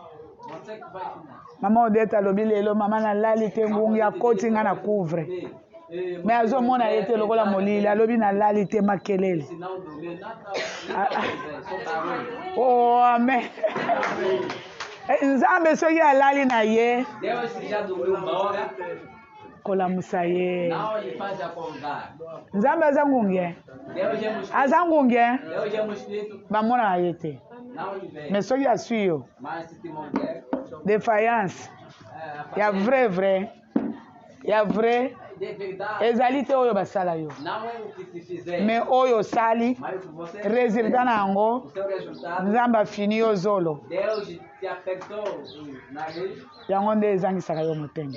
A: Mama Odette alobi lelo mama nalali te ngungi akoti nga na couvre, me azomona ye te lokola molili, alobi nalali te makelele. Oh amen. Nzambe soki alali na ye kolamusa ye. Nzambe aza ngungi, aza ngungi bamonaka ye te, mais soki asui yo défaillance ya vrai ya vrai ezali te oyo basala yo, mais oyo osali résultat na yango nzambe afini yo zolo, yango nde ezangisaka yo motema.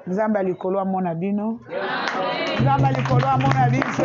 A: Nzambe alikolo amona bino, nzambe alikolo amona biso.